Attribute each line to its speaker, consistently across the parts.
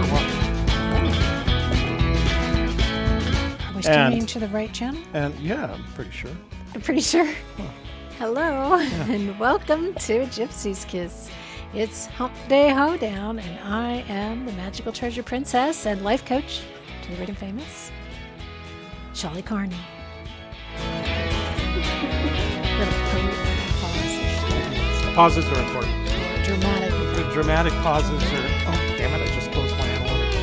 Speaker 1: or what?
Speaker 2: Are we streaming to the right channel?
Speaker 1: And yeah, I'm pretty sure.
Speaker 2: I'm pretty sure. Hello, and welcome to Gypsy Kiss. It's Humpday Hoedown, and I am the magical treasure princess and life coach to the great and famous Shelly Carney.
Speaker 1: Pauses are important.
Speaker 2: Dramatic.
Speaker 1: The dramatic pauses are... Oh, damn it, I just closed my analytics.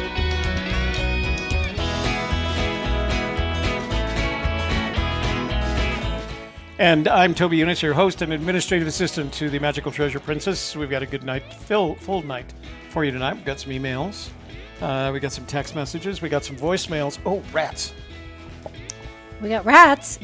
Speaker 1: And I'm Toby Eunice, your host and administrative assistant to the Magical Treasure Princess. We've got a good night, full night for you tonight. We've got some emails. We got some text messages. We got some voicemails. Oh, rats.
Speaker 2: We got rats.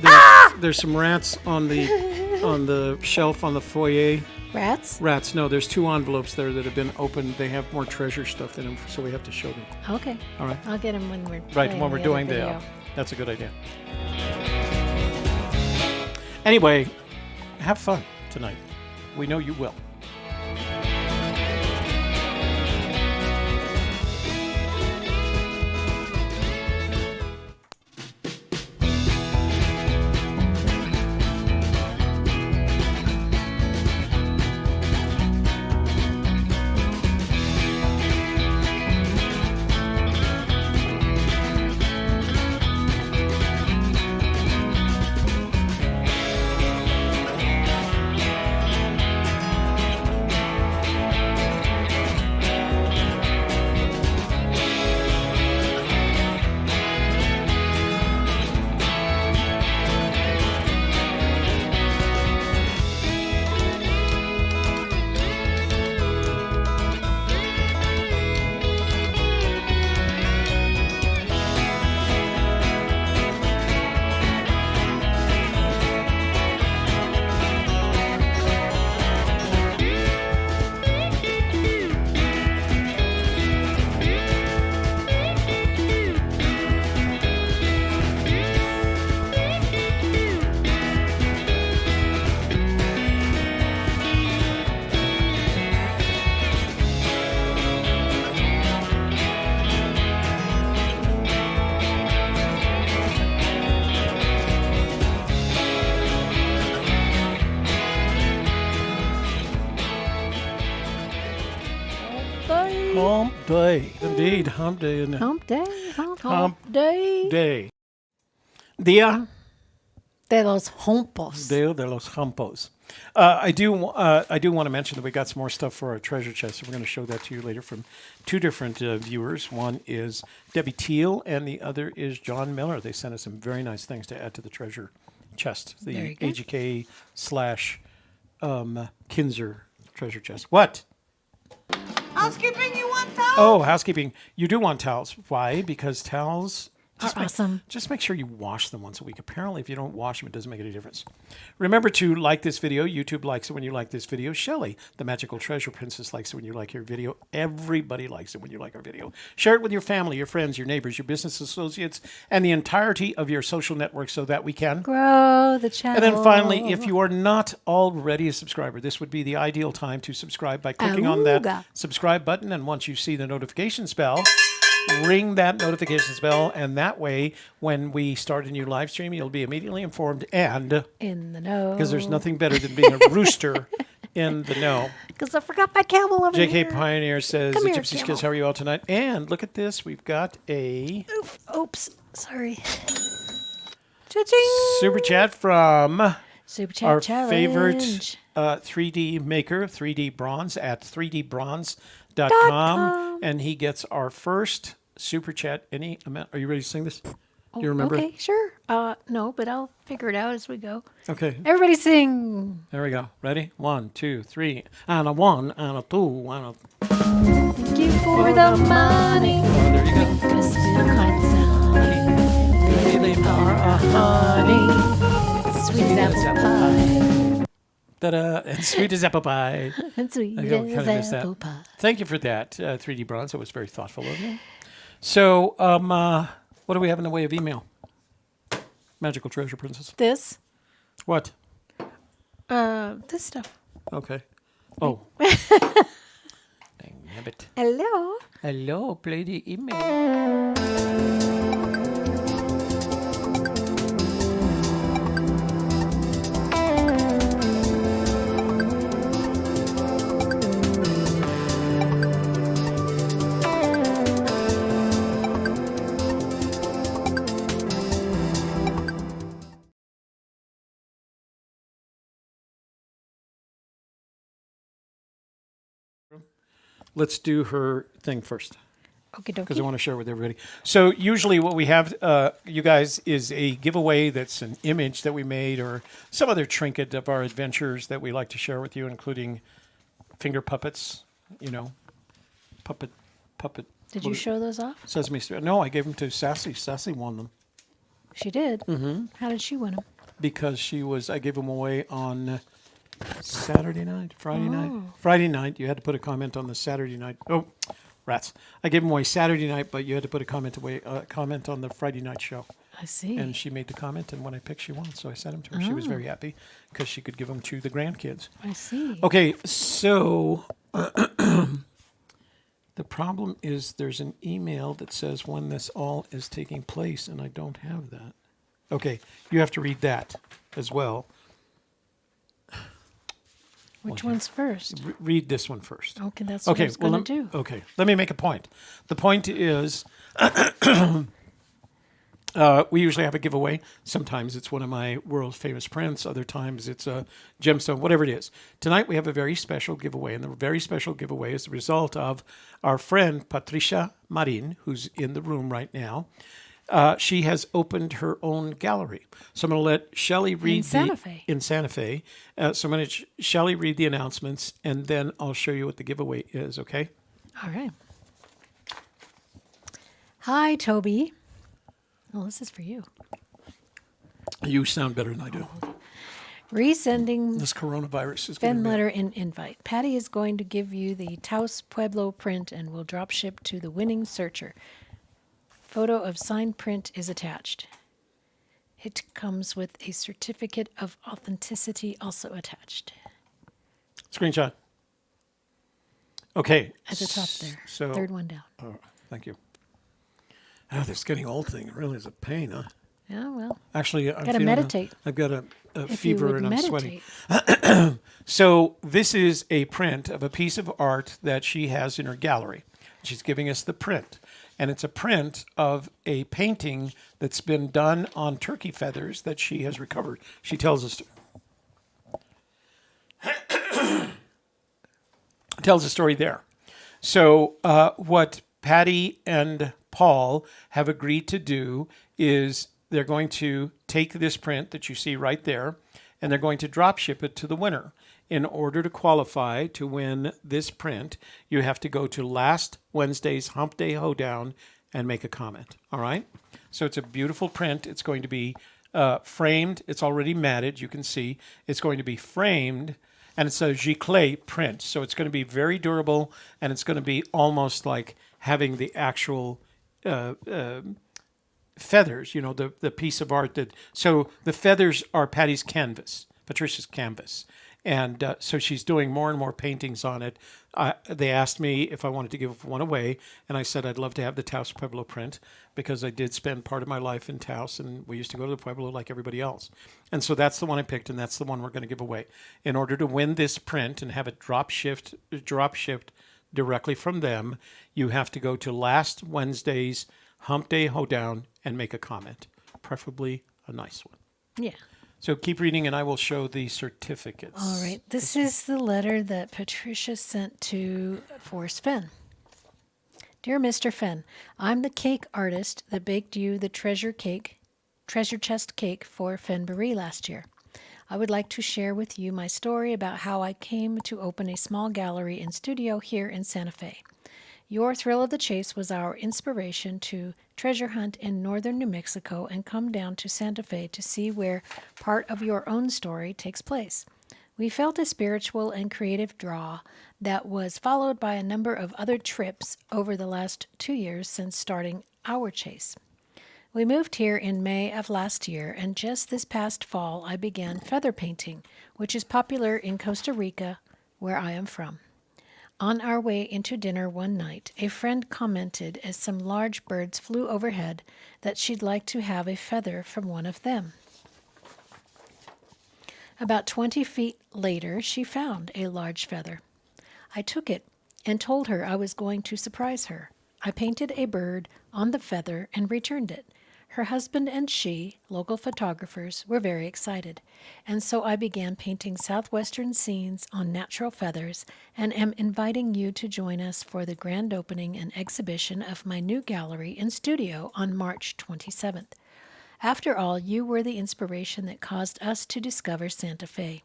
Speaker 1: There's some rats on the shelf on the foyer.
Speaker 2: Rats?
Speaker 1: Rats. No, there's 2 envelopes there that have been opened. They have more treasure stuff in them, so we have to show them.
Speaker 2: Okay.
Speaker 1: All right.
Speaker 2: I'll get them when we're
Speaker 1: when we're doing
Speaker 2: the
Speaker 1: that's a good idea. Anyway, have fun tonight. We know you will. Humpday. Indeed, Humpday.
Speaker 2: Humpday.
Speaker 1: Day. Dia
Speaker 2: De los Humpos.
Speaker 1: de los Humpos. I do want to mention that we got some more stuff for our treasure chest. So we're going to show that to you later from 2 different viewers. One is Debbie Teal, and the other is John Miller. They sent us some very nice things to add to the treasure chest, the AGK / Kinzer treasure chest. What?
Speaker 3: Housekeeping, you want towels?
Speaker 1: Oh, housekeeping. You do want towels. Why? Because towels...
Speaker 2: Awesome.
Speaker 1: Just make sure you wash them once a week. Apparently, if you don't wash them, it doesn't make any difference. Remember to like this video. YouTube likes it when you like this video. Shelly, the Magical Treasure Princess, likes it when you like your video. Everybody likes it when you like our video. Share it with your family, your friends, your neighbors, your business associates, and the entirety of your social network so that we can
Speaker 2: grow the channel.
Speaker 1: And then finally, if you are not already a subscriber, this would be the ideal time to subscribe by clicking on that subscribe button. And once you see the notifications bell, ring that notifications bell, and that way, when we start a new live stream, you'll be immediately informed and
Speaker 2: in the know.
Speaker 1: Because there's nothing better than being a rooster in the know.
Speaker 2: Because I forgot my camel over here.
Speaker 1: JK Pioneer says,
Speaker 2: Come here,
Speaker 1: Gypsy Kiss, how are you all tonight? And look at this. We've got a...
Speaker 2: Oops. Sorry. Cha-ching.
Speaker 1: Super chat from
Speaker 2: Super Chat
Speaker 1: our
Speaker 2: Challenge.
Speaker 1: favorite 3D maker, 3D Bronze, at 3dbronze.com. And he gets our first super chat. Any amount? Are you ready to sing this? Do you remember?
Speaker 2: Okay, sure. No, but I'll figure it out as we go.
Speaker 1: Okay.
Speaker 2: Everybody sing.
Speaker 1: There we go. Ready? 1, 2, 3. And a 1, and a 2, and a...
Speaker 2: Thank you for the money.
Speaker 1: Oh, there you go.
Speaker 2: Make us feel quite sunny. Really are a honey. Sweet as apple pie.
Speaker 1: Ta-da. And sweet as apple pie.
Speaker 2: And sweet as apple pie.
Speaker 1: Thank you for that, 3D Bronze. That was very thoughtful of you. So, what do we have in the way of email? Magical Treasure Princess.
Speaker 2: This.
Speaker 1: What?
Speaker 2: This stuff.
Speaker 1: Okay. Oh. Dang nabbit.
Speaker 2: Hello.
Speaker 1: Hello, play the email. Let's do her thing first,
Speaker 2: Okie
Speaker 1: because I
Speaker 2: dokie.
Speaker 1: want to share with everybody. So usually what we have, you guys, is a giveaway that's an image that we made or some other trinket of our adventures that we like to share with you, including finger puppets, puppet.
Speaker 2: Did you show those off?
Speaker 1: Sesame Street. No, I gave them to Sassy. Sassy won them
Speaker 2: She did. Mm-hmm. How did she win them?
Speaker 1: because I gave them away on Saturday night, Friday night. Friday night, you had to put a comment on the Saturday night. Oh, rats. I gave them away Saturday night, but you had to put a comment on the Friday night show.
Speaker 2: I see.
Speaker 1: And she made the comment, and when I picked, she won. So I sent them to her. She was very happy because she could give them to the grandkids.
Speaker 2: I see.
Speaker 1: Okay, so the problem is there's an email that says when this all is taking place, and I don't have that. Okay, you have to read that as well.
Speaker 2: Which one's first?
Speaker 1: Read this one first.
Speaker 2: Okay, that's what I was going to do.
Speaker 1: Okay, let me make a point. The point is, we usually have a giveaway. Sometimes it's one of my world famous prints. Other times it's a gemstone, whatever it is. Tonight we have a very special giveaway, and the very special giveaway is the result of our friend Patricia Marin, who's in the room right now. She has opened her own gallery. So I'm going to let Shelley read
Speaker 2: in Santa Fe.
Speaker 1: So I'm going to Shelley read the announcements, and then I'll show you what the giveaway is, okay?
Speaker 2: All right. Hi, Toby. Oh, this is for you.
Speaker 1: You sound better than I do.
Speaker 2: Resending
Speaker 1: This coronavirus is
Speaker 2: Fenn
Speaker 1: getting me.
Speaker 2: letter and invite. Patty is going to give you the Taos Pueblo print and will drop ship to the winning searcher. Photo of signed print is attached. It comes with a certificate of authenticity also attached.
Speaker 1: Screenshot. Okay.
Speaker 2: At the top there.
Speaker 1: So,
Speaker 2: Third one down.
Speaker 1: Oh, thank you. Oh, this getting old thing really is a pain, huh?
Speaker 2: Yeah, well,
Speaker 1: Actually, I'm
Speaker 2: gotta
Speaker 1: feeling
Speaker 2: meditate.
Speaker 1: I've got a
Speaker 2: if you
Speaker 1: fever
Speaker 2: would
Speaker 1: and I'm
Speaker 2: meditate.
Speaker 1: sweating. So this is a print of a piece of art that she has in her gallery. She's giving us the print. And it's a print of a painting that's been done on turkey feathers that she has recovered. She tells us tells a story there. So what Patty and Paul have agreed to do is they're going to take this print that you see right there, and they're going to drop ship it to the winner. In order to qualify to win this print, you have to go to last Wednesday's Humpday Hoedown and make a comment. All right? So it's a beautiful print. It's going to be framed. It's already matted. You can see it's going to be framed, and it's a giclée print. So it's going to be very durable, and it's going to be almost like having the actual feathers, the piece of art that. So the feathers are Patty's canvas, Patricia's canvas. And so she's doing more and more paintings on it. They asked me if I wanted to give one away, and I said I'd love to have the Taos Pueblo print because I did spend part of my life in Taos, and we used to go to the Pueblo like everybody else. And so that's the one I picked, and that's the one we're going to give away. In order to win this print and have it drop shipped directly from them, you have to go to last Wednesday's Humpday Hoedown and make a comment, preferably a nice one.
Speaker 2: Yeah.
Speaker 1: So keep reading, and I will show the certificates.
Speaker 2: All right. This is the letter that Patricia sent to Forrest Fenn. Dear Mr. Fenn, I'm the cake artist that baked you the treasure chest cake for Fenbury last year. I would like to share with you my story about how I came to open a small gallery and studio here in Santa Fe. Your thrill of the chase was our inspiration to treasure hunt in northern New Mexico and come down to Santa Fe to see where part of your own story takes place. We felt a spiritual and creative draw that was followed by a number of other trips over the last 2 years since starting our chase. We moved here in May of last year, and just this past fall I began feather painting, which is popular in Costa Rica, where I am from. On our way into dinner one night, a friend commented as some large birds flew overhead that she'd like to have a feather from one of them. About 20 feet later, she found a large feather. I took it and told her I was going to surprise her. I painted a bird on the feather and returned it. Her husband and she, local photographers, were very excited, and so I began painting southwestern scenes on natural feathers and am inviting you to join us for the grand opening and exhibition of my new gallery and studio on March 27th. After all, you were the inspiration that caused us to discover Santa Fe.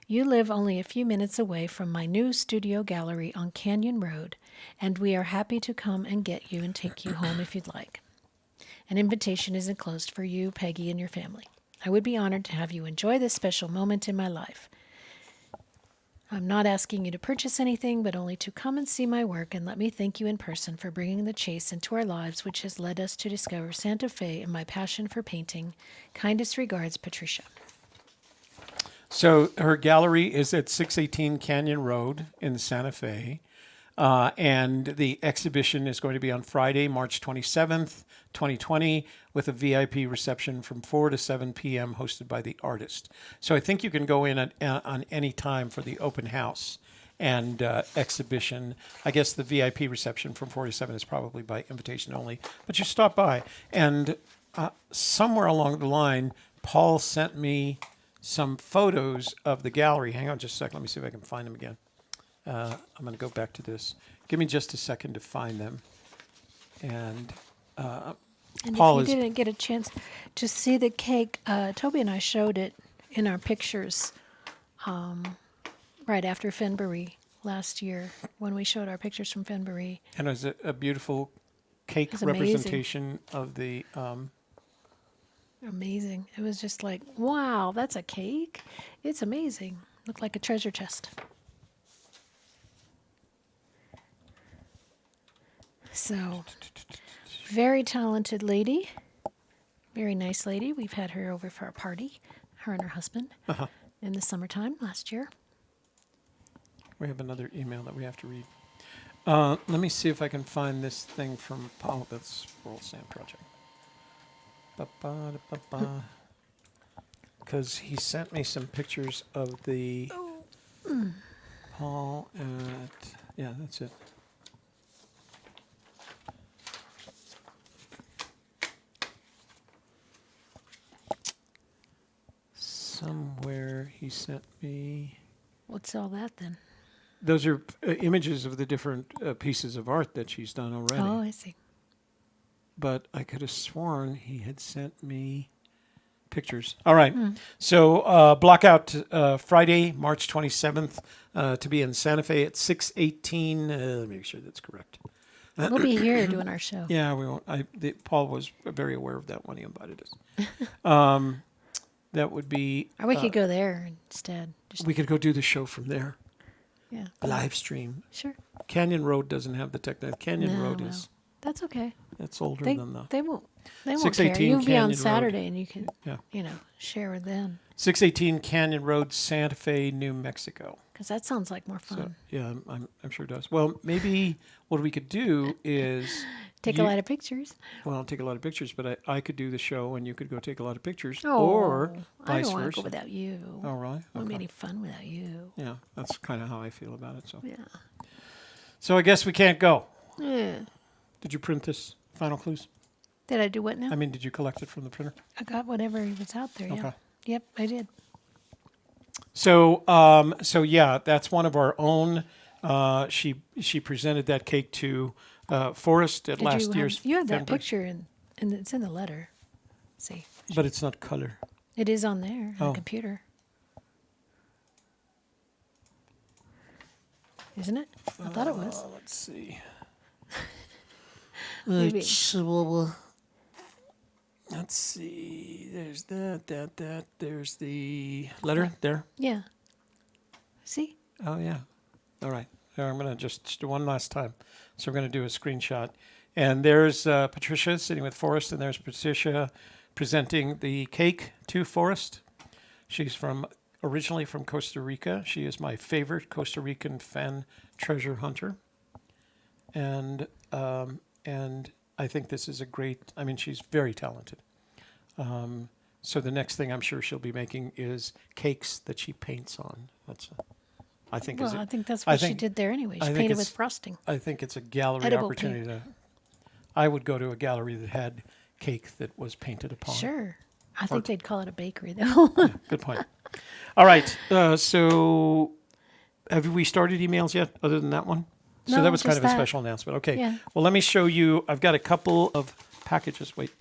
Speaker 2: You live only a few minutes away from my new studio gallery on Canyon Road, and we are happy to come and get you and take you home if you'd like. An invitation is enclosed for you, Peggy, and your family. I would be honored to have you enjoy this special moment in my life. I'm not asking you to purchase anything, but only to come and see my work and let me thank you in person for bringing the chase into our lives, which has led us to discover Santa Fe and my passion for painting. Kindest regards, Patricia.
Speaker 1: So her gallery is at 618 Canyon Road in Santa Fe. And the exhibition is going to be on Friday, March 27th, 2020, with a VIP reception from 4 to 7 p.m. hosted by the artist. So I think you can go in on any time for the open house and exhibition. I guess the VIP reception from 4 to 7 is probably by invitation only, but you stop by. And somewhere along the line, Paul sent me some photos of the gallery. Hang on just a second. Let me see if I can find them again. I'm going to go back to this. Give me just a second to find them. And Paul
Speaker 2: if you didn't get a chance to see the cake, Toby and I showed it in our pictures right after Fenbury last year when we showed our pictures from Fenbury.
Speaker 1: And it was a beautiful cake representation of the...
Speaker 2: Amazing. It was just like, wow, that's a cake? It's amazing. Looked like a treasure chest. So, very talented lady. Very nice lady. We've had her over for a party, her and her husband, in the summertime last year.
Speaker 1: We have another email that we have to read. Let me see if I can find this thing from Paul. That's World Sand Project. Because he sent me some pictures of the Paul at... Yeah, that's it. Somewhere he sent me...
Speaker 2: What's all that then?
Speaker 1: Those are images of the different pieces of art that she's done already.
Speaker 2: Oh, I see.
Speaker 1: But I could have sworn he had sent me pictures. All right. So block out Friday, March 27th to be in Santa Fe at 618. Let me make sure that's correct.
Speaker 2: We'll be here doing our show.
Speaker 1: Yeah, we won't. Paul was very aware of that when he invited us. That would be...
Speaker 2: Or we could go there instead.
Speaker 1: We could go do the show from there.
Speaker 2: Yeah.
Speaker 1: Live stream.
Speaker 2: Sure.
Speaker 1: Canyon Road doesn't have the technology. Canyon Road
Speaker 2: well,
Speaker 1: is...
Speaker 2: That's okay.
Speaker 1: It's older
Speaker 2: They
Speaker 1: than the...
Speaker 2: won't care.
Speaker 1: 618
Speaker 2: You'll be on
Speaker 1: Canyon
Speaker 2: Saturday
Speaker 1: Road.
Speaker 2: and you can, share with them.
Speaker 1: 618 Canyon Road, Santa Fe, New Mexico.
Speaker 2: Because that sounds like more fun.
Speaker 1: So, yeah, I'm sure it does. Well, maybe what we could do is...
Speaker 2: Take a lot of pictures.
Speaker 1: Well, I'll take a lot of pictures, but I could do the show and you could go take a lot of pictures.
Speaker 2: Oh,
Speaker 1: or
Speaker 2: I
Speaker 1: vice
Speaker 2: don't want
Speaker 1: versa.
Speaker 2: to go without you.
Speaker 1: Oh, really?
Speaker 2: It won't be any fun without you.
Speaker 1: Yeah, that's kind of how I feel about it. So.
Speaker 2: Yeah.
Speaker 1: So I guess we can't go.
Speaker 2: Yeah.
Speaker 1: Did you print this Final Clues?
Speaker 2: Did I do what now?
Speaker 1: I mean, did you collect it from the printer?
Speaker 2: I got whatever was out there, yeah.
Speaker 1: Okay.
Speaker 2: Yep, I did.
Speaker 1: So, yeah, that's one of our own. She presented that cake to Forrest at last year's.
Speaker 2: You have that
Speaker 1: Fenbury.
Speaker 2: picture, and it's in the letter. See.
Speaker 1: But it's not color.
Speaker 2: It is on there, on
Speaker 1: Oh.
Speaker 2: the computer. Isn't it? I thought it was.
Speaker 1: Let's see.
Speaker 2: Maybe.
Speaker 1: Let's see. There's that. There's the letter there.
Speaker 2: Yeah. See?
Speaker 1: Oh, yeah. All right. Here, I'm going to just do one last time. So we're going to do a screenshot. And there's Patricia sitting with Forrest, and there's Patricia presenting the cake to Forrest. She's from originally from Costa Rica. She is my favorite Costa Rican Fenn treasure hunter. And I think this is a great, I mean, she's very talented. So the next thing I'm sure she'll be making is cakes that she paints on. I think
Speaker 2: Well, I think that's what she did there anyway. She painted with frosting.
Speaker 1: I think it's a gallery
Speaker 2: Edible
Speaker 1: opportunity. I would go to a gallery that had cake that was painted upon.
Speaker 2: Sure. I think they'd call it a bakery, though.
Speaker 1: Yeah, good point. All right. So have we started emails yet other than that one? So
Speaker 2: No,
Speaker 1: that was kind
Speaker 2: just
Speaker 1: of a
Speaker 2: that.
Speaker 1: special announcement. Okay.
Speaker 2: Yeah.
Speaker 1: Well, let me show you. I've got a couple of packages. Wait,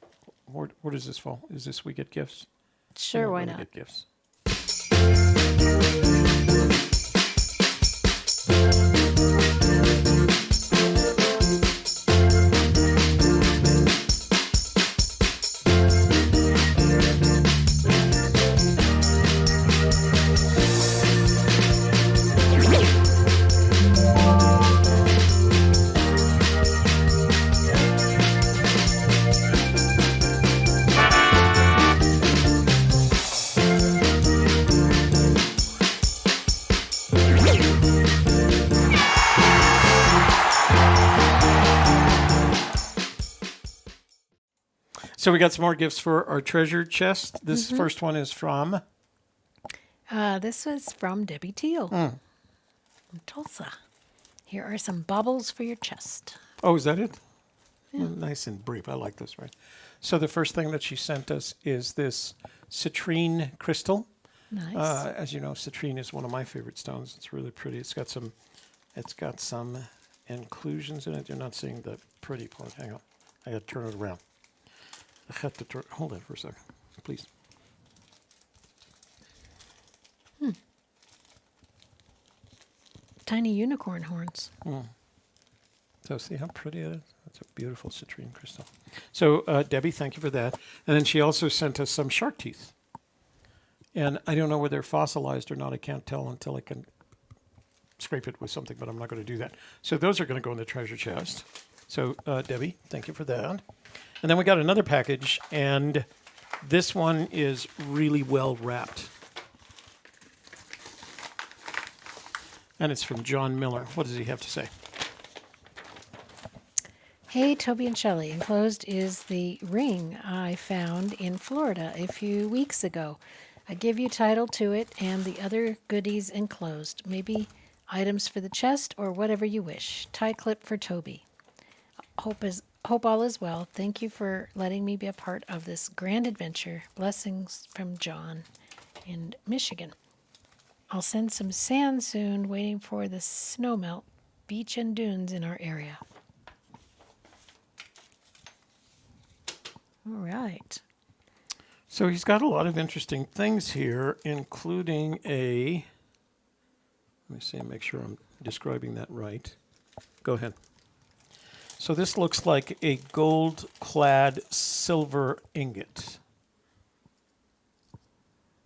Speaker 1: where does this fall? Is this We Get Gifts?
Speaker 2: Sure,
Speaker 1: No,
Speaker 2: why
Speaker 1: We
Speaker 2: not?
Speaker 1: Get Gifts. So we got some more gifts for our treasure chest. This first one is from...
Speaker 2: This was from Debbie Teal from Tulsa. Here are some baubles for your chest.
Speaker 1: Oh, is that it? Yeah. Nice and brief. I like this, right? So the first thing that she sent us is this citrine crystal.
Speaker 2: Nice.
Speaker 1: As you know, citrine is one of my favorite stones. It's really pretty. It's got some inclusions in it. You're not seeing the pretty part. Hang on. I got to turn it around. Hold on for a second, please.
Speaker 2: Tiny unicorn horns.
Speaker 1: So see how pretty it is? That's a beautiful citrine crystal. So Debbie, thank you for that. And then she also sent us some shark teeth. And I don't know whether they're fossilized or not. I can't tell until I can scrape it with something, but I'm not going to do that. So those are going to go in the treasure chest. So Debbie, thank you for that. And then we got another package, and this one is really well wrapped. And it's from John Miller. What does he have to say?
Speaker 2: Hey, Toby and Shelley. Enclosed is the ring I found in Florida a few weeks ago. I give you title to it and the other goodies enclosed. Maybe items for the chest or whatever you wish. Tie clip for Toby. Hope all is well. Thank you for letting me be a part of this grand adventure. Blessings from John in Michigan. I'll send some sand soon, waiting for the snow melt, beach and dunes in our area. All right.
Speaker 1: So he's got a lot of interesting things here, including let me see, make sure I'm describing that right. Go ahead. So this looks like a gold-clad silver ingot.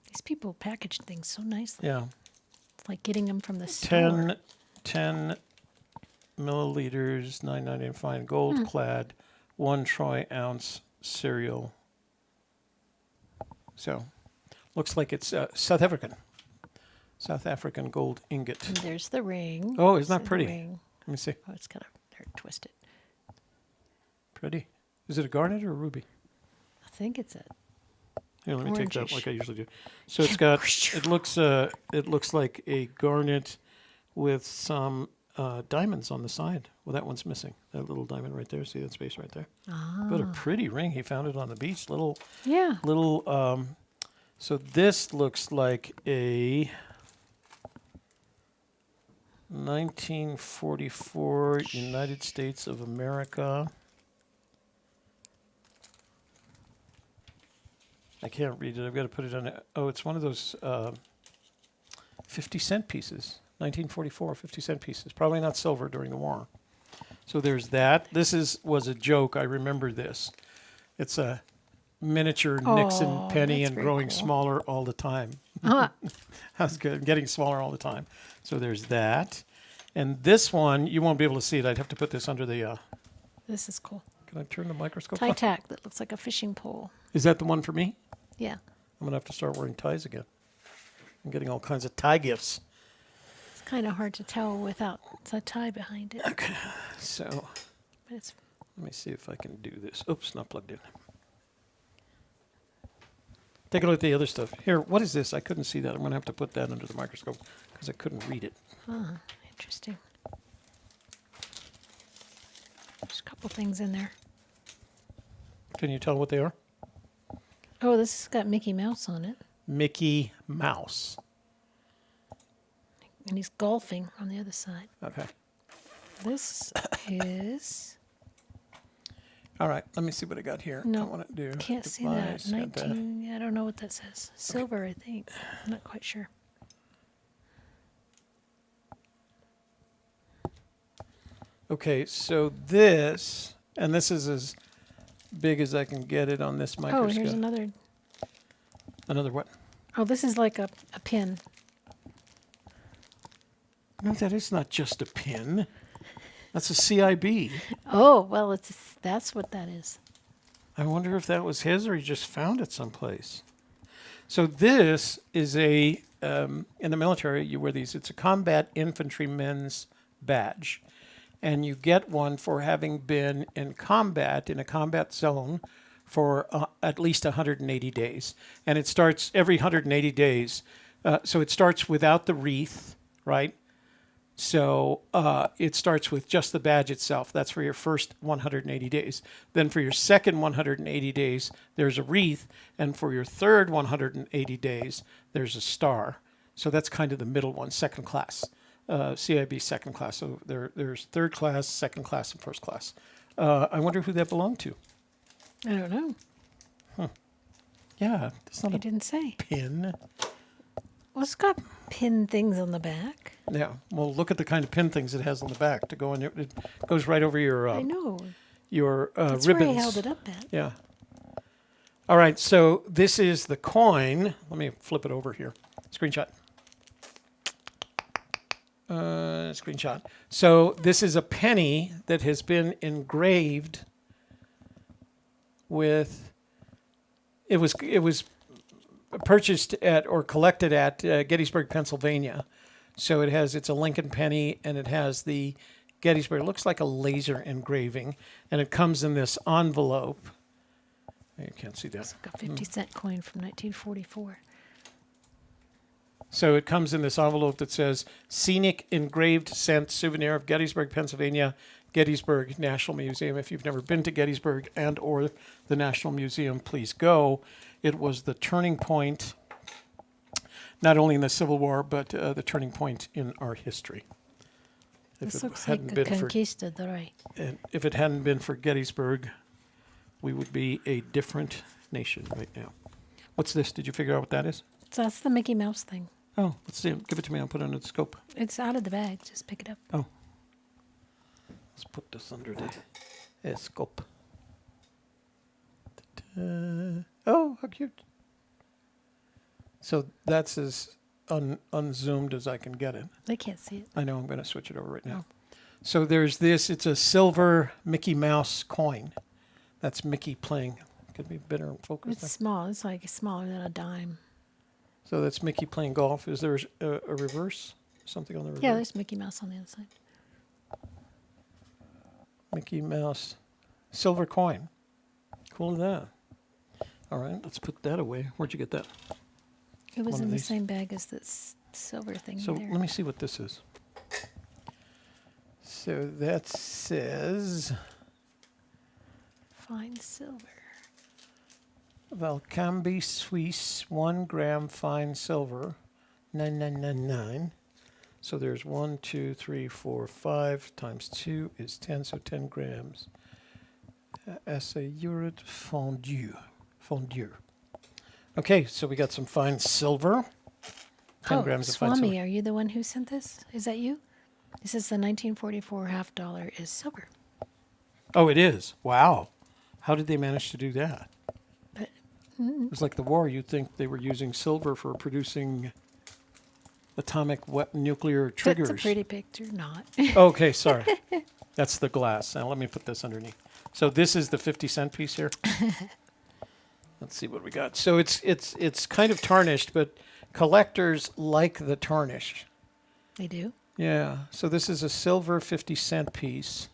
Speaker 2: These people package things so nicely.
Speaker 1: Yeah.
Speaker 2: It's like getting them from the store.
Speaker 1: 10 milliliters, $9.99 fine, gold-clad, 1 troy ounce cereal. So, looks like it's South African gold ingot.
Speaker 2: And there's the ring.
Speaker 1: Oh, isn't that
Speaker 2: See the
Speaker 1: pretty?
Speaker 2: ring.
Speaker 1: Let me see.
Speaker 2: Oh, it's kind of twisted.
Speaker 1: Pretty. Is it a garnet or a ruby?
Speaker 2: I think it's a
Speaker 1: Here, let me take that
Speaker 2: Orangish.
Speaker 1: like I usually do. So it's got. It looks like a garnet with some diamonds on the side. Well, that one's missing. That little diamond right there. See that space right there? But a pretty ring. He found it on the beach.
Speaker 2: yeah.
Speaker 1: So this looks like a 1944 United States of America. I can't read it. I've got to put it on. It's one of those 50-cent pieces. 1944 50-cent pieces. Probably not silver during the war. So there's that. This was a joke. I remember this. It's a miniature Nixon penny
Speaker 2: that's
Speaker 1: and
Speaker 2: very
Speaker 1: growing
Speaker 2: cool.
Speaker 1: smaller all the time. That's good. Getting smaller all the time. So there's that. And this one, you won't be able to see it. I'd have to put this under the...
Speaker 2: This is cool.
Speaker 1: Can I turn the microscope
Speaker 2: Tie
Speaker 1: on?
Speaker 2: tack that looks like a fishing pole.
Speaker 1: Is that the one for me?
Speaker 2: Yeah.
Speaker 1: I'm going to have to start wearing ties again. I'm getting all kinds of tie gifts.
Speaker 2: It's kind of hard to tell without the tie behind it.
Speaker 1: Okay, so
Speaker 2: But it's
Speaker 1: let me see if I can do this. Oops, not plugged in. Take a look at the other stuff. Here, what is this? I couldn't see that. I'm going to have to put that under the microscope because I couldn't read it.
Speaker 2: interesting. There's a couple things in there.
Speaker 1: Can you tell what they are?
Speaker 2: Oh, this has got Mickey Mouse on it.
Speaker 1: Mickey Mouse.
Speaker 2: And he's golfing on the other side.
Speaker 1: Okay.
Speaker 2: This is...
Speaker 1: All right, let me see what I got here.
Speaker 2: No,
Speaker 1: I want to do.
Speaker 2: can't see that.
Speaker 1: device, got that.
Speaker 2: 19... Yeah, I don't know what that says. Silver, I think. I'm not quite sure.
Speaker 1: Okay, so this, and this is as big as I can get it on this
Speaker 2: Oh,
Speaker 1: microscope.
Speaker 2: here's another...
Speaker 1: Another what?
Speaker 2: Oh, this is like a pin.
Speaker 1: No, that is not just a pin. That's a CIB.
Speaker 2: Oh, well, that's what that is.
Speaker 1: I wonder if that was his or he just found it someplace. So this is a, in the military, you wear these. It's a combat infantryman's badge. And you get one for having been in combat, in a combat zone, for at least 180 days. And it starts every 180 days. So it starts without the wreath, right? So it starts with just the badge itself. That's for your first 180 days. Then for your second 180 days, there's a wreath. And for your third 180 days, there's a star. So that's kind of the middle one, second class. CIB second class. So there's third class, second class, and first class. I wonder who that belonged to.
Speaker 2: I don't know.
Speaker 1: Yeah, it's not
Speaker 2: I
Speaker 1: a
Speaker 2: didn't say.
Speaker 1: pin.
Speaker 2: Well, it's got pin things on the back.
Speaker 1: Yeah, well, look at the kind of pin things it has on the back to go in. It goes right over your
Speaker 2: I know.
Speaker 1: your
Speaker 2: That's
Speaker 1: ribbons.
Speaker 2: where I held it up at.
Speaker 1: Yeah. All right, so this is the coin. Let me flip it over here. Screenshot. Screenshot. So this is a penny that has been engraved with. It was purchased at or collected at Gettysburg, Pennsylvania. So it's a Lincoln penny, and it has the Gettysburg. It looks like a laser engraving, and it comes in this envelope. You can't see that.
Speaker 2: It's like a 50-cent coin from 1944.
Speaker 1: So it comes in this envelope that says, "Scenic engraved cent souvenir of Gettysburg, Pennsylvania, Gettysburg National Museum." If you've never been to Gettysburg and or the National Museum, please go. It was the turning point, not only in the Civil War, but the turning point in our history.
Speaker 2: This looks like a conquistador.
Speaker 1: And if it hadn't been for Gettysburg, we would be a different nation right now. What's this? Did you figure out what that is?
Speaker 2: So that's the Mickey Mouse thing.
Speaker 1: Oh, let's see. Give it to me. I'll put it under the scope.
Speaker 2: It's out of the bag. Just pick it up.
Speaker 1: Oh. Let's put this under the scope. Oh, how cute. So that's as unzoomed as I can get it.
Speaker 2: They can't see it.
Speaker 1: I know. I'm going to switch it over right now. So there's this. It's a silver Mickey Mouse coin. That's Mickey playing. Could be better focus.
Speaker 2: It's small. It's like smaller than a dime.
Speaker 1: So that's Mickey playing golf. Is there a reverse? Something on the reverse?
Speaker 2: Yeah, there's Mickey Mouse on the other side.
Speaker 1: Mickey Mouse. Silver coin. Cool as that. All right, let's put that away. Where'd you get that?
Speaker 2: It was
Speaker 1: One of
Speaker 2: in the
Speaker 1: these.
Speaker 2: same bag as this silver thing
Speaker 1: So
Speaker 2: there.
Speaker 1: let me see what this is. So that says
Speaker 2: Fine silver.
Speaker 1: Valcambi Suisse 1 gram fine silver 9999. So there's 1, 2, 3, 4, 5 times 2 is 10, so 10 grams. Acéurite fondue. Okay, so we got some fine silver. 10 grams of fine silver.
Speaker 2: Swami, are you the one who sent this? Is that you? This is the 1944 half dollar is silver.
Speaker 1: Oh, it is. Wow. How did they manage to do that?
Speaker 2: But
Speaker 1: It was like the war. You'd think they were using silver for producing atomic nuclear triggers.
Speaker 2: That's a pretty picture, not.
Speaker 1: Okay, sorry. That's the glass. Now let me put this underneath. So this is the 50-cent piece here. Let's see what we got. So it's kind of tarnished, but collectors like the tarnish.
Speaker 2: They do.
Speaker 1: Yeah. So this is a silver 50-cent piece.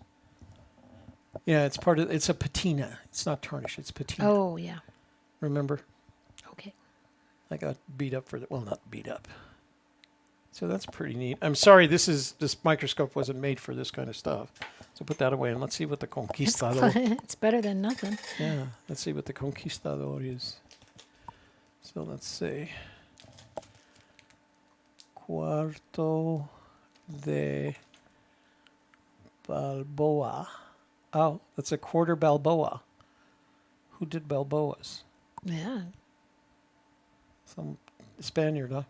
Speaker 1: Yeah, it's a patina. It's not tarnish, it's patina.
Speaker 2: Oh, yeah.
Speaker 1: Remember?
Speaker 2: Okay.
Speaker 1: I got beat up for that. Well, not beat up. So that's pretty neat. I'm sorry, this microscope wasn't made for this kind of stuff. So put that away and let's see what the Conquistador.
Speaker 2: It's better than nothing.
Speaker 1: Yeah, let's see what the Conquistador is. So let's see. Cuarto de Balboa. Oh, that's a quarter Balboa. Who did Balboas?
Speaker 2: Yeah.
Speaker 1: Some Spaniard, huh?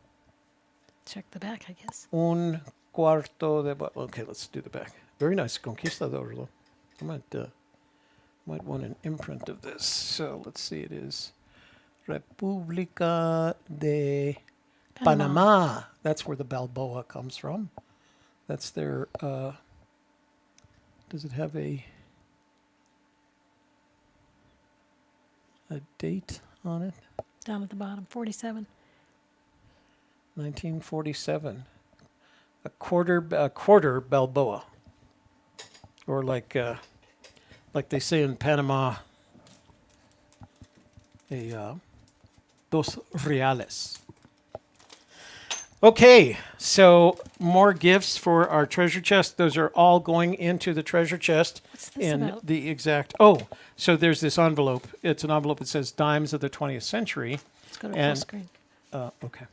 Speaker 2: Check the back, I guess.
Speaker 1: Un cuarto de... Okay, let's do the back. Very nice Conquistador, though. I might want an imprint of this. So let's see, it is República de Panama. That's where the Balboa comes from. That's their... does it have a date on it?
Speaker 2: Down at the bottom, 47.
Speaker 1: 1947. A quarter Balboa. Or like they say in Panama, a dos reales. Okay, so more gifts for our treasure chest. Those are all going into the treasure chest.
Speaker 2: What's this
Speaker 1: in
Speaker 2: about?
Speaker 1: the exact... Oh, so there's this envelope. It's an envelope that says Dimes of the 20th Century.
Speaker 2: Let's go to full
Speaker 1: And-
Speaker 2: screen.
Speaker 1: Okay.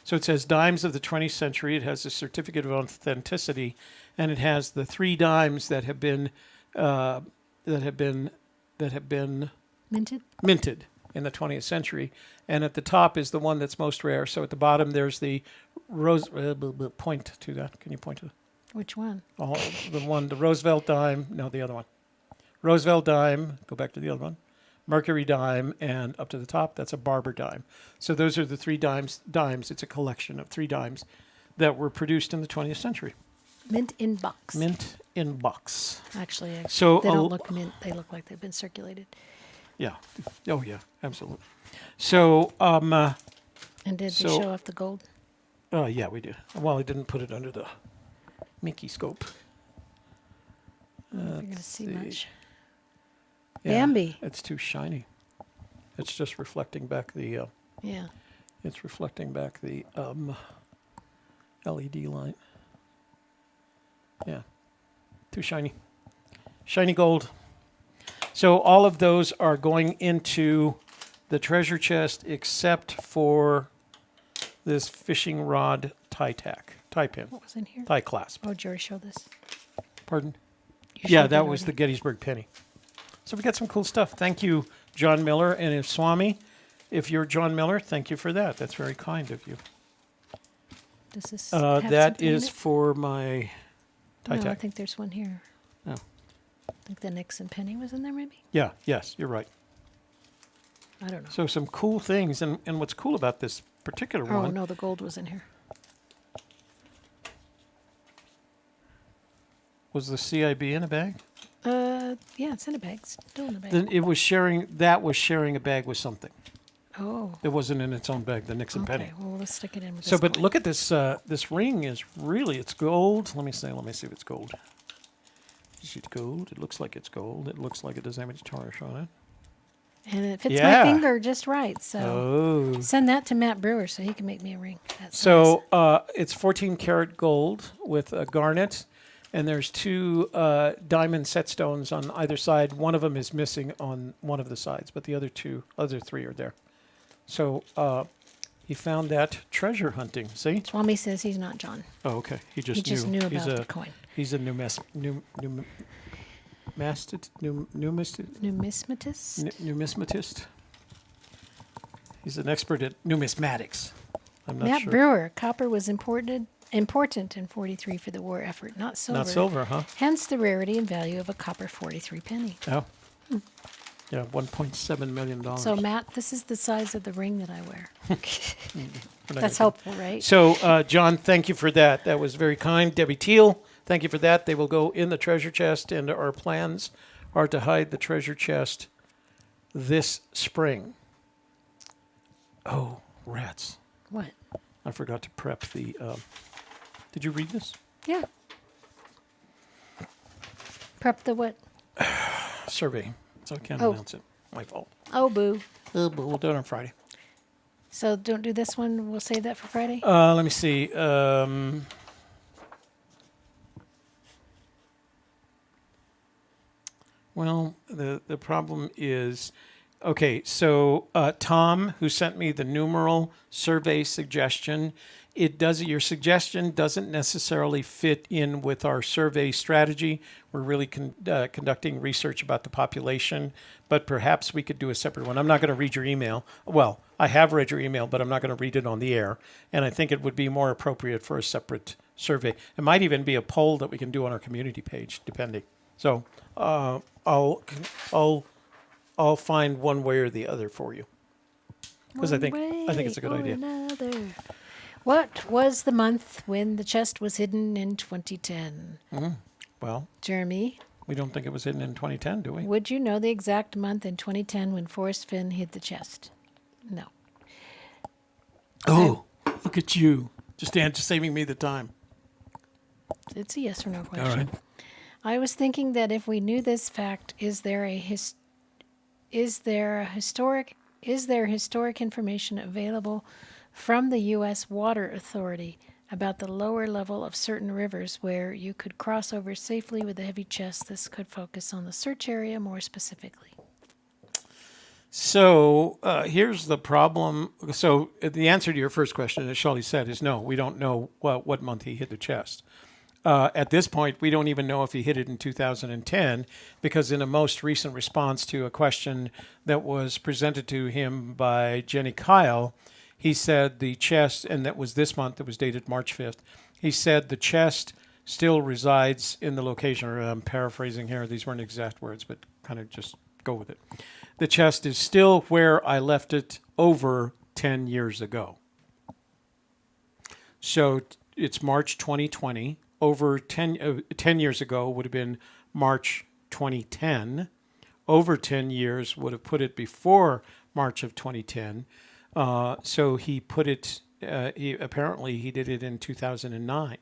Speaker 1: So it says Dimes of the 20th Century. It has a certificate of authenticity, and it has the 3 dimes that have been
Speaker 2: Minted?
Speaker 1: minted in the 20th century. And at the top is the one that's most rare. So at the bottom there's the rose. Point to that. Can you point to
Speaker 2: Which one?
Speaker 1: the Roosevelt dime? No, the other one. Roosevelt dime. Go back to the other one. Mercury dime, and up to the top, that's a Barber dime. So those are the 3 dimes. It's a collection of 3 dimes that were produced in the 20th century.
Speaker 2: Mint in box.
Speaker 1: Mint in box.
Speaker 2: Actually,
Speaker 1: So
Speaker 2: they don't look mint. They look like they've been circulated.
Speaker 1: Yeah. Oh, yeah, absolutely. So,
Speaker 2: And did they
Speaker 1: So-
Speaker 2: show off the gold?
Speaker 1: yeah, we do. Well, I didn't put it under the Mickey scope.
Speaker 2: I don't know if you're going to see
Speaker 1: see.
Speaker 2: much.
Speaker 1: Yeah,
Speaker 2: Bambi.
Speaker 1: It's too shiny. It's just reflecting back the...
Speaker 2: Yeah.
Speaker 1: It's reflecting back the LED light. Yeah. Too shiny. Shiny gold. So all of those are going into the treasure chest except for this fishing rod tie pin,
Speaker 2: What was in here?
Speaker 1: tie clasp.
Speaker 2: Oh, Jerry showed this.
Speaker 1: Pardon?
Speaker 2: You
Speaker 1: Yeah,
Speaker 2: showed
Speaker 1: that was the
Speaker 2: already.
Speaker 1: Gettysburg penny. So we got some cool stuff. Thank you, John Miller. And if Swami, if you're John Miller, thank you for that. That's very kind of you.
Speaker 2: Does this have
Speaker 1: That
Speaker 2: something in
Speaker 1: is
Speaker 2: it?
Speaker 1: for my tie
Speaker 2: No, I
Speaker 1: tack.
Speaker 2: think there's one here.
Speaker 1: Oh.
Speaker 2: I think the Nixon penny was in there, maybe?
Speaker 1: Yeah, yes, you're right.
Speaker 2: I don't know.
Speaker 1: So some cool things. And what's cool about this particular
Speaker 2: Oh,
Speaker 1: one,
Speaker 2: no, the gold was in here.
Speaker 1: was the CIB in a bag?
Speaker 2: Yeah, it's in a bag. Still in a bag.
Speaker 1: Then it was sharing a bag with something.
Speaker 2: Oh,
Speaker 1: It wasn't in its own bag, the Nixon
Speaker 2: okay.
Speaker 1: penny.
Speaker 2: Well, let's stick it in with
Speaker 1: So,
Speaker 2: this
Speaker 1: but
Speaker 2: coin.
Speaker 1: look at this. This ring is really, it's gold. Let me see if it's gold. Is it gold? It looks like it's gold. It looks like it doesn't have any tarnish on it.
Speaker 2: And it fits
Speaker 1: Yeah.
Speaker 2: my finger just right. So
Speaker 1: Oh.
Speaker 2: send that to Matt Brewer so he can make me a ring. That size.
Speaker 1: So it's 14 karat gold with a garnet, and there's 2 diamond set stones on either side. One of them is missing on one of the sides, but the other 3 are there. So he found that treasure hunting. See?
Speaker 2: Swami says he's not John.
Speaker 1: Oh, okay. He
Speaker 2: He
Speaker 1: just
Speaker 2: just
Speaker 1: knew.
Speaker 2: knew
Speaker 1: He's
Speaker 2: about
Speaker 1: a
Speaker 2: the coin.
Speaker 1: he's a numismatist. Numismatist. He's an expert at numismatics. I'm not
Speaker 2: Matt
Speaker 1: sure.
Speaker 2: Brewer, copper was important in 43 for the war effort, not silver.
Speaker 1: Not silver, huh?
Speaker 2: Hence the rarity and value of a copper 43 penny.
Speaker 1: Oh. Yeah, $1.7 million.
Speaker 2: So Matt, this is the size of the ring that I wear.
Speaker 1: We're not
Speaker 2: That's
Speaker 1: gonna-
Speaker 2: helpful, right?
Speaker 1: So, John, thank you for that. That was very kind. Debbie Teal, thank you for that. They will go in the treasure chest, and our plans are to hide the treasure chest this spring. Oh, rats.
Speaker 2: What?
Speaker 1: I forgot to prep the... did you read this?
Speaker 2: Yeah. Prep the what?
Speaker 1: Survey. So I can't
Speaker 2: Oh.
Speaker 1: announce it. My fault.
Speaker 2: Oh, boo.
Speaker 1: But we'll do it on Friday.
Speaker 2: So don't do this one. We'll save that for Friday.
Speaker 1: Let me see. Well, the problem is, okay, so Tom, who sent me the numeral survey suggestion, your suggestion doesn't necessarily fit in with our survey strategy. We're really conducting research about the population, but perhaps we could do a separate one. I'm not going to read your email. Well, I have read your email, but I'm not going to read it on the air. And I think it would be more appropriate for a separate survey. It might even be a poll that we can do on our community page, depending. So I'll find one way or the other for you, because I think it's a good idea.
Speaker 2: Another. What was the month when the chest was hidden in 2010?
Speaker 1: Well,
Speaker 2: Jeremy,
Speaker 1: we don't think it was hidden in 2010, do we?
Speaker 2: would you know the exact month in 2010 when Forrest Fenn hid the chest? No.
Speaker 1: Oh, look at you, just saving me the time.
Speaker 2: It's a yes or no question.
Speaker 1: All right.
Speaker 2: I was thinking that if we knew this fact, is there historic information available from the U.S. Water Authority about the lower level of certain rivers where you could cross over safely with a heavy chest? This could focus on the search area more specifically.
Speaker 1: So here's the problem. So the answer to your first question, as Shelley said, is no. We don't know what month he hit the chest. At this point, we don't even know if he hit it in 2010, because in a most recent response to a question that was presented to him by Jenny Kyle, he said the chest, and that was this month, it was dated March 5th, he said the chest still resides in the location, or I'm paraphrasing here, these weren't exact words, but kind of just go with it. The chest is still where I left it over 10 years ago. So it's March 2020. Over 10 years ago would have been March 2010. Over 10 years would have put it before March of 2010. So he put it, apparently he did it in 2009.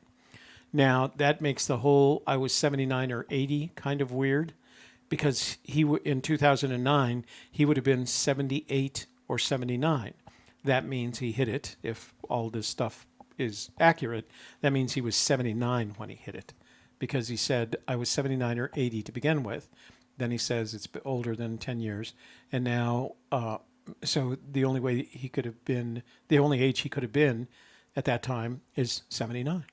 Speaker 1: Now that makes the whole I was 79 or 80 kind of weird, because in 2009, he would have been 78 or 79. That means he hit it, if all this stuff is accurate. That means he was 79 when he hit it, because he said I was 79 or 80 to begin with. Then he says it's older than 10 years. And now, so the only way he could have been, the only age he could have been at that time is 79.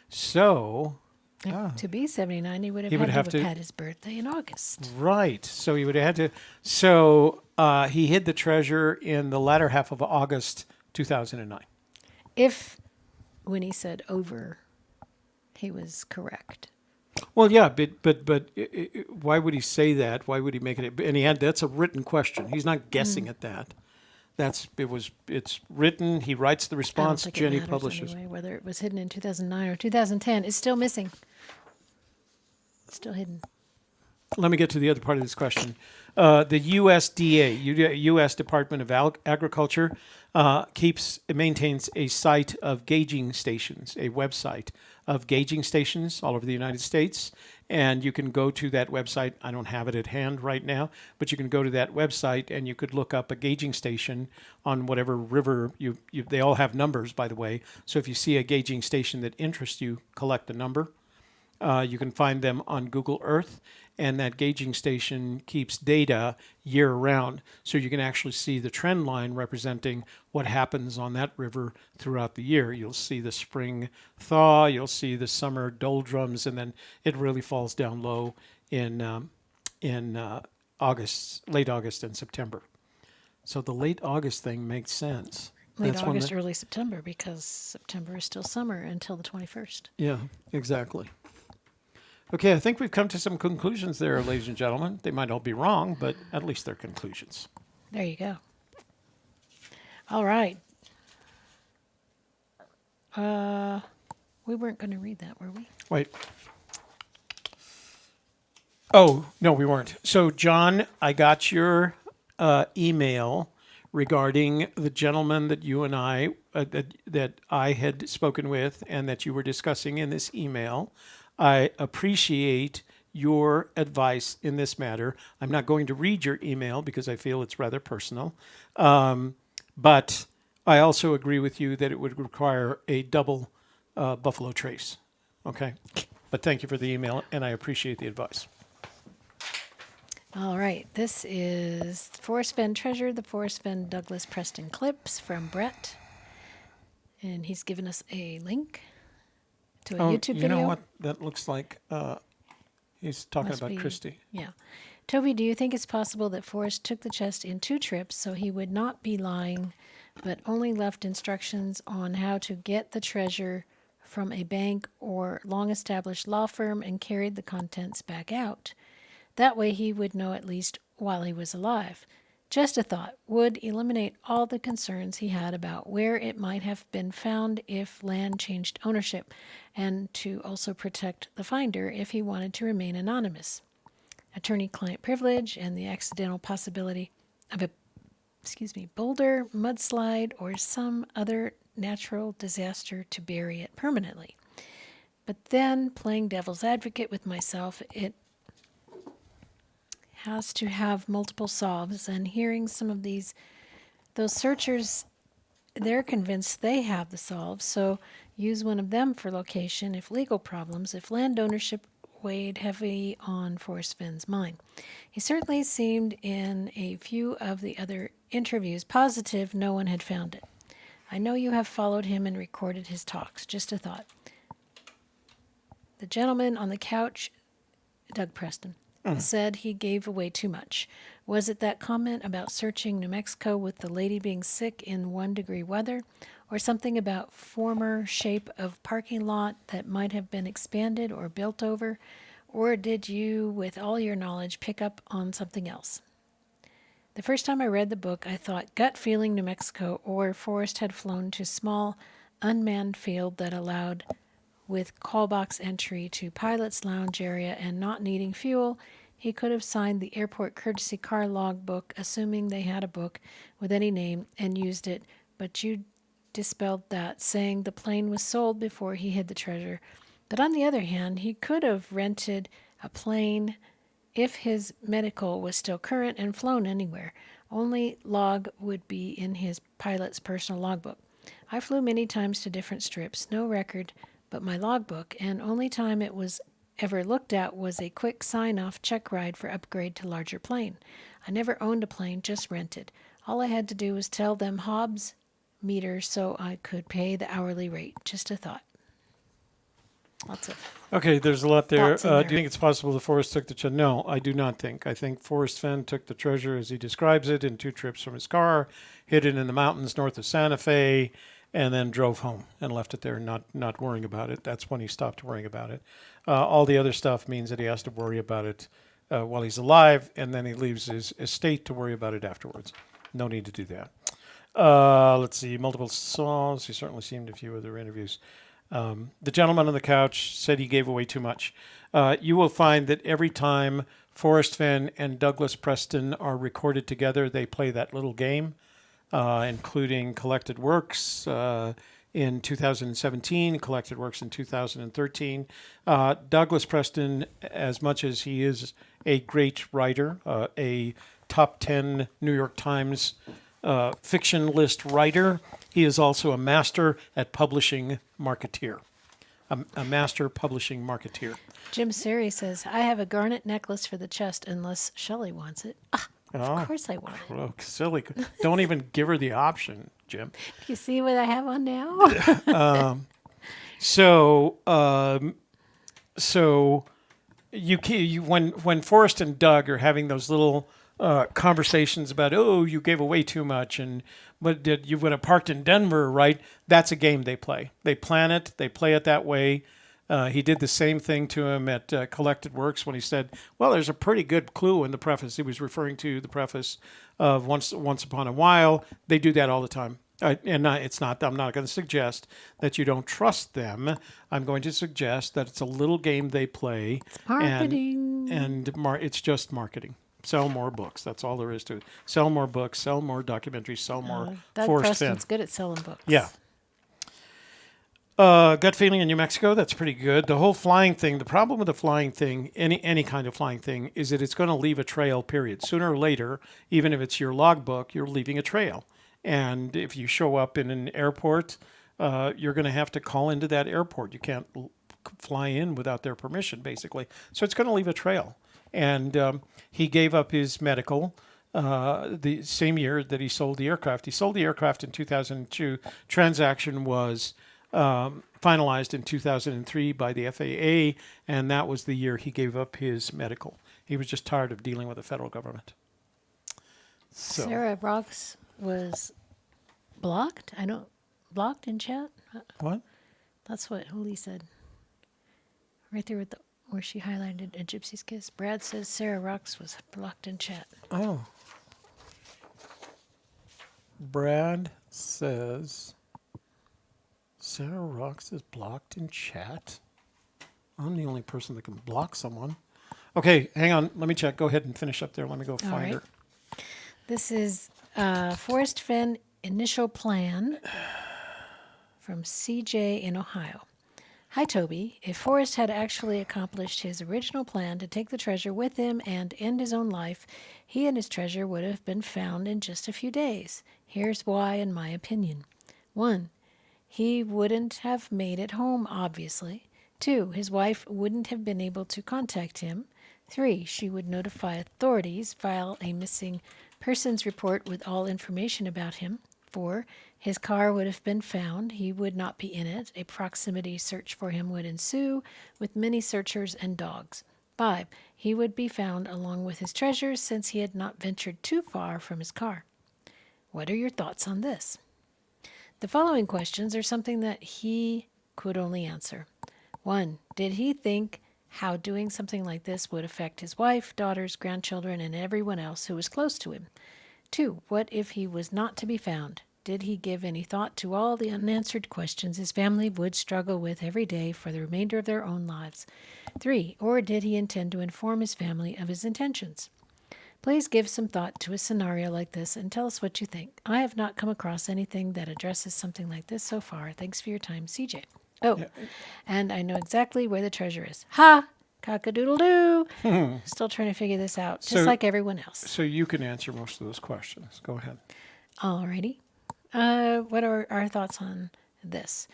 Speaker 1: So...
Speaker 2: To be 79, he would have had to have had his birthday in August.
Speaker 1: Right. So he would have had to... So he hid the treasure in the latter half of August 2009.
Speaker 2: If, when he said over, he was correct.
Speaker 1: Well, yeah, but why would he say that? Why would he make it? And that's a written question. He's not guessing at that. It's written. He writes the response. Jenny publishes.
Speaker 2: Anyway, whether it was hidden in 2009 or 2010, it's still missing. It's still hidden.
Speaker 1: Let me get to the other part of this question. The USDA, U.S. Department of Agriculture, maintains a site of gauging stations, a website of gauging stations all over the United States. And you can go to that website. I don't have it at hand right now, but you can go to that website and you could look up a gauging station on whatever river they all have numbers, by the way. So if you see a gauging station that interests you, collect a number. You can find them on Google Earth, and that gauging station keeps data year-round, so you can actually see the trend line representing what happens on that river throughout the year. You'll see the spring thaw, you'll see the summer doldrums, and then it really falls down low in August, late August and September. So the late August thing makes sense.
Speaker 2: Late August, early September, because September is still summer until the 21st.
Speaker 1: Yeah, exactly. Okay, I think we've come to some conclusions there, ladies and gentlemen. They might all be wrong, but at least they're conclusions.
Speaker 2: There you go. All right. We weren't going to read that, were we?
Speaker 1: Wait. Oh, no, we weren't. So, John, I got your email regarding the gentleman that you and I that I had spoken with and that you were discussing in this email. I appreciate your advice in this matter. I'm not going to read your email because I feel it's rather personal, but I also agree with you that it would require a double buffalo trace. Okay, but thank you for the email, and I appreciate the advice.
Speaker 2: All right, this is Forrest Fenn Treasure, the Forrest Fenn Douglas Preston clips from Brett. And he's given us a link to a YouTube video.
Speaker 1: You know what that looks like? He's talking
Speaker 2: Must
Speaker 1: about
Speaker 2: be-
Speaker 1: Christy.
Speaker 2: Yeah. Toby, do you think it's possible that Forrest took the chest in 2 trips so he would not be lying, but only left instructions on how to get the treasure from a bank or long-established law firm and carried the contents back out? That way he would know at least while he was alive. Just a thought. Would eliminate all the concerns he had about where it might have been found if land changed ownership, and to also protect the finder if he wanted to remain anonymous. Attorney-client privilege and the accidental possibility of a boulder, mudslide, or some other natural disaster to bury it permanently. But then, playing devil's advocate with myself, it has to have multiple solves, and hearing some of those searchers, they're convinced they have the solves, so use one of them for location if legal problems, if land ownership weighed heavy on Forrest Fenn's mind. He certainly seemed in a few of the other interviews positive no one had found it. I know you have followed him and recorded his talks. Just a thought. The gentleman on the couch, Doug Preston, said he gave away too much. Was it that comment about searching New Mexico with the lady being sick in 1-degree weather, or something about former shape of parking lot that might have been expanded or built over, or did you, with all your knowledge, pick up on something else? The first time I read the book, I thought gut feeling New Mexico, or Forrest had flown to small, unmanned field that allowed with call box entry to pilot's lounge area and not needing fuel, he could have signed the airport courtesy car log book, assuming they had a book with any name, and used it, but you dispelled that, saying the plane was sold before he hid the treasure. But on the other hand, he could have rented a plane if his medical was still current and flown anywhere. Only log would be in his pilot's personal logbook. I flew many times to different strips, no record but my logbook, and only time it was ever looked at was a quick sign-off check ride for upgrade to larger plane. I never owned a plane, just rented. All I had to do was tell them Hobbs meter so I could pay the hourly rate. Just a thought. Lots of
Speaker 1: Okay, there's a lot there.
Speaker 2: thoughts in
Speaker 1: Do
Speaker 2: there.
Speaker 1: you think it's possible that Forrest took the treasure? No, I do not think. I think Forrest Fenn took the treasure as he describes it in 2 trips from his car, hid it in the mountains north of Santa Fe, and then drove home and left it there, not worrying about it. That's when he stopped worrying about it. All the other stuff means that he has to worry about it while he's alive, and then he leaves his estate to worry about it afterwards. No need to do that. Let's see, multiple songs. He certainly seemed a few other interviews. The gentleman on the couch said he gave away too much. You will find that every time Forrest Fenn and Douglas Preston are recorded together, they play that little game, including Collected Works in 2017, Collected Works in 2013. Douglas Preston, as much as he is a great writer, a top 10 New York Times fiction list writer, he is also a master at publishing marketeer. A master publishing marketeer.
Speaker 2: Jim Siri says, I have a garnet necklace for the chest unless Shelley wants it. Of course I want it.
Speaker 1: Oh, silly. Don't even give her the option, Jim.
Speaker 2: You see what I have on now?
Speaker 1: So when Forrest and Doug are having those little conversations about, oh, you gave away too much, but you would have parked in Denver, right? That's a game they play. They plan it. They play it that way. He did the same thing to him at Collected Works when he said, well, there's a pretty good clue in the preface. He was referring to the preface of Once Upon a While. They do that all the time. I'm not going to suggest that you don't trust them. I'm going to suggest that it's a little game they play.
Speaker 2: Marketing.
Speaker 1: And it's just marketing. Sell more books. That's all there is to it. Sell more books, sell more documentaries, sell more
Speaker 2: Doug
Speaker 1: Forrest Fenn.
Speaker 2: Preston's good at selling books.
Speaker 1: Yeah. Gut feeling in New Mexico, that's pretty good. The whole flying thing, the problem with the flying thing, any kind of flying thing, is that it's going to leave a trail, period. Sooner or later, even if it's your logbook, you're leaving a trail. And if you show up in an airport, you're going to have to call into that airport. You can't fly in without their permission, basically. So it's going to leave a trail. And he gave up his medical the same year that he sold the aircraft. He sold the aircraft in 2002. Transaction was finalized in 2003 by the FAA, and that was the year he gave up his medical. He was just tired of dealing with the federal government. So,
Speaker 2: Sarah Rocks was blocked. Blocked in chat.
Speaker 1: what?
Speaker 2: That's what Holy said. Right there with where she highlighted a Gypsy's Kiss. Brad says Sarah Rocks was blocked in chat.
Speaker 1: Oh. Brad says Sarah Rocks is blocked in chat. I'm the only person that can block someone. Okay, hang on. Let me check. Go ahead and finish up there. Let me go find
Speaker 2: right.
Speaker 1: her.
Speaker 2: This is Forrest Fenn initial plan from CJ in Ohio. Hi, Toby. If Forrest had actually accomplished his original plan to take the treasure with him and end his own life, he and his treasure would have been found in just a few days. Here's why, in my opinion. 1. He wouldn't have made it home, obviously. 2. His wife wouldn't have been able to contact him. 3. She would notify authorities, file a missing persons report with all information about him. 4. His car would have been found. He would not be in it. A proximity search for him would ensue, with many searchers and dogs. 5. He would be found along with his treasures since he had not ventured too far from his car. What are your thoughts on this? The following questions are something that he could only answer. 1. Did he think how doing something like this would affect his wife, daughters, grandchildren, and everyone else who was close to him? 2. What if he was not to be found? Did he give any thought to all the unanswered questions his family would struggle with every day for the remainder of their own lives? 3. Or did he intend to inform his family of his intentions? Please give some thought to a scenario like this and tell us what you think. I have not come across anything that addresses something like this so far. Thanks for your time, CJ. Oh, and I know exactly where the treasure is. Ha! Cock-a-doodle-doo! Still trying to figure this out, just like everyone else.
Speaker 1: So you can answer most of those questions. Go ahead.
Speaker 2: Alrighty. What are our thoughts on this?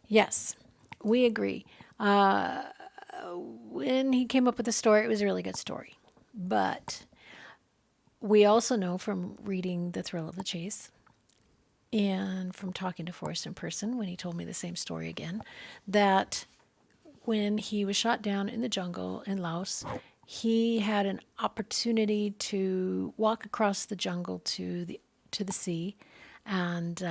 Speaker 2: Yes, we agree. When he came up with the story, it was a really good story. But we also know from reading The Thrill of the Chase and from talking to Forrest in person when he told me the same story again, that when he was shot down in the jungle in Laos, he had an opportunity to walk across the jungle to the sea, and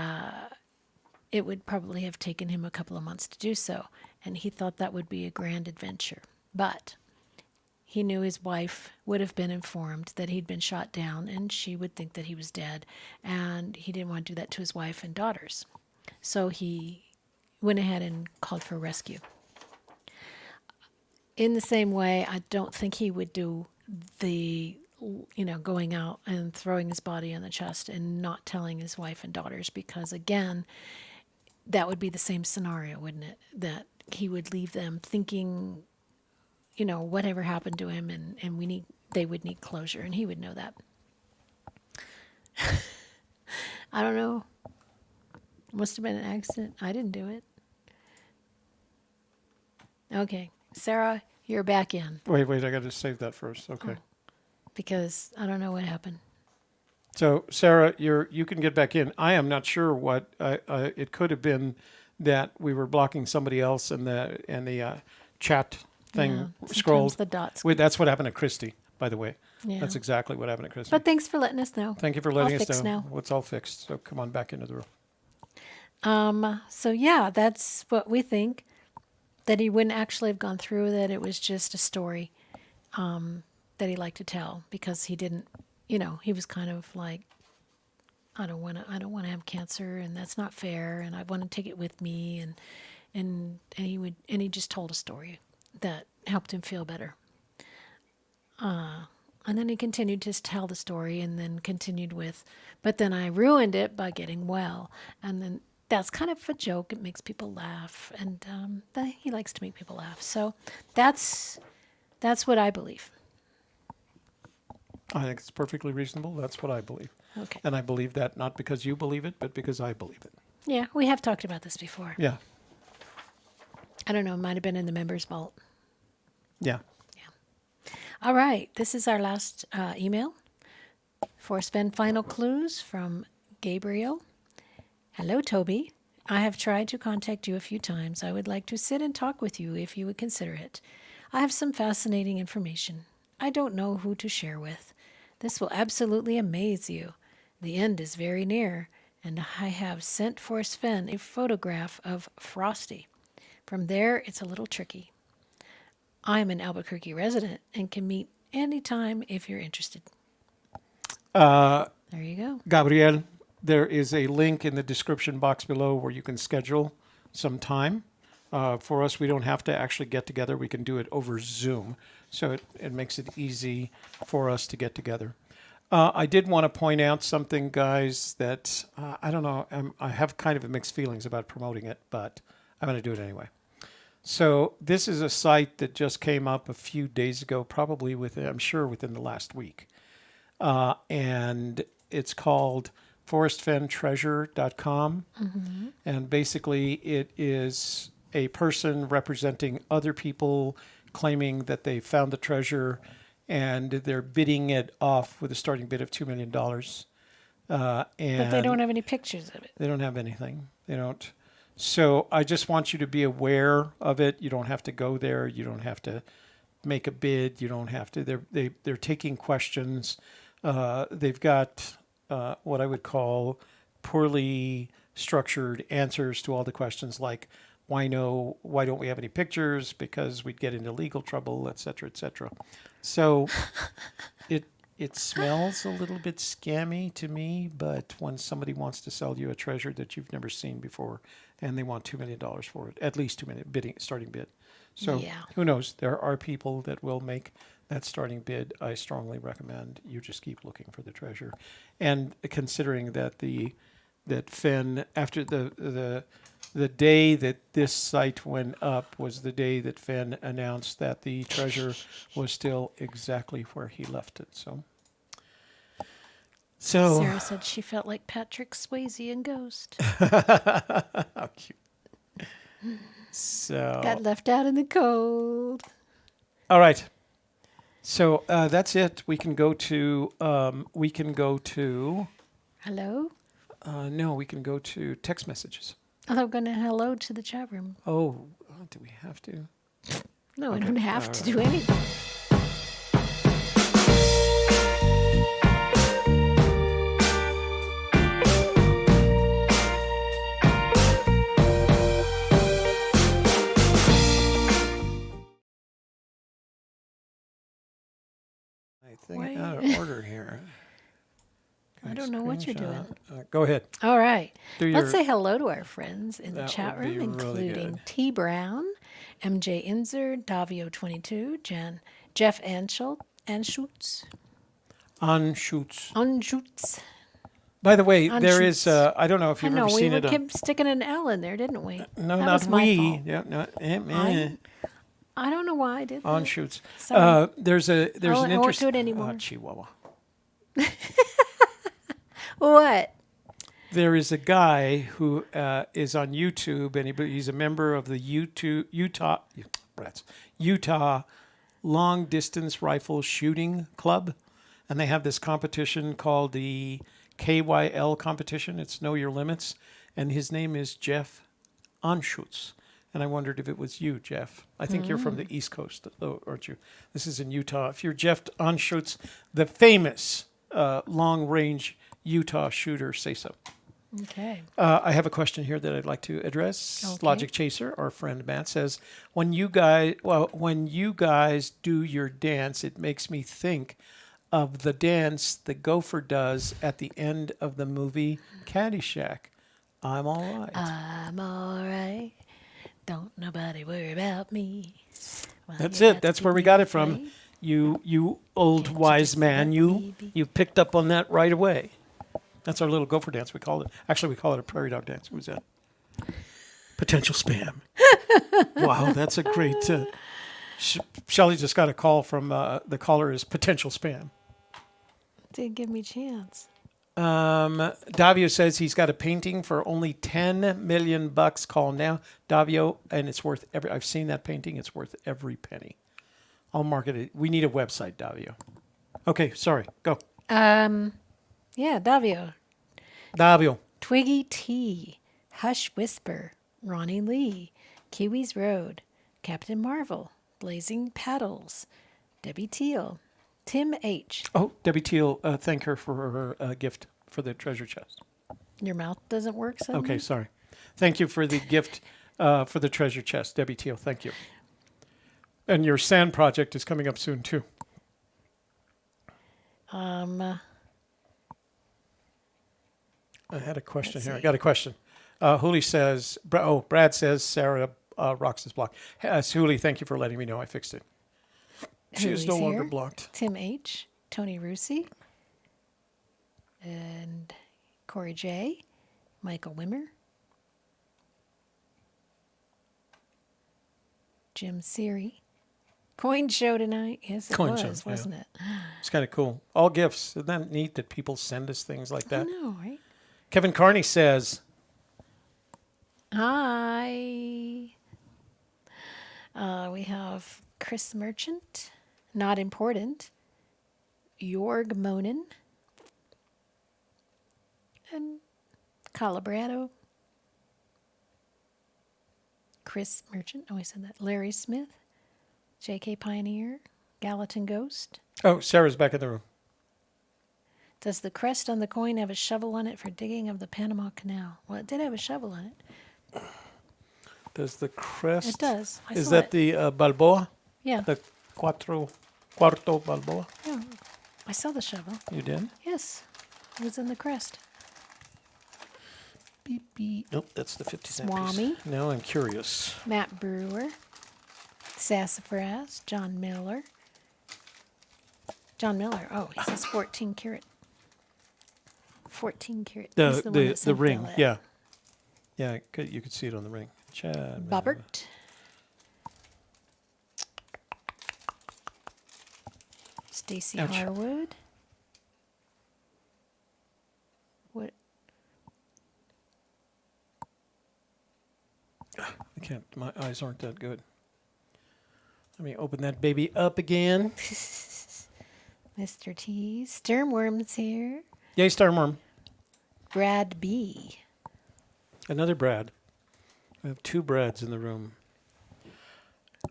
Speaker 2: it would probably have taken him a couple of months to do so, and he thought that would be a grand adventure. But he knew his wife would have been informed that he'd been shot down, and she would think that he was dead, and he didn't want to do that to his wife and daughters. So he went ahead and called for rescue. In the same way, I don't think he would do the, going out and throwing his body on the chest and not telling his wife and daughters, because again, that would be the same scenario, wouldn't it? That he would leave them thinking, whatever happened to him, and they would need closure, and he would know that. I don't know. It must have been an accident. I didn't do it. Okay, Sarah, you're back in.
Speaker 1: Wait, I got to save that first. Okay.
Speaker 2: Because I don't know what happened.
Speaker 1: So, Sarah, you can get back in. I am not sure what it could have been that we were blocking somebody else, and the chat thing scrolled.
Speaker 2: The dots.
Speaker 1: Wait, that's what happened to Christy, by the way.
Speaker 2: Yeah.
Speaker 1: That's exactly what happened to Christy.
Speaker 2: But thanks for letting us know.
Speaker 1: Thank you for letting
Speaker 2: All
Speaker 1: us
Speaker 2: fixed
Speaker 1: know.
Speaker 2: now.
Speaker 1: It's all fixed. So come on back into the room.
Speaker 2: So yeah, that's what we think. That he wouldn't actually have gone through, that it was just a story that he liked to tell, because he didn't, he was kind of like, I don't want to have cancer, and that's not fair, and I want to take it with me, and he just told a story that helped him feel better. I And then he continued to tell the story and then continued with, but then I ruined it by getting well. And then that's kind of a joke. It makes people laugh. And he likes to make people laugh. So that's what I believe.
Speaker 1: I think it's perfectly reasonable. That's what I believe.
Speaker 2: Okay.
Speaker 1: And I believe that not because you believe it, but because I believe it.
Speaker 2: Yeah, we have talked about this before.
Speaker 1: Yeah.
Speaker 2: I don't know. It might have been in the members' vault.
Speaker 1: Yeah.
Speaker 2: All right. This is our last email for Fenn Final Clues from Gabriel. Hello, Toby. I have tried to contact you a few times. I would like to sit and talk with you if you would consider it. I have some fascinating information. I don't know who to share with. This will absolutely amaze you. The end is very near, and I have sent for Fenn a photograph of Frosty. From there, it's a little tricky. I am an Albuquerque resident and can meet anytime if you're interested. There you go.
Speaker 1: Gabriel, there is a link in the description box below where you can schedule some time. For us, we don't have to actually get together. We can do it over Zoom. So it makes it easy for us to get together. I did want to point out something, guys, that I don't know. I have kind of mixed feelings about promoting it, but I'm going to do it anyway. So this is a site that just came up a few days ago, probably I'm sure within the last week. And it's called forestfenntreasure.com. Mm-hmm. And basically it is a person representing other people claiming that they found the treasure and they're bidding it off with a starting bid of $2 million.
Speaker 2: But they don't have any pictures of it.
Speaker 1: They don't have anything. They don't. So I just want you to be aware of it. You don't have to go there. You don't have to make a bid. You don't have to. They're taking questions. They've got what I would call poorly structured answers to all the questions, like why don't we have any pictures? Because we'd get into legal trouble, et cetera, et cetera. So it smells a little bit scammy to me, but when somebody wants to sell you a treasure that you've never seen before and they want $2 million for it, at least $2 million starting bid. So Who knows? There are people that will make that starting bid. I strongly recommend you just keep looking for the treasure. And considering that that Fenn, after the day that this site went up was the day that Fenn announced that the treasure was still exactly where he left it. So
Speaker 2: Sarah said she felt like Patrick Swayze in Ghost.
Speaker 1: How cute. So
Speaker 2: Got left out in the cold.
Speaker 1: All right. So that's it. We can go to
Speaker 2: Hello?
Speaker 1: No, we can go to text messages.
Speaker 2: I'm going to hello to the chat room.
Speaker 1: Oh, do we have to?
Speaker 2: No, we don't have to do anything.
Speaker 1: I think out of order here.
Speaker 2: I don't know what you're doing.
Speaker 1: Go ahead.
Speaker 2: All right. Let's say hello to our friends in the chat room,
Speaker 1: really
Speaker 2: including
Speaker 1: good.
Speaker 2: T. Brown, MJ Inzer, Davio22, Jeff Anschutz. Anschutz.
Speaker 1: By the way, there is, I don't know if you've ever seen it.
Speaker 2: We kept sticking an L in there, didn't we?
Speaker 1: No,
Speaker 2: that
Speaker 1: not
Speaker 2: was my
Speaker 1: we.
Speaker 2: fault.
Speaker 1: Yeah, no,
Speaker 2: I don't know why I did that.
Speaker 1: Anschutz.
Speaker 2: Sorry.
Speaker 1: There's an
Speaker 2: I won't do it
Speaker 1: interesting...
Speaker 2: anymore.
Speaker 1: Chihuahua.
Speaker 2: What?
Speaker 1: There is a guy who is on YouTube, and he's a member of the Utah Long Distance Rifle Shooting Club, and they have this competition called the KYL competition. It's Know Your Limits, and his name is Jeff Anschutz. And I wondered if it was you, Jeff. I think you're from the East Coast, aren't you? This is in Utah. If you're Jeff Anschutz, the famous long-range Utah shooter, say so.
Speaker 2: Okay.
Speaker 1: I have a question here that I'd like to address.
Speaker 2: Okay.
Speaker 1: Logic Chaser, our friend Matt, says, when you guys do your dance, it makes me think of the dance the gopher does at the end of the movie Caddyshack. I'm all right.
Speaker 2: I'm all right. Don't nobody worry about me.
Speaker 1: That's it. That's where we got it from. You old
Speaker 2: Can't you
Speaker 1: wise
Speaker 2: just
Speaker 1: man,
Speaker 2: let
Speaker 1: you
Speaker 2: me be?
Speaker 1: you picked up on that right away. That's our little gopher dance. We call it. Actually, we call it a prairie dog dance. Who's that? Potential spam. Wow, that's a great. Shelly just got a call from the caller is potential spam.
Speaker 2: Didn't give me a chance.
Speaker 1: Davio says he's got a painting for only $10 million. Call now, Davio, and it's worth every. I've seen that painting. It's worth every penny. I'll market it. We need a website, Davio. Okay, sorry. Go.
Speaker 2: Yeah, Davio.
Speaker 1: Davio.
Speaker 2: Twiggy T. Hush Whisper. Ronnie Lee. Kiwis Road. Captain Marvel. Blazing Paddles. Debbie Teal. Tim H.
Speaker 1: Oh, Debbie Teal, thank her for her gift for the treasure chest.
Speaker 2: Your mouth doesn't work suddenly?
Speaker 1: Okay, sorry. Thank you for the gift for the treasure chest, Debbie Teal. Thank you. And your sand project is coming up soon, too.
Speaker 2: Um,
Speaker 1: I had a question
Speaker 2: Let's
Speaker 1: here. I
Speaker 2: see.
Speaker 1: got a question. Hooli says, Brad says Sarah rocks his block. Hooli, thank you for letting me know I fixed it. She is no
Speaker 2: Hooli's
Speaker 1: longer
Speaker 2: here.
Speaker 1: blocked.
Speaker 2: Tim H. Tony Rusi. And Corey J. Michael Wimmer. Jim Seary. Coin show tonight. Yes, it
Speaker 1: Coin
Speaker 2: was,
Speaker 1: show, yeah.
Speaker 2: wasn't it?
Speaker 1: It's kind of cool. All gifts. Isn't that neat that people send us things like
Speaker 2: I
Speaker 1: that?
Speaker 2: know, right?
Speaker 1: Kevin Carney says,
Speaker 2: Hi. We have Chris Merchant. Not important. Jorg Monin. And Calabrado. Chris Merchant. Oh, I said that. Larry Smith. J.K. Pioneer. Gallatin Ghost.
Speaker 1: oh, Sarah's back in the room.
Speaker 2: Does the crest on the coin have a shovel on it for digging of the Panama Canal? Well, it did have a shovel on it.
Speaker 1: Does the crest...
Speaker 2: It does. I
Speaker 1: Is
Speaker 2: saw
Speaker 1: that
Speaker 2: it.
Speaker 1: the Balboa?
Speaker 2: Yeah.
Speaker 1: The Cuarto Balboa?
Speaker 2: Yeah. I saw the shovel.
Speaker 1: You did?
Speaker 2: Yes. It was in the crest.
Speaker 1: Beep, beep. Nope, that's the 50 cent
Speaker 2: Swami.
Speaker 1: piece. Now I'm curious.
Speaker 2: Matt Brewer. Sassafras. John Miller. John Miller. Oh, he says 14 karat. 14 karat. He's one that
Speaker 1: The
Speaker 2: sent
Speaker 1: ring,
Speaker 2: letter.
Speaker 1: yeah. Yeah, you could see it on the ring. Chad.
Speaker 2: Bobbert. Stacy
Speaker 1: Ouch.
Speaker 2: Harwood. What?
Speaker 1: I can't, my eyes aren't that good. Let me open that baby up again.
Speaker 2: Mr. T. Sternworm's here.
Speaker 1: Yay, Starworm.
Speaker 2: Brad B.
Speaker 1: Another Brad. We have two Brads in the room.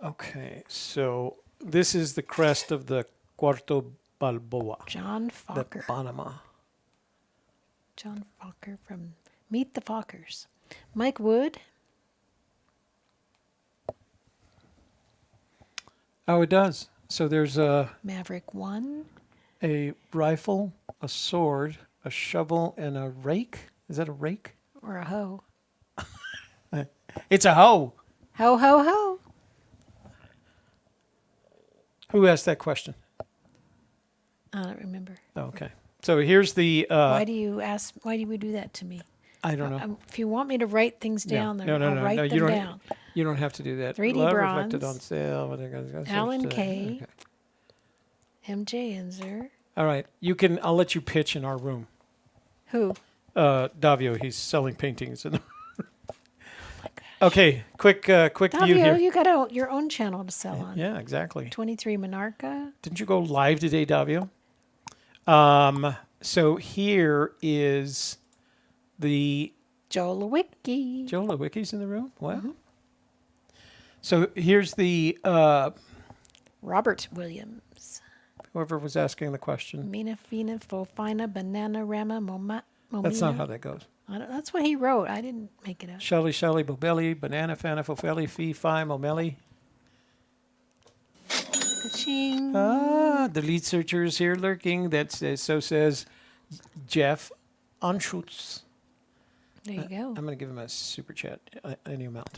Speaker 1: Okay, so this is the crest of the Cuarto Balboa.
Speaker 2: John
Speaker 1: The
Speaker 2: Fokker.
Speaker 1: Panama.
Speaker 2: John Fokker from Meet the Fokkers. Mike Wood.
Speaker 1: Oh, it does. So there's a
Speaker 2: Maverick 1.
Speaker 1: rifle, a sword, a shovel, and a rake. Is that a rake?
Speaker 2: Or a hoe.
Speaker 1: It's a hoe.
Speaker 2: Ho, ho, ho.
Speaker 1: Who asked that question?
Speaker 2: I don't remember.
Speaker 1: Oh, okay. So here's the.
Speaker 2: Why do you do that to me?
Speaker 1: I don't know.
Speaker 2: If you want me to write things down, then I'll write them
Speaker 1: you don't,
Speaker 2: down.
Speaker 1: You don't have to do that.
Speaker 2: 3D
Speaker 1: Love
Speaker 2: bronze.
Speaker 1: reflected on sale.
Speaker 2: Alan K.
Speaker 1: Okay.
Speaker 2: MJ Enzer.
Speaker 1: All right. I'll let you pitch in our room.
Speaker 2: Who?
Speaker 1: Davio, he's selling paintings. Okay, quick view
Speaker 2: Davio,
Speaker 1: here.
Speaker 2: you got your own channel to sell on.
Speaker 1: Yeah, exactly.
Speaker 2: 23 Monarcha.
Speaker 1: Didn't you go live today, Davio? So here is the
Speaker 2: Joel Wiki.
Speaker 1: Joel Wiki's in the room. Wow. So here's the
Speaker 2: Robert Williams.
Speaker 1: whoever was asking the question.
Speaker 2: Mina Fina Fofina Banana Rama Momina.
Speaker 1: That's not how that goes.
Speaker 2: That's what he wrote. I didn't make it up.
Speaker 1: Shelly, Bobelli, Banana, Fana, Fofeli, Fee, Fi, Momeli.
Speaker 2: Ka-ching.
Speaker 1: The lead searcher is here lurking. That says, so says Jeff Anschutz.
Speaker 2: There you go.
Speaker 1: I'm going to give him a super chat, any amount.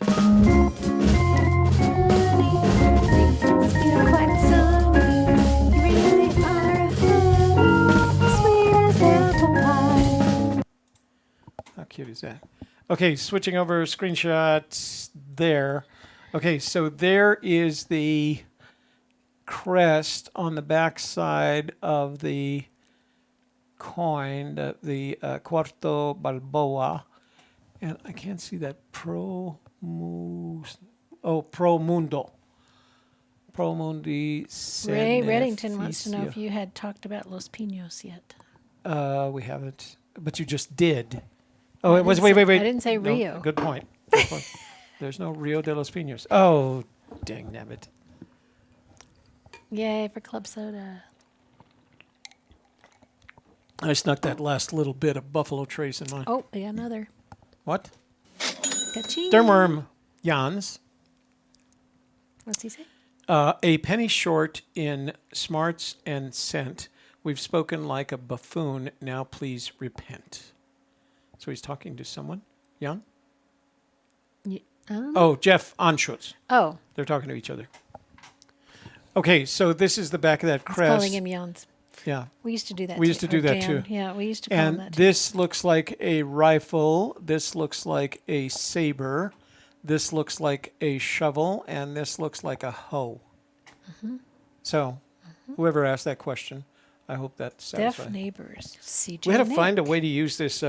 Speaker 2: Quite some
Speaker 1: cute is that? Okay, switching over screenshots there. Okay, so there is the crest on the back side of the coin, the Cuarto Balboa. And I can't see that Pro Mundo. Pro Mundi
Speaker 2: Ray Reddington wants to know
Speaker 1: Beneficio.
Speaker 2: if you had talked about Los Pinos yet.
Speaker 1: We haven't, but you just did. Oh,
Speaker 2: I
Speaker 1: it was,
Speaker 2: didn't
Speaker 1: wait.
Speaker 2: say- I didn't say
Speaker 1: No,
Speaker 2: Rio.
Speaker 1: Good point. Good point. There's no Rio de los Pinos. Oh, dang nabbit.
Speaker 2: Yay for club soda.
Speaker 1: I snuck that last little bit of Buffalo Trace in mine.
Speaker 2: Oh, yeah, another.
Speaker 1: What?
Speaker 2: Ka-ching.
Speaker 1: Dermworm Jans.
Speaker 2: What's he say?
Speaker 1: A penny short in smarts and scent. We've spoken like a buffoon. Now please repent. So he's talking to someone? Jan? Oh, Jeff Anschutz.
Speaker 2: Oh,
Speaker 1: They're talking to each other. Okay, so this is the back of that
Speaker 2: he's
Speaker 1: crest.
Speaker 2: calling him Jans.
Speaker 1: Yeah.
Speaker 2: We used to do that.
Speaker 1: We used to
Speaker 2: Or
Speaker 1: do that,
Speaker 2: Jan.
Speaker 1: too.
Speaker 2: Yeah, we used to call him
Speaker 1: And
Speaker 2: that.
Speaker 1: this looks like a rifle. This looks like a saber. This looks like a shovel. And this looks like a hoe.
Speaker 2: Mm-hmm.
Speaker 1: So, whoever asked that question, I hope that's
Speaker 2: Deaf
Speaker 1: satisfying.
Speaker 2: neighbors. CJ
Speaker 1: We had to
Speaker 2: Nick.
Speaker 1: find a way to use this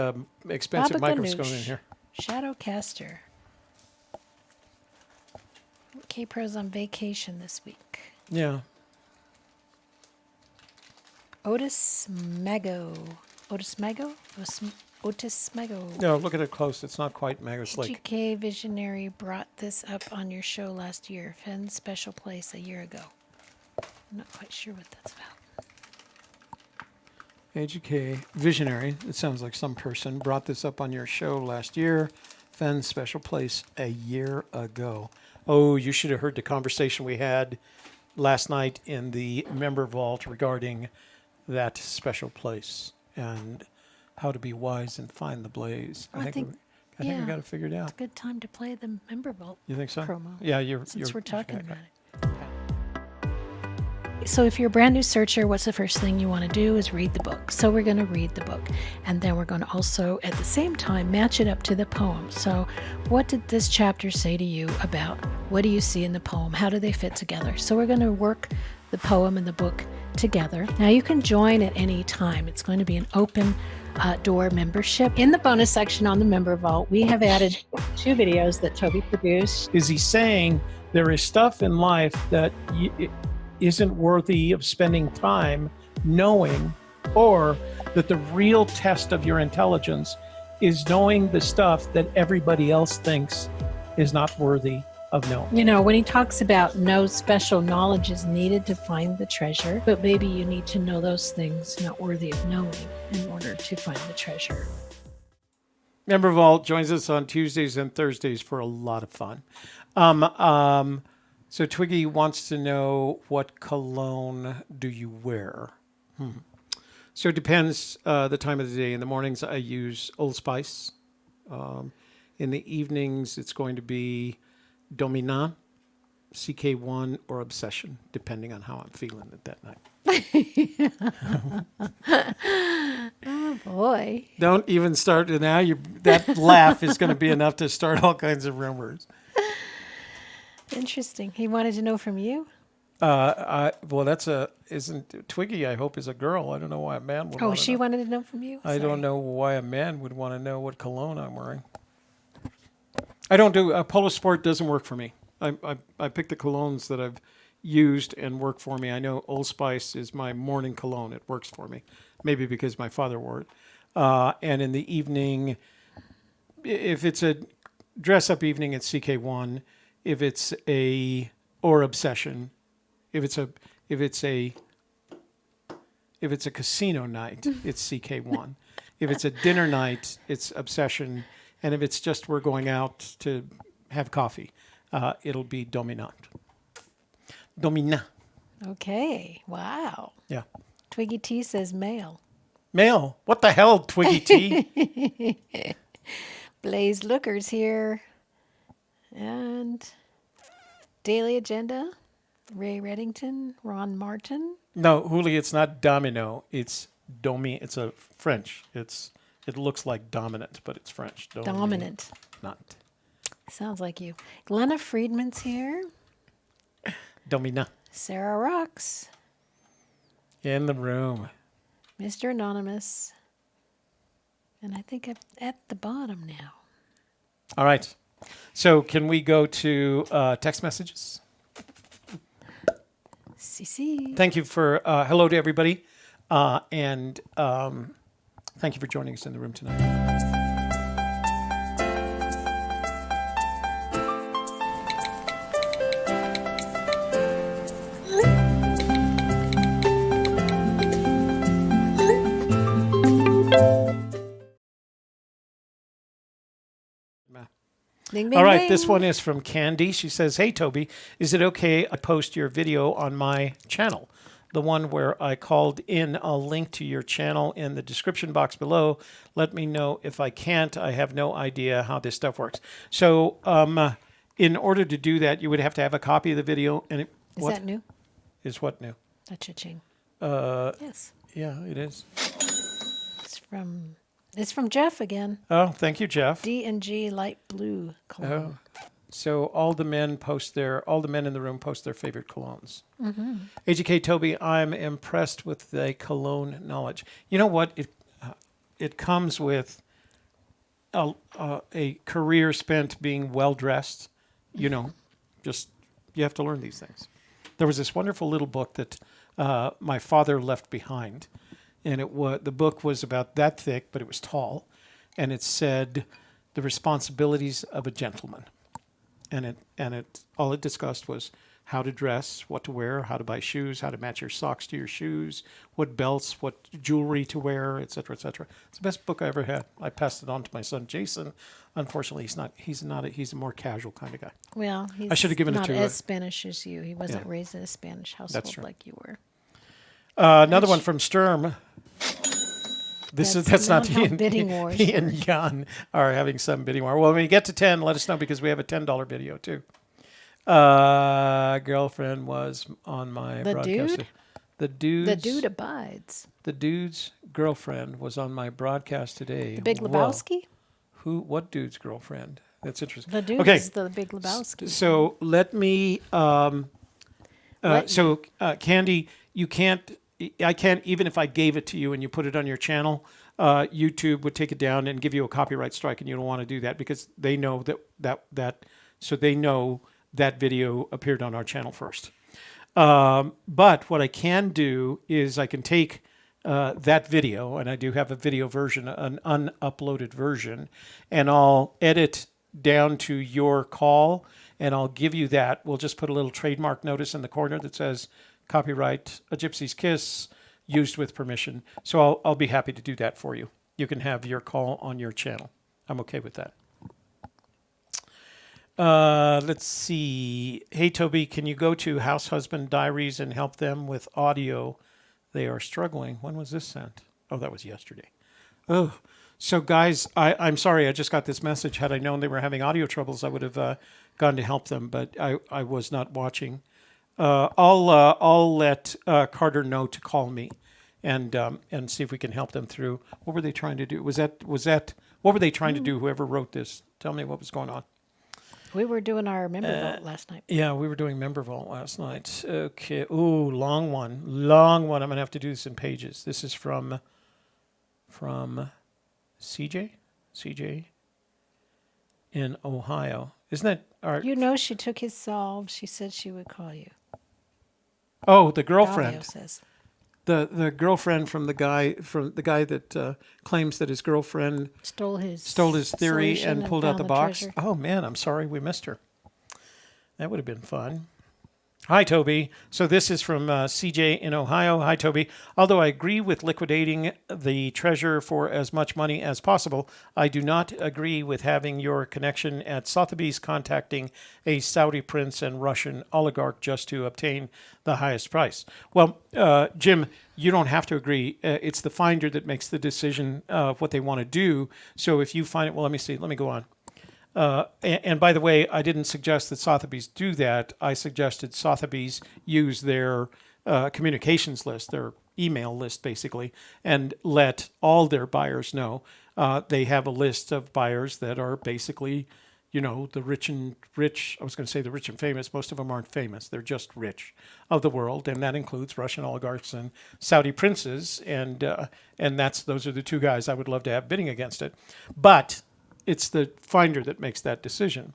Speaker 1: expensive
Speaker 2: Baba
Speaker 1: microscope in
Speaker 2: Ganoush.
Speaker 1: here.
Speaker 2: Shadowcaster. K-Pro's on vacation this week.
Speaker 1: Yeah.
Speaker 2: Otis Mago. Otis Mago? Otis Mago.
Speaker 1: No, look at it close. It's not quite mega slick.
Speaker 2: GK Visionary brought this up on your show last year. Fenn's special place a year ago. I'm not quite sure what that's about.
Speaker 1: AGK Visionary, it sounds like some person, brought this up on your show last year. Fenn's special place a year ago. Oh, you should have heard the conversation we had last night in the member vault regarding that special place and how to be wise and find the blaze.
Speaker 2: I think
Speaker 1: we
Speaker 2: yeah.
Speaker 1: got it figured out.
Speaker 2: It's a good time to play the Member Vault
Speaker 1: You think so?
Speaker 2: promo.
Speaker 1: Yeah, you're.
Speaker 2: Since we're talking
Speaker 1: okay.
Speaker 2: about it. So if you're a brand new searcher, what's the first thing you want to do is read the book. So we're going to read the book. And then we're going to also, at the same time, match it up to the poem. So what did this chapter say to you about what do you see in the poem? How do they fit together? So we're going to work the poem and the book together. Now you can join at any time. It's going to be an open door membership. In the bonus section on the Member Vault, we have added 2 videos that Toby produced.
Speaker 1: Is he saying there is stuff in life that isn't worthy of spending time knowing, or that the real test of your intelligence is knowing the stuff that everybody else thinks is not worthy of knowing?
Speaker 2: You know, when he talks about no special knowledge is needed to find the treasure, but maybe you need to know those things not worthy of knowing in order to find the treasure.
Speaker 1: Member Vault joins us on Tuesdays and Thursdays for a lot of fun. So Twiggy wants to know, what cologne do you wear? So it depends the time of the day. In the mornings, I use Old Spice. In the evenings, it's going to be Dominant, CK1, or Obsession, depending on how I'm feeling it that night.
Speaker 2: Oh boy.
Speaker 1: Don't even start now. That laugh is going to be enough to start all kinds of rumors.
Speaker 2: Interesting. He wanted to know from you?
Speaker 1: Isn't Twiggy, I hope, is a girl. I don't know why a man would want to
Speaker 2: she
Speaker 1: know.
Speaker 2: wanted to know from you?
Speaker 1: I
Speaker 2: Sorry.
Speaker 1: don't know why a man would want to know what cologne I'm wearing. I don't do, Polo Sport doesn't work for me. I pick the colognes that I've used and work for me. I know Old Spice is my morning cologne. It works for me. Maybe because my father wore it. And in the evening, if it's a dress-up evening, it's CK1. If it's or Obsession, if it's a casino night, it's CK1. If it's a dinner night, it's Obsession, and if it's just we're going out to have coffee, it'll be Dominant.
Speaker 2: Okay. Wow.
Speaker 1: Yeah.
Speaker 2: Twiggy T says male.
Speaker 1: Male. What the hell, Twiggy T?
Speaker 2: Blaze Lookers here. And Daily Agenda, Ray Reddington, Ron Martin.
Speaker 1: No, Huli, it's not Domino. It's Domi. It's a French. It's It looks like dominant, but it's French.
Speaker 2: Dominant.
Speaker 1: Not.
Speaker 2: Sounds like you. Glenna Friedman's here.
Speaker 1: Domina.
Speaker 2: Sarah Rocks.
Speaker 1: In the room.
Speaker 2: Mr. Anonymous. And I think I'm at the bottom now.
Speaker 1: All right. So can we go to text messages?
Speaker 2: CC.
Speaker 1: Thank you for hello to everybody. And thank you for joining us in the room tonight.
Speaker 2: Ding, ding,
Speaker 1: All right,
Speaker 2: ding.
Speaker 1: this one is from Candy. She says, "Hey, Toby, is it okay I post your video on my channel? The one where I called in, I'll link to your channel in the description box below. Let me know if I can't. I have no idea how this stuff works." So in order to do that, you would have to have a copy of the video. And
Speaker 2: Is that new?
Speaker 1: Is what new?
Speaker 2: That's cha-ching. Yes.
Speaker 1: Yeah, it is.
Speaker 2: It's from Jeff again.
Speaker 1: Oh, thank you, Jeff.
Speaker 2: D&G light blue cologne.
Speaker 1: So all the men in the room post their favorite colognes. Mm-hmm. AGK Toby, I'm impressed with the cologne knowledge. You know what? It comes with a career spent being well dressed. You know, just you have to learn these things. There was this wonderful little book that my father left behind, and the book was about that thick, but it was tall, and it said the responsibilities of a gentleman. And all it discussed was how to dress, what to wear, how to buy shoes, how to match your socks to your shoes, what belts, what jewelry to wear, et cetera, et cetera. It's the best book I ever had. I passed it on to my son Jason. Unfortunately, he's a more casual kind of guy.
Speaker 2: Well, he's
Speaker 1: I should have given it
Speaker 2: not
Speaker 1: to
Speaker 2: as Spanish as you. He wasn't
Speaker 1: Yeah.
Speaker 2: raised in a Spanish household
Speaker 1: true.
Speaker 2: like you were.
Speaker 1: Another one from Sturm. That's not
Speaker 2: how bidding wars
Speaker 1: he and Jan are having some bidding war. Well, when you get to 10, let us know because we have a $10 video too. Girlfriend was on my
Speaker 2: The
Speaker 1: broadcast.
Speaker 2: dude?
Speaker 1: The
Speaker 2: dude abides.
Speaker 1: The dude's girlfriend was on my broadcast today.
Speaker 2: The Big
Speaker 1: Whoa.
Speaker 2: Lebowski?
Speaker 1: What dude's girlfriend? That's interesting.
Speaker 2: The dude
Speaker 1: Okay.
Speaker 2: is the Big Lebowski.
Speaker 1: So let me. Candy, I can't, even if I gave it to you and you put it on your channel, YouTube would take it down and give you a copyright strike, and you don't want to do that because they know so they know that video appeared on our channel first. But what I can do is I can take that video, and I do have a video version, an unuploaded version, and I'll edit down to your call, and I'll give you that. We'll just put a little trademark notice in the corner that says copyright A Gypsy's Kiss, used with permission. So I'll be happy to do that for you. You can have your call on your channel. I'm okay with that. Let's see. Hey, Toby, can you go to House Husband Diaries and help them with audio? They are struggling. When was this sent? Oh, that was yesterday. Oh, so guys, I'm sorry. I just got this message. Had I known they were having audio troubles, I would have gone to help them, but I was not watching. I'll let Carter know to call me and see if we can help them through. What were they trying to do? Was that what were they trying to do? Whoever wrote this, tell me what was going on.
Speaker 2: We were doing our member vote last night.
Speaker 1: Yeah, we were doing member vault last night. Okay. Ooh, long one. I'm gonna have to do this in pages. This is from CJ in Ohio. Isn't that our?
Speaker 2: You know she took his solve. She said she would call you.
Speaker 1: Oh, the girlfriend.
Speaker 2: Dario says.
Speaker 1: The girlfriend from the guy that claims that his girlfriend
Speaker 2: Stole his
Speaker 1: theory
Speaker 2: solution
Speaker 1: and pulled out
Speaker 2: found
Speaker 1: the box.
Speaker 2: treasure.
Speaker 1: Oh man, I'm sorry we missed her. That would have been fun. Hi, Toby. So this is from CJ in Ohio. Hi, Toby. Although I agree with liquidating the treasure for as much money as possible, I do not agree with having your connection at Sotheby's contacting a Saudi prince and Russian oligarch just to obtain the highest price. Well, Jim, you don't have to agree. It's the finder that makes the decision of what they want to do. So if you find it, well, let me see. Let me go on. And by the way, I didn't suggest that Sotheby's do that. I suggested Sotheby's use their communications list, their email list basically, and let all their buyers know. They have a list of buyers that are basically, the rich and rich. I was going to say the rich and famous. Most of them aren't famous. They're just rich of the world, and that includes Russian oligarchs and Saudi princes. And those are the two guys I would love to have bidding against it. But it's the finder that makes that decision.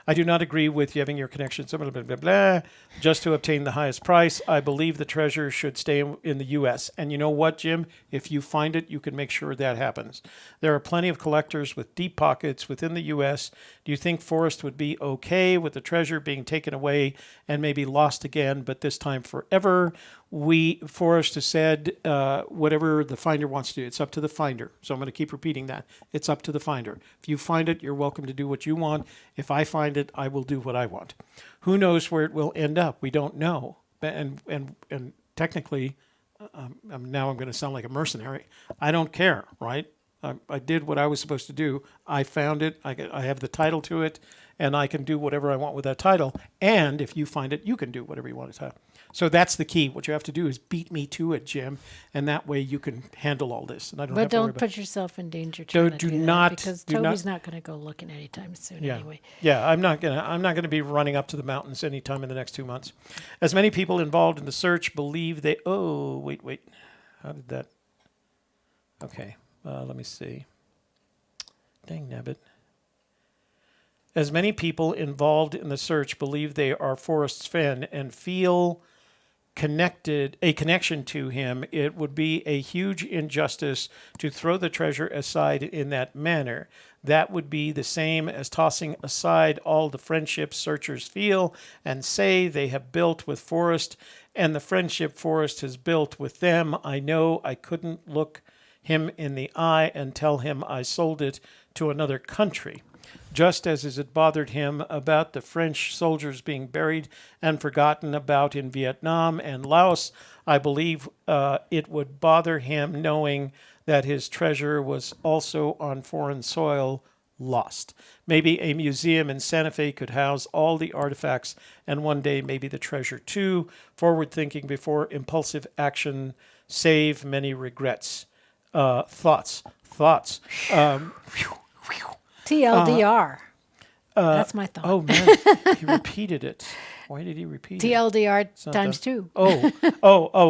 Speaker 1: I do not agree with you having your connections, blah, blah, blah, blah, just to obtain the highest price. I believe the treasure should stay in the U.S. And you know what, Jim? If you find it, you can make sure that happens. There are plenty of collectors with deep pockets within the U.S. Do you think Forrest would be okay with the treasure being taken away and maybe lost again, but this time forever? Forrest has said whatever the finder wants to do, it's up to the finder. So I'm going to keep repeating that. It's up to the finder. If you find it, you're welcome to do what you want. If I find it, I will do what I want. Who knows where it will end up? We don't know. And technically, now I'm going to sound like a mercenary. I don't care, right? I did what I was supposed to do. I found it. I have the title to it, and I can do whatever I want with that title. And if you find it, you can do whatever you want to. So that's the key. What you have to do is beat me to it, Jim, and that way you can handle all this. And I don't.
Speaker 2: But
Speaker 1: have to worry
Speaker 2: don't put yourself in danger. Because Toby's not going to go looking anytime soon. Anyway.
Speaker 1: Yeah, I'm not gonna be running up to the mountains anytime in the next 2 months. As many people involved in the search believe they. Oh, wait. How did that? Okay, let me see. Dang nabbit. As many people involved in the search believe they are Forrest's Fenn and feel a connection to him, it would be a huge injustice to throw the treasure aside in that manner. That would be the same as tossing aside all the friendship searchers feel and say they have built with Forrest and the friendship Forrest has built with them. I know I couldn't look him in the eye and tell him I sold it to another country. Just as it bothered him about the French soldiers being buried and forgotten about in Vietnam and Laos, I believe it would bother him knowing that his treasure was also on foreign soil, lost. Maybe a museum in Santa Fe could house all the artifacts, and one day maybe the treasure too. Forward thinking before impulsive action, save many regrets. Thoughts.
Speaker 2: TLDR. That's my thought.
Speaker 1: Oh, man. He repeated it. Why did he repeat it?
Speaker 2: TLDR times 2.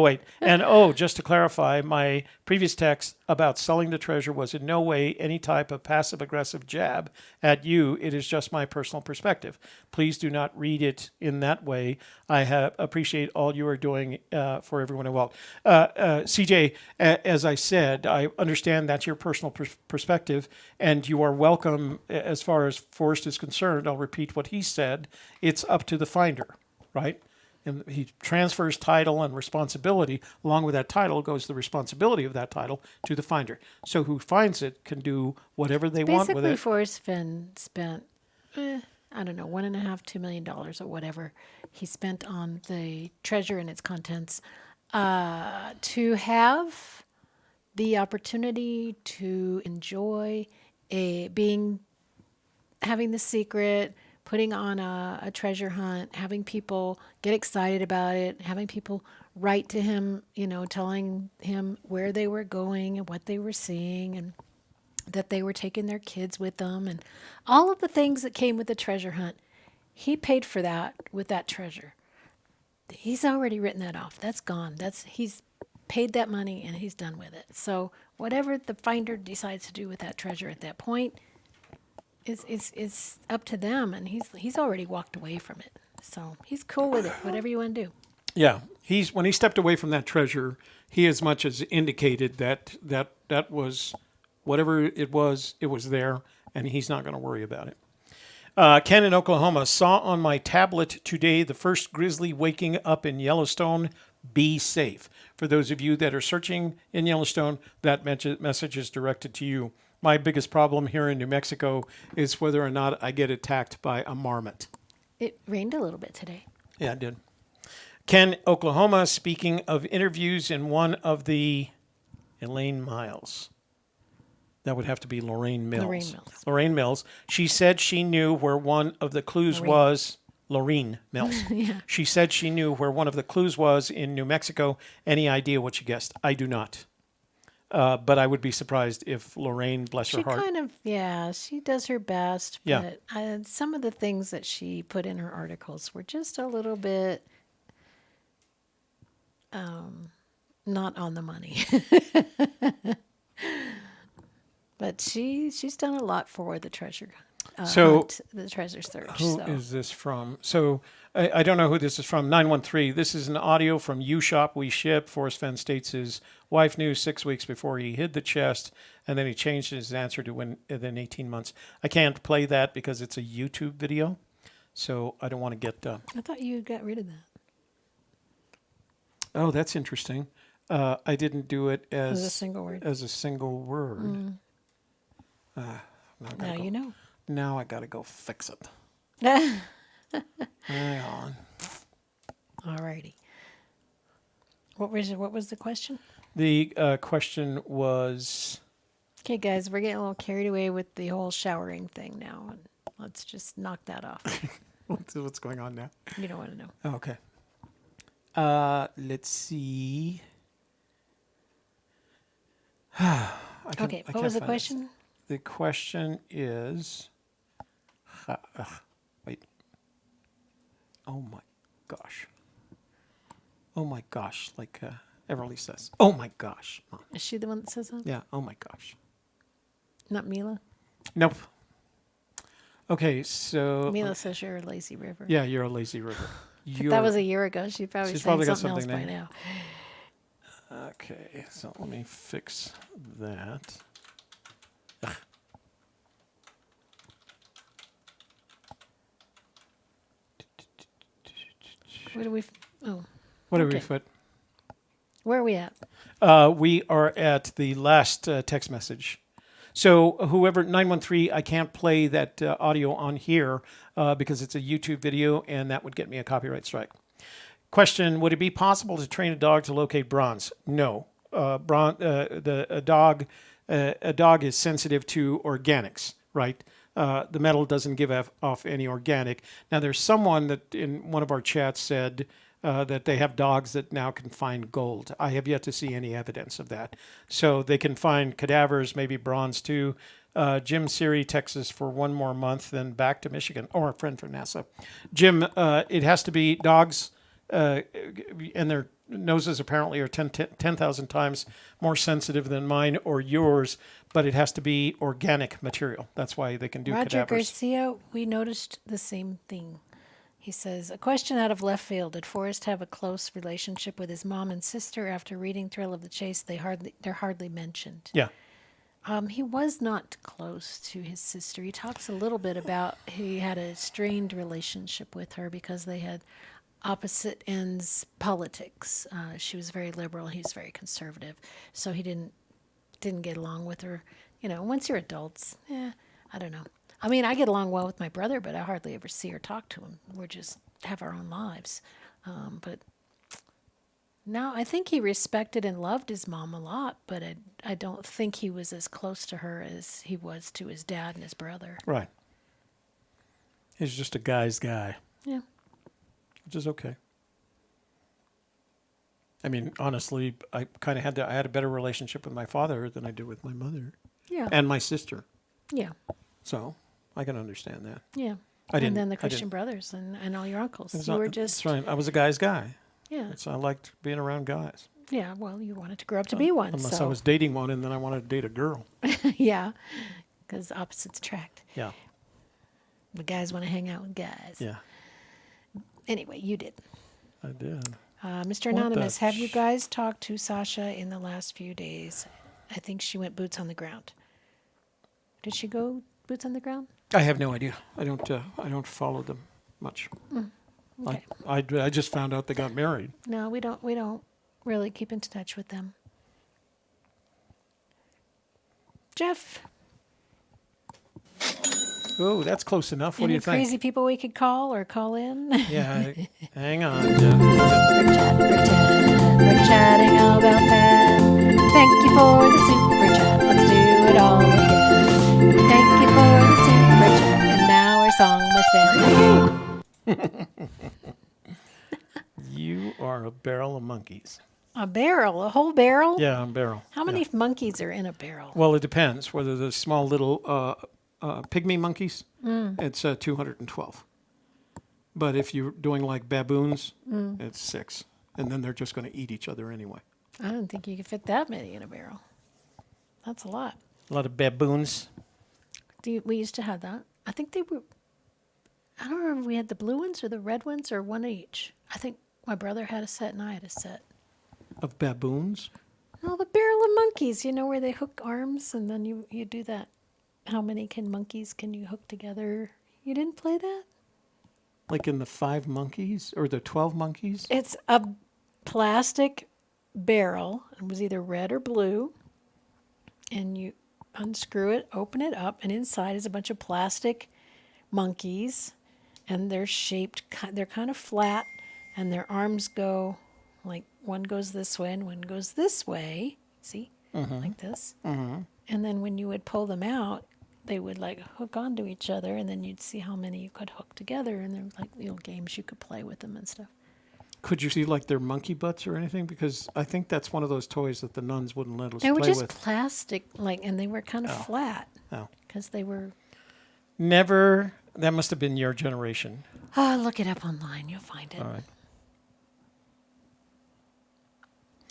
Speaker 1: Wait. And just to clarify, my previous text about selling the treasure was in no way any type of passive-aggressive jab at you. It is just my personal perspective. Please do not read it in that way. I appreciate all you are doing for everyone involved. CJ, as I said, I understand that's your personal perspective, and you are welcome as far as Forrest is concerned. I'll repeat what he said. It's up to the finder, right? And he transfers title and responsibility. Along with that title goes the responsibility of that title to the finder. So who finds it can do whatever they want with it.
Speaker 2: Basically, Forrest Fenn spent, I don't know, $1.5–2 million or whatever he spent on the treasure and its contents to have the opportunity to enjoy having the secret, putting on a treasure hunt, having people get excited about it, having people write to him, telling him where they were going and what they were seeing and that they were taking their kids with them and all of the things that came with the treasure hunt. He paid for that with that treasure. He's already written that off. That's gone. He's paid that money and he's done with it. So whatever the finder decides to do with that treasure at that point, it's up to them, and he's already walked away from it. So he's cool with it, whatever you want to do.
Speaker 1: Yeah, when he stepped away from that treasure, he as much as indicated that was whatever it was there, and he's not going to worry about it. Ken in Oklahoma, saw on my tablet today the first grizzly waking up in Yellowstone. Be safe. For those of you that are searching in Yellowstone, that message is directed to you. My biggest problem here in New Mexico is whether or not I get attacked by a marmot.
Speaker 2: It rained a little bit today.
Speaker 1: Yeah, it did. Ken, Oklahoma, speaking of interviews in one of the Elaine Miles. That would have to be Lorraine Mills. Lorraine Mills. She said she knew where one of the clues was. Lorene Mills.
Speaker 2: Yeah.
Speaker 1: She said she knew where one of the clues was in New Mexico. Any idea what she guessed? I do not. But I would be surprised if Lorraine, bless her
Speaker 2: She
Speaker 1: heart.
Speaker 2: kind of, she does her best.
Speaker 1: Yeah.
Speaker 2: But some of the things that she put in her articles were just a little bit not on the money. But she's done a lot for the treasure hunt, the treasure search.
Speaker 1: Who is this from? So I don't know who this is from. 913. This is an audio from U Shop We Ship. Forrest Fenn states his wife knew 6 weeks before he hid the chest, and then he changed his answer to within 18 months. I can't play that because it's a YouTube video, so I don't want to get...
Speaker 2: I thought you got rid of that.
Speaker 1: Oh, that's interesting. I didn't do it as
Speaker 2: a single word.
Speaker 1: As a single word.
Speaker 2: Now you know.
Speaker 1: Now I got to go fix it. Hang on.
Speaker 2: Alrighty. What was the question?
Speaker 1: The question was...
Speaker 2: Okay, guys, we're getting a little carried away with the whole showering thing now. And let's just knock that off.
Speaker 1: What's going on now?
Speaker 2: You don't want to know.
Speaker 1: Oh, okay. Let's see.
Speaker 2: Okay, what was the question?
Speaker 1: The question is... wait. Oh, my gosh. Oh, my gosh, like Everly says. Oh, my gosh. Mom.
Speaker 2: Is she the one that says that?
Speaker 1: Yeah, oh, my gosh.
Speaker 2: Not Mila?
Speaker 1: Nope. Okay, so...
Speaker 2: Mila says you're a lazy river.
Speaker 1: Yeah, you're a lazy river.
Speaker 2: That was a year ago. She's
Speaker 1: She's
Speaker 2: saying
Speaker 1: probably got
Speaker 2: something else
Speaker 1: something
Speaker 2: by
Speaker 1: now.
Speaker 2: now.
Speaker 1: Okay, so let me fix that. Ugh.
Speaker 2: Where do we...
Speaker 1: What did we
Speaker 2: Okay.
Speaker 1: put?
Speaker 2: Where are we at?
Speaker 1: We are at the last text message. So whoever, 913, I can't play that audio on here because it's a YouTube video and that would get me a copyright strike. Question, would it be possible to train a dog to locate bronze? No. A dog is sensitive to organics, right? The metal doesn't give off any organic. Now, there's someone that in one of our chats said that they have dogs that now can find gold. I have yet to see any evidence of that. So they can find cadavers, maybe bronze too. Jim Siri, Texas for one more month, then back to Michigan. Or a friend from NASA. Jim, it has to be dogs, and their noses apparently are 10,000 times more sensitive than mine or yours, but it has to be organic material. That's why they can do
Speaker 2: Roger
Speaker 1: cadavers.
Speaker 2: Garcia, we noticed the same thing. He says, a question out of left field. Did Forrest have a close relationship with his mom and sister? After reading Thrill of the Chase, they're hardly mentioned.
Speaker 1: Yeah.
Speaker 2: He was not close to his sister. He talks a little bit about he had a strained relationship with her because they had opposite ends politics. She was very liberal. He was very conservative. So he didn't get along with her. You know, once you're adults, I don't know. I mean, I get along well with my brother, but I hardly ever see or talk to him. We're just have our own lives. But no, I think he respected and loved his mom a lot, but I don't think he was as close to her as he was to his dad and his brother.
Speaker 1: Right. He's just a guy's guy.
Speaker 2: Yeah.
Speaker 1: Which is okay. I mean, honestly, I had a better relationship with my father than I did with my mother.
Speaker 2: Yeah.
Speaker 1: And my sister.
Speaker 2: Yeah.
Speaker 1: So I can understand that.
Speaker 2: Yeah.
Speaker 1: I didn't-
Speaker 2: And then the
Speaker 1: I
Speaker 2: Christian
Speaker 1: didn't-
Speaker 2: brothers and all your uncles.
Speaker 1: It's
Speaker 2: You
Speaker 1: not-
Speaker 2: were just,
Speaker 1: that's right. I was a guy's guy.
Speaker 2: yeah.
Speaker 1: I liked being around guys.
Speaker 2: Yeah. Well, you wanted to grow up to be one.
Speaker 1: Unless
Speaker 2: so.
Speaker 1: I was dating one and then I wanted to date a girl.
Speaker 2: Yeah. Because opposites attract.
Speaker 1: Yeah.
Speaker 2: The guys want to hang out with guys.
Speaker 1: Yeah.
Speaker 2: Anyway, you did.
Speaker 1: I did.
Speaker 2: Mr.
Speaker 1: What the
Speaker 2: Anonymous, have you guys talked to Sasha in the last few days? I think she went boots on the ground. Did she go boots on the ground?
Speaker 1: I have no idea. I don't follow them much.
Speaker 2: Okay.
Speaker 1: I just found out they got married.
Speaker 2: No, we don't really keep in touch with them. Jeff,
Speaker 1: Oh, that's close enough. What do
Speaker 2: any
Speaker 1: you think?
Speaker 2: crazy people we could call or call in?
Speaker 1: Yeah. Hang on. Jeff.
Speaker 2: We're chatting about Fenn. Thank you for the super chat. Let's do it all again. Thank you for the super chat. And now our song must end.
Speaker 1: are a barrel of monkeys.
Speaker 2: A barrel, a whole barrel?
Speaker 1: Yeah, a barrel.
Speaker 2: How many monkeys are in a barrel?
Speaker 1: Well, it depends. Whether the small little pygmy monkeys, it's 212. But if you're doing like baboons, it's 6. And then they're just going to eat each other anyway.
Speaker 2: I don't think you could fit that many in a barrel. That's a lot.
Speaker 1: A lot of baboons.
Speaker 2: We used to have that. I think they were, I don't remember if we had the blue ones or the red ones or one each. I think my brother had a set and I had a set.
Speaker 1: Of baboons?
Speaker 2: No, the barrel of monkeys, where they hook arms and then you do that. How many monkeys can you hook together? You didn't play that?
Speaker 1: Like in the 5 monkeys or the 12 monkeys?
Speaker 2: It's a plastic barrel. It was either red or blue. And you unscrew it, open it up, and inside is a bunch of plastic monkeys. And they're shaped, they're kind of flat, and their arms go, like one goes this way and one goes this way. See? Like this. And then when you would pull them out, they would like hook onto each other, and then you'd see how many you could hook together, and there were like little games you could play with them and stuff.
Speaker 1: Could you see like their monkey butts or anything? Because I think that's one of those toys that the nuns wouldn't let us
Speaker 2: They were
Speaker 1: play
Speaker 2: just
Speaker 1: with.
Speaker 2: plastic, and they were kind of flat.
Speaker 1: Oh.
Speaker 2: Because they were...
Speaker 1: Never. That must have been your generation.
Speaker 2: Oh, look it up online. You'll find it.
Speaker 1: All right.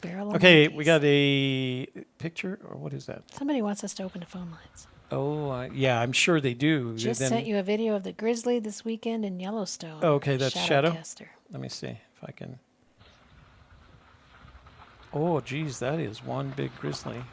Speaker 2: Barrel of
Speaker 1: Okay,
Speaker 2: monkeys.
Speaker 1: we got a picture, or what is that?
Speaker 2: Somebody wants us to open the phone lines.
Speaker 1: Oh, yeah, I'm sure they do.
Speaker 2: Just
Speaker 1: Then-
Speaker 2: sent you a video of the grizzly this weekend in Yellowstone.
Speaker 1: Oh, okay, that's Shadow?
Speaker 2: Shadowcaster.
Speaker 1: Let me see if I can. Oh, geez, that is one big grizzly.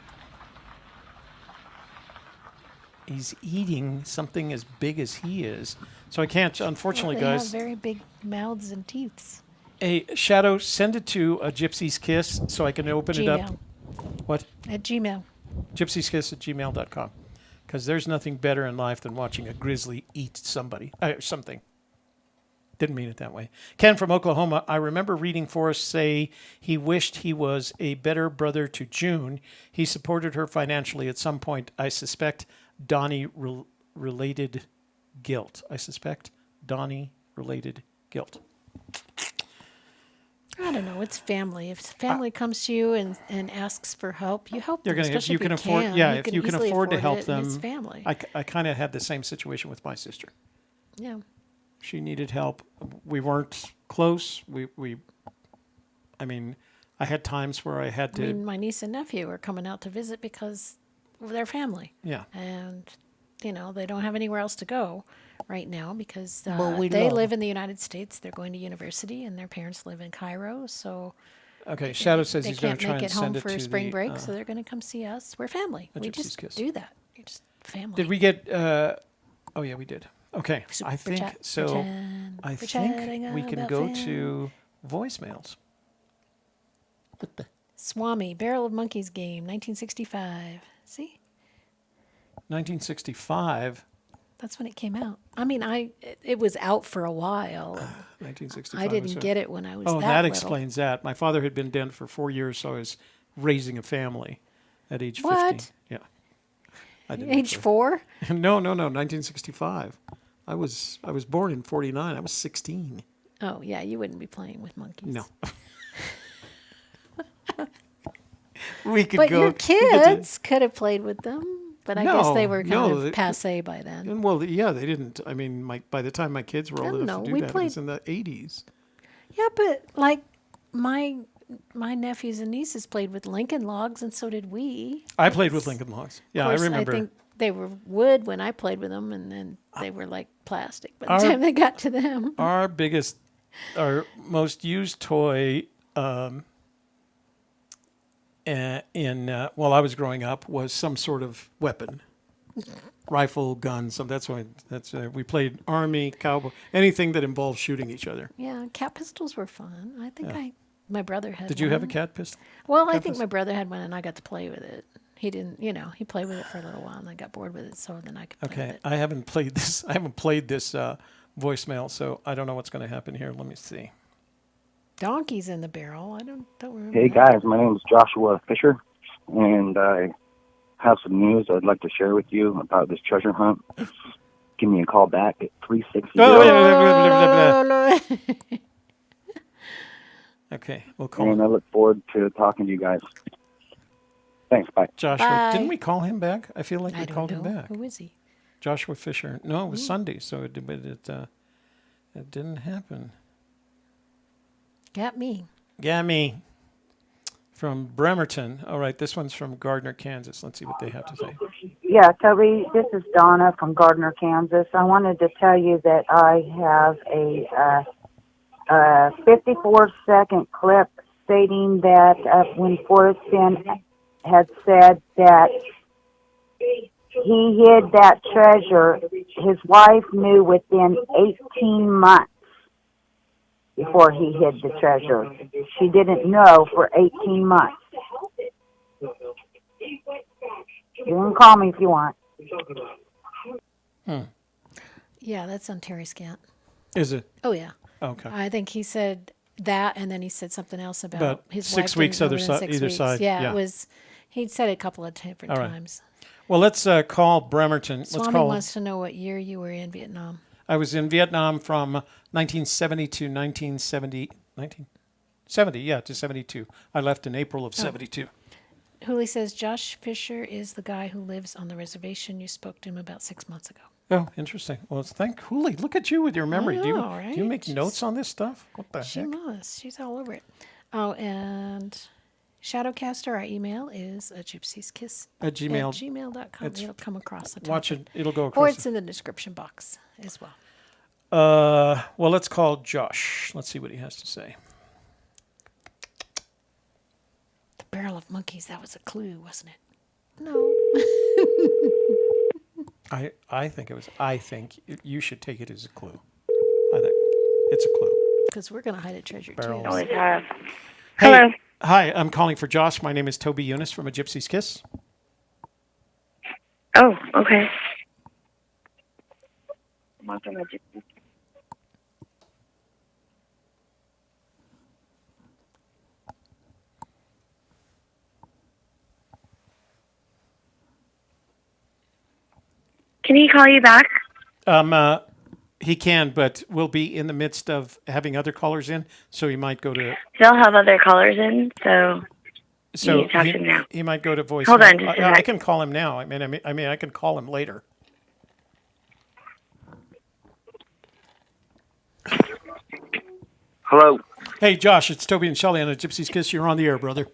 Speaker 1: He's eating something as big as he is. So I can't, unfortunately,
Speaker 2: They
Speaker 1: guys.
Speaker 2: have very big mouths and teeth.
Speaker 1: Hey, Shadow, send it to a Gypsy's Kiss so I can open it up.
Speaker 2: Gmail.
Speaker 1: What?
Speaker 2: At Gmail.
Speaker 1: gypsyskiss@gmail.com. Because there's nothing better in life than watching a grizzly eat somebody. Something. Didn't mean it that way. Ken from Oklahoma, I remember reading Forrest say he wished he was a better brother to June. He supported her financially at some point. I suspect Donnie-related guilt.
Speaker 2: I don't know. It's family. If family comes to you and asks for help, you help them.
Speaker 1: You're gonna, if
Speaker 2: especially
Speaker 1: you can afford,
Speaker 2: can.
Speaker 1: yeah,
Speaker 2: You
Speaker 1: if you can
Speaker 2: easily
Speaker 1: afford to help
Speaker 2: it, and
Speaker 1: them.
Speaker 2: It's family.
Speaker 1: I kind of had the same situation with my sister.
Speaker 2: Yeah.
Speaker 1: She needed help. We weren't close. I mean, I had times where I had to.
Speaker 2: I mean, my niece and nephew are coming out to visit because of their family.
Speaker 1: Yeah.
Speaker 2: And, they don't have anywhere else to go right now because
Speaker 1: we
Speaker 2: they
Speaker 1: love
Speaker 2: live in the United States. They're going to university, and their parents live in Cairo. So
Speaker 1: Okay, Shadow says
Speaker 2: they
Speaker 1: he's going
Speaker 2: can't
Speaker 1: to try
Speaker 2: make
Speaker 1: and
Speaker 2: it home
Speaker 1: send it
Speaker 2: for
Speaker 1: to
Speaker 2: spring
Speaker 1: the,
Speaker 2: break, so they're going to come see us. We're family.
Speaker 1: a
Speaker 2: We
Speaker 1: Gypsy's
Speaker 2: just
Speaker 1: Kiss.
Speaker 2: do that. You're just family.
Speaker 1: Did we get? Oh yeah, we did. Okay,
Speaker 2: Super
Speaker 1: I think
Speaker 2: chat,
Speaker 1: so.
Speaker 2: pretend,
Speaker 1: I
Speaker 2: we're
Speaker 1: think
Speaker 2: chatting
Speaker 1: we can
Speaker 2: about
Speaker 1: go
Speaker 2: Fenn.
Speaker 1: to voicemails.
Speaker 2: Swami, Barrel of Monkeys game, 1965. See?
Speaker 1: 1965.
Speaker 2: That's when it came out. I mean, it was out for a while.
Speaker 1: 1965.
Speaker 2: I didn't get it when I was
Speaker 1: Oh,
Speaker 2: that
Speaker 1: that
Speaker 2: little.
Speaker 1: explains that. My father had been dead for 4 years, so I was raising a family at age 50.
Speaker 2: What?
Speaker 1: Yeah. I didn't
Speaker 2: Age
Speaker 1: actually-
Speaker 2: 4?
Speaker 1: No, 1965. I was born in 49. I was 16.
Speaker 2: Oh, yeah, you wouldn't be playing with monkeys.
Speaker 1: No. We could
Speaker 2: But
Speaker 1: go.
Speaker 2: your
Speaker 1: we could do-
Speaker 2: kids could have played with them. But I guess they were kind
Speaker 1: no,
Speaker 2: of passe by then.
Speaker 1: And well, yeah, they didn't. I mean, by the time my kids were
Speaker 2: I
Speaker 1: old
Speaker 2: don't
Speaker 1: enough
Speaker 2: know,
Speaker 1: to do
Speaker 2: we
Speaker 1: that, it
Speaker 2: played-
Speaker 1: was in the 80s.
Speaker 2: Yeah, but like my nephews and nieces played with Lincoln Logs, and so did we.
Speaker 1: I played with Lincoln Logs. Yeah,
Speaker 2: Of course,
Speaker 1: I remember.
Speaker 2: I think they were wood when I played with them, and then they were like plastic by the
Speaker 1: Our-
Speaker 2: time they got to them.
Speaker 1: our most used toy while I was growing up was some sort of weapon, rifle, gun. So that's why we played army, cowboy, anything that involved shooting each other.
Speaker 2: Yeah, cat pistols were fun. I think my brother had.
Speaker 1: Did you have a
Speaker 2: one.
Speaker 1: cat pistol?
Speaker 2: Well, I
Speaker 1: cat
Speaker 2: think
Speaker 1: pistol?
Speaker 2: my brother had one, and I got to play with it. He didn't, he played with it for a little while, and I got bored with it, so then I could play with
Speaker 1: Okay,
Speaker 2: it.
Speaker 1: I haven't played this. Voicemail, so I don't know what's going to happen here. Let me see.
Speaker 2: Donkeys in the barrel. I don't remember.
Speaker 4: Hey
Speaker 2: that.
Speaker 4: guys, my name is Joshua Fisher, and I have some news I'd like to share with you about this treasure hunt. Give me a call back at 360.
Speaker 1: Oh, yeah. Okay, we'll call
Speaker 4: And
Speaker 1: him.
Speaker 4: I look forward to talking to you guys. Thanks. Bye.
Speaker 1: Joshua.
Speaker 2: Bye.
Speaker 1: Didn't we call him back? I feel like
Speaker 2: I
Speaker 1: we
Speaker 2: don't
Speaker 1: called
Speaker 2: know.
Speaker 1: him back.
Speaker 2: Who is he?
Speaker 1: Joshua Fisher. No, it was Sunday, so it didn't happen.
Speaker 2: Got me.
Speaker 1: Gammy from Bremerton. All right, this one's from Gardner, Kansas. Let's see what they have to say.
Speaker 5: Yeah, Toby, this is Donna from Gardner, Kansas. I wanted to tell you that I have a 54-second clip stating that when Fenn had said that he hid that treasure, his wife knew within 18 months before he hid the treasure. She didn't know for 18 months. You can call me if you want.
Speaker 2: Yeah, that's on Terry Scant.
Speaker 1: Is it?
Speaker 2: Oh, yeah.
Speaker 1: Okay.
Speaker 2: I think he said that, and then he said something else about
Speaker 1: About
Speaker 2: his
Speaker 1: 6
Speaker 2: wife
Speaker 1: weeks
Speaker 2: didn't know
Speaker 1: either
Speaker 2: within
Speaker 1: si-
Speaker 2: 6
Speaker 1: either
Speaker 2: weeks.
Speaker 1: side,
Speaker 2: Yeah,
Speaker 1: yeah.
Speaker 2: it was. He'd said it a couple of different
Speaker 1: All right.
Speaker 2: times.
Speaker 1: Well, let's call Bremerton. Let's
Speaker 2: Swami
Speaker 1: call.
Speaker 2: wants to know what year you were in Vietnam.
Speaker 1: I was in Vietnam from 1970 to 1970. 1970, yeah, to 72. I left in April of 72.
Speaker 2: Hooley says Josh Fisher is the guy who lives on the reservation. You spoke to him about 6 months ago.
Speaker 1: Oh, interesting. Well, thank Hooley. Look at you with your memory. Do you
Speaker 2: know,
Speaker 1: do you
Speaker 2: right?
Speaker 1: make notes on this stuff? What the
Speaker 2: She
Speaker 1: heck?
Speaker 2: must. She's all over it. Oh, and Shadowcaster, our email is a gypsieskiss
Speaker 1: At Gmail.
Speaker 2: at gmail.com.
Speaker 1: It's-
Speaker 2: It'll come across the top.
Speaker 1: Watch it. It'll go
Speaker 2: Or
Speaker 1: across.
Speaker 2: it's in the description box as well.
Speaker 1: Well, let's call Josh. Let's see what he has to say.
Speaker 2: The barrel of monkeys, that was a clue, wasn't it? No.
Speaker 1: I think it was. I think you should take it as a clue. I think it's a clue.
Speaker 2: Because we're going to hide a treasure
Speaker 1: Barrel.
Speaker 2: too.
Speaker 6: Always have.
Speaker 1: Hey,
Speaker 6: Hello.
Speaker 1: hi. I'm calling for Josh. My name is Toby Eunice from A Gypsy's Kiss.
Speaker 6: Oh, okay. Can he call you back?
Speaker 1: He can, but we'll be in the midst of having other callers in, so he might go to.
Speaker 6: They'll have other callers in, so
Speaker 1: So
Speaker 6: You talk to him now.
Speaker 1: he might go to voice.
Speaker 6: Hold on just a
Speaker 1: I
Speaker 6: sec.
Speaker 1: can call him now. I mean, I can call him later.
Speaker 7: Hello.
Speaker 1: Hey, Josh, it's Toby and Shelley on A Gypsy's Kiss. You're on the air, brother.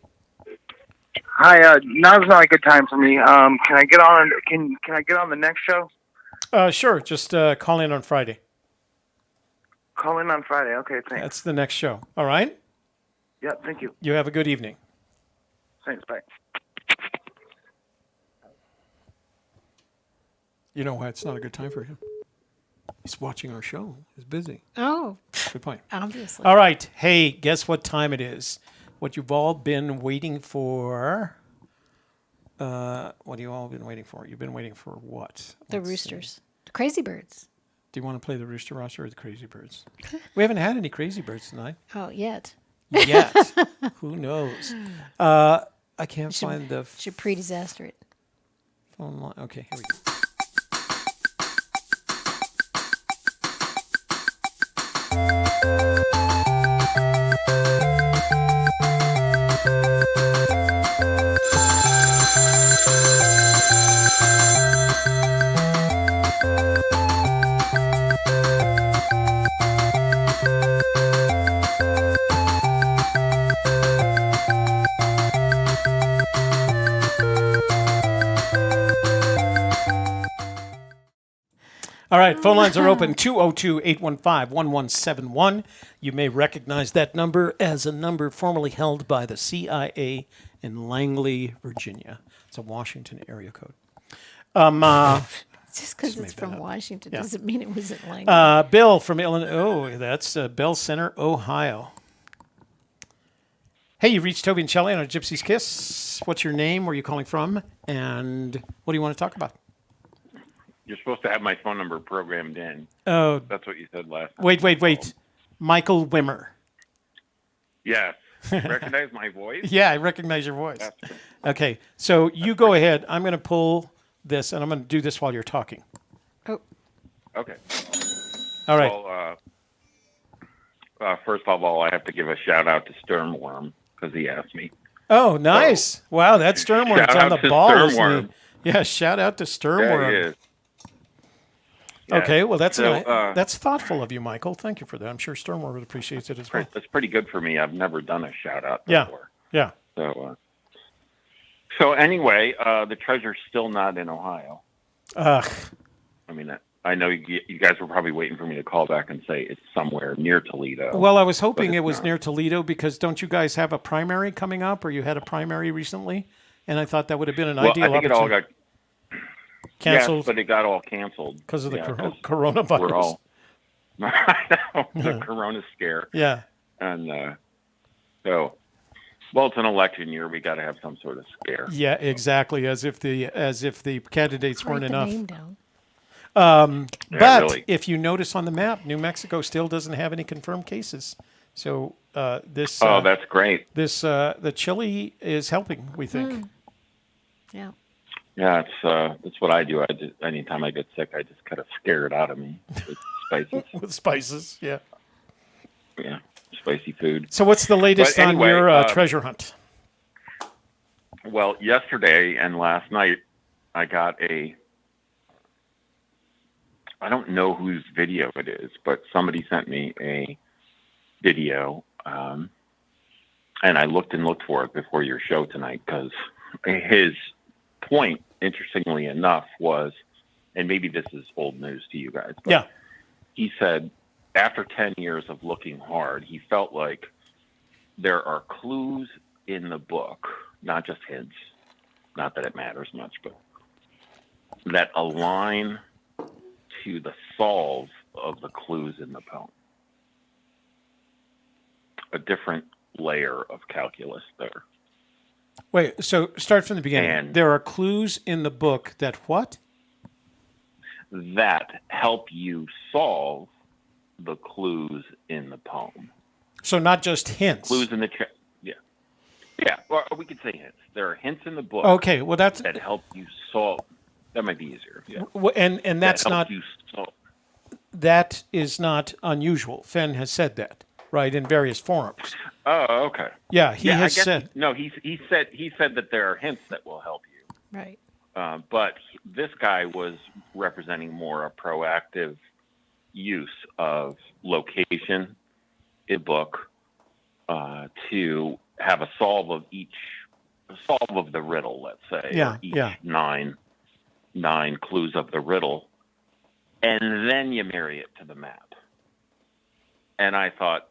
Speaker 7: Hi. Now's not a good time for me. Can I get on? Can I get on the next show?
Speaker 1: Sure. Just call in on Friday.
Speaker 7: Call in on Friday. Okay. Thanks.
Speaker 1: That's the next show. All right.
Speaker 7: Yeah. Thank you.
Speaker 1: You have a good evening.
Speaker 7: Thanks. Bye.
Speaker 1: You know why it's not a good time for him? He's watching our show. He's busy.
Speaker 2: Oh,
Speaker 1: Good point.
Speaker 2: obviously.
Speaker 1: All right. Hey, guess what time it is? What you've all been waiting for. What have you all been waiting for? You've been waiting for what?
Speaker 2: The
Speaker 1: Let's see.
Speaker 2: roosters. The crazy birds.
Speaker 1: Do you want to play the Rooster Roster or the Crazy Birds? We haven't had any Crazy Birds tonight.
Speaker 2: Oh, yet.
Speaker 1: Yet. Who knows? I can't find the
Speaker 2: Should pre-disaster it.
Speaker 1: phone line. Okay, here we go. All right, phone lines are open 202-815-1171. You may recognize that number as a number formerly held by the CIA in Langley, Virginia. It's a Washington area code.
Speaker 2: Just because
Speaker 1: made
Speaker 2: it's
Speaker 1: that
Speaker 2: from
Speaker 1: up.
Speaker 2: Washington
Speaker 1: Yeah.
Speaker 2: doesn't mean it was in Langley.
Speaker 1: Bill from Illinois. Oh, that's Bell Center, Ohio. Hey, you've reached Toby and Shelley on A Gypsy's Kiss. What's your name? Where are you calling from? And what do you want to talk about?
Speaker 8: You're supposed to have my phone number programmed in.
Speaker 1: Oh,
Speaker 8: That's what you said last time.
Speaker 1: wait. Michael Wimmer.
Speaker 8: Yes. Recognize my voice?
Speaker 1: Yeah, I recognize your voice.
Speaker 8: That's good.
Speaker 1: Okay, so you go ahead. I'm going to pull this, and I'm going to do this while you're talking.
Speaker 2: Oh,
Speaker 8: Okay.
Speaker 1: All right.
Speaker 8: Well, first of all, I have to give a shout out to Sternworm because he asked me.
Speaker 1: Oh, nice. Wow, that Sternworm's
Speaker 8: Shout
Speaker 1: on
Speaker 8: out
Speaker 1: the
Speaker 8: to
Speaker 1: ball, isn't
Speaker 8: Sternworm.
Speaker 1: he? Yeah, shout out to Sternworm.
Speaker 8: Yeah, he is. Yeah.
Speaker 1: Okay, well, that's
Speaker 8: So,
Speaker 1: that's thoughtful of you, Michael. Thank you for that. I'm sure Sternworm would appreciate it as well.
Speaker 8: That's pretty good for me. I've never done a shout out
Speaker 1: Yeah,
Speaker 8: before.
Speaker 1: yeah.
Speaker 8: So anyway, the treasure's still not in Ohio.
Speaker 1: Ugh.
Speaker 8: I mean, I know you guys were probably waiting for me to call back and say it's somewhere near Toledo.
Speaker 1: Well, I was hoping it was
Speaker 8: not.
Speaker 1: near Toledo because don't you guys have a primary coming up, or you had a primary recently? And I thought that would have been an ideal
Speaker 8: I think it all got
Speaker 1: canceled.
Speaker 8: Yes, but it got all canceled
Speaker 1: Because of the
Speaker 8: 'cause
Speaker 1: coronavirus.
Speaker 8: We're all I know, the corona scare.
Speaker 1: Yeah.
Speaker 8: And so, well, it's an election year. We got to have some sort of scare.
Speaker 1: Yeah, exactly. As if the candidates weren't
Speaker 2: Write the
Speaker 1: enough.
Speaker 2: name down.
Speaker 1: But
Speaker 8: really.
Speaker 1: if you notice on the map, New Mexico still doesn't have any confirmed cases. So this.
Speaker 8: Oh, that's great.
Speaker 1: The chili is helping. We think.
Speaker 2: Yeah.
Speaker 8: Yeah, that's what I do. Anytime I get sick, I just kind of scare it out of me with spices.
Speaker 1: With spices, yeah.
Speaker 8: Yeah, spicy food.
Speaker 1: So what's the latest
Speaker 8: But anyway,
Speaker 1: on your treasure hunt?
Speaker 8: Well, yesterday and last night, I got I don't know whose video it is, but somebody sent me a video, and I looked for it before your show tonight because his point, interestingly enough, was, and maybe this is old news to you guys, but
Speaker 1: Yeah.
Speaker 8: he said after 10 years of looking hard, he felt like there are clues in the book, not just hints, not that it matters much, but that align to the solve of the clues in the poem. A different layer of calculus there.
Speaker 1: Wait, so start from the beginning.
Speaker 8: And-
Speaker 1: There are clues in the book that what?
Speaker 8: That help you solve the clues in the poem.
Speaker 1: So not just hints.
Speaker 8: Clues in the yeah. Well, we could say hints. There are hints in the book.
Speaker 1: Okay, well that's
Speaker 8: that help you solve. That might be easier. Yeah.
Speaker 1: and that's
Speaker 8: that help
Speaker 1: not
Speaker 8: you solve.
Speaker 1: that is not unusual. Fenn has said that, right, in various forums.
Speaker 8: Oh, okay.
Speaker 1: Yeah, he has
Speaker 8: I guess
Speaker 1: said.
Speaker 8: No, he said that there are hints that will help you.
Speaker 2: Right.
Speaker 8: But this guy was representing more a proactive use of location in book to have a solve of the riddle, let's say.
Speaker 1: Yeah,
Speaker 8: or each
Speaker 1: yeah.
Speaker 8: nine clues of the riddle, and then you marry it to the map. And I thought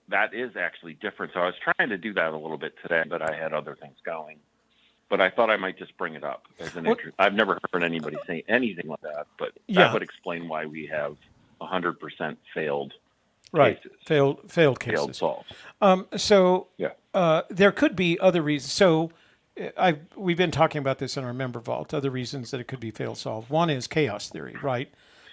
Speaker 8: that is actually different. So I was trying to do that a little bit today, but I had other things going. But I thought I might just bring it up as an interest. I've never heard anybody say anything like that, but
Speaker 1: Yeah.
Speaker 8: that would explain why we have 100% failed
Speaker 1: Right,
Speaker 8: cases,
Speaker 1: failed
Speaker 8: failed
Speaker 1: cases.
Speaker 8: solves.
Speaker 1: So
Speaker 8: Yeah.
Speaker 1: there could be other reasons. So we've been talking about this in our member vault. Other reasons that it could be failed solved. One is chaos theory, right?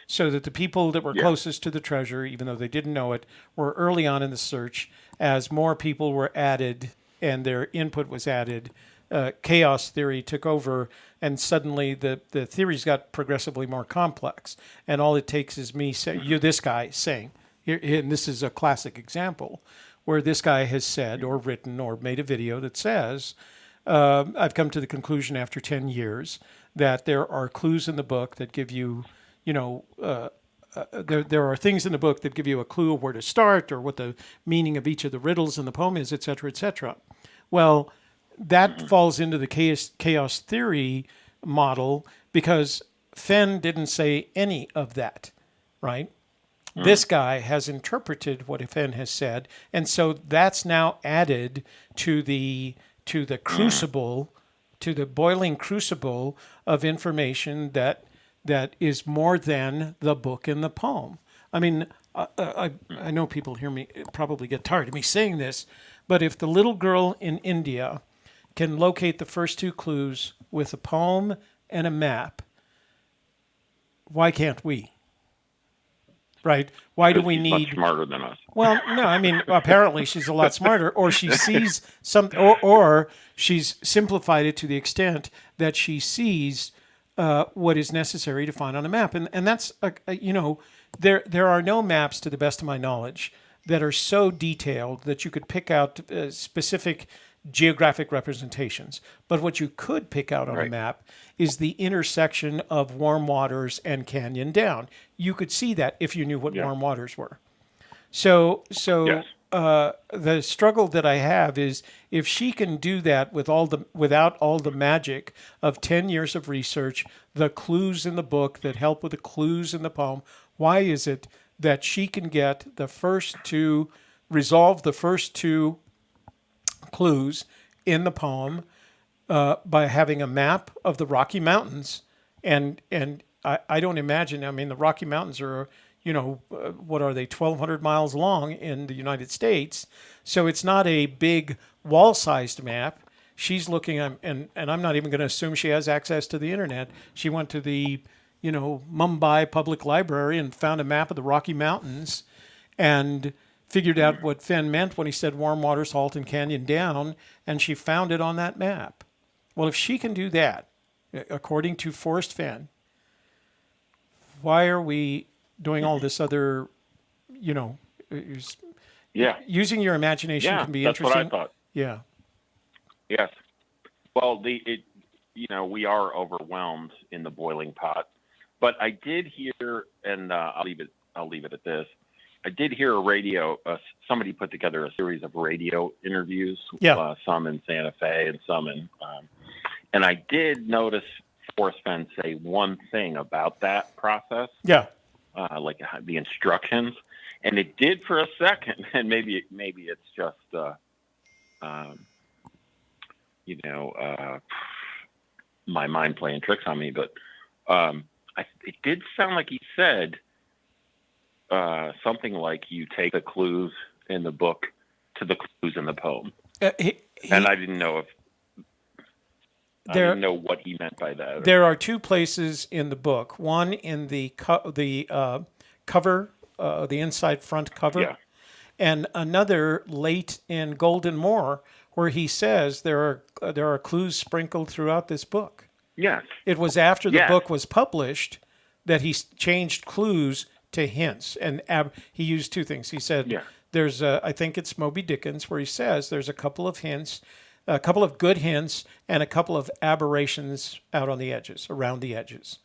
Speaker 1: So that the people that were closest to the treasure, even though they didn't know it, were early on in the search. As more people were added and their input was added, chaos theory took over, and suddenly the theories got progressively more complex. And all it takes is me saying, "You, this guy saying," and this is a classic example where this guy has said or written or made a video that says, "I've come to the conclusion after 10 years that there are clues in the book that give you." There are things in the book that give you a clue of where to start or what the meaning of each of the riddles in the poem is, et cetera, et cetera. Well, that falls into the chaos theory model because Fenn didn't say any of that, right? This guy has interpreted what Fenn has said, and so that's now added to the crucible, to the boiling crucible of information that is more than the book and the poem. I mean, I know people hear me, probably get tired of me saying this, but if the little girl in India can locate the first two clues with a poem and a map, why can't we? Right? Why do we
Speaker 8: She's
Speaker 1: need...
Speaker 8: much smarter than us.
Speaker 1: Well, no, I mean, apparently she's a lot smarter, or she sees something, or she's simplified it to the extent that she sees what is necessary to find on a map. And that's, there are no maps, to the best of my knowledge, that are so detailed that you could pick out specific geographic representations. But what you could pick out on a map is the intersection of warm waters and canyon down. You could see that if you knew what warm waters were. So the struggle that I have is if she can do that without all the magic of 10 years of research, the clues in the book that help with the clues in the poem, why is it that she can get resolve the first two clues in the poem by having a map of the Rocky Mountains? And I don't imagine, I mean, the Rocky Mountains are, what are they, 1,200 miles long in the United States. So it's not a big wall-sized map. She's looking at, and I'm not even going to assume she has access to the internet. She went to the, Mumbai Public Library and found a map of the Rocky Mountains and figured out what Fenn meant when he said warm waters, halt, and canyon down, and she found it on that map. Well, if she can do that, according to Forrest Fenn, why are we doing all this other, using your imagination can be interesting.
Speaker 8: That's what I thought.
Speaker 1: Yeah.
Speaker 8: Yes. Well, we are overwhelmed in the boiling pot, but I did hear, and I'll leave it at this. I did hear a radio. Somebody put together a series of radio interviews. Some in Santa Fe and some in, and I did notice Forrest Fenn say one thing about that process.
Speaker 1: Yeah.
Speaker 8: Like the instructions, and it did for a second, and maybe it's just my mind playing tricks on me, but it did sound like he said something like you take the clues in the book to the clues in the poem, and I didn't know I didn't know what he meant by that.
Speaker 1: There are two places in the book. One in the cover, the inside front cover, and another late in Golden Moor, where he says there are clues sprinkled throughout this book.
Speaker 8: Yes.
Speaker 1: It was after the book was published that he changed clues to hints, and he used two things. He said there's I think it's Moby Dickens, where he says there's a couple of hints. A couple of good hints and a couple of aberrations out on the edges, around the edges.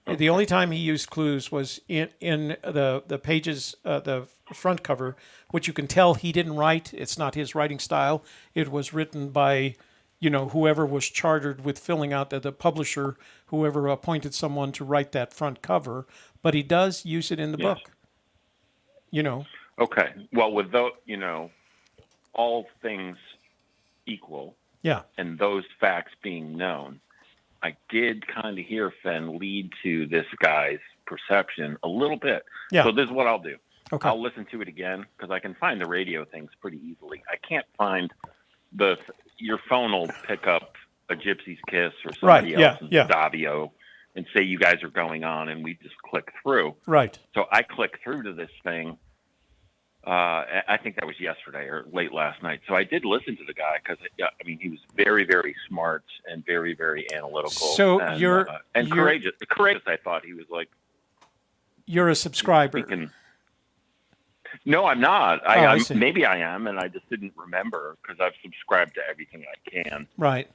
Speaker 1: Okay. The only time he used clues was in the pages, the front cover, which you can tell he didn't write. It's not his writing style. It was written by, whoever was chartered with filling out the publisher, whoever appointed someone to write that front cover. But he does use it in the book.
Speaker 8: Okay. Well, with those, all things equal, and those facts being known, I did kind of hear Fenn lead to this guy's perception a little bit. So this is what I'll do. Okay. I'll listen to it again because I can find the radio things pretty easily. I can't find your phone will pick up a Gypsy's Kiss or somebody else in Davio and say you guys are going on, and we just click through.
Speaker 1: Right.
Speaker 8: So I click through to this thing. I think that was yesterday or late last night. So I did listen to the guy because, he was very, very smart and very, very analytical.
Speaker 1: So
Speaker 8: courageous. Courageous, I thought he was like.
Speaker 1: You're a subscriber.
Speaker 8: No, I'm not. Maybe I am, and I just didn't remember because I've subscribed to everything I can.
Speaker 1: Right.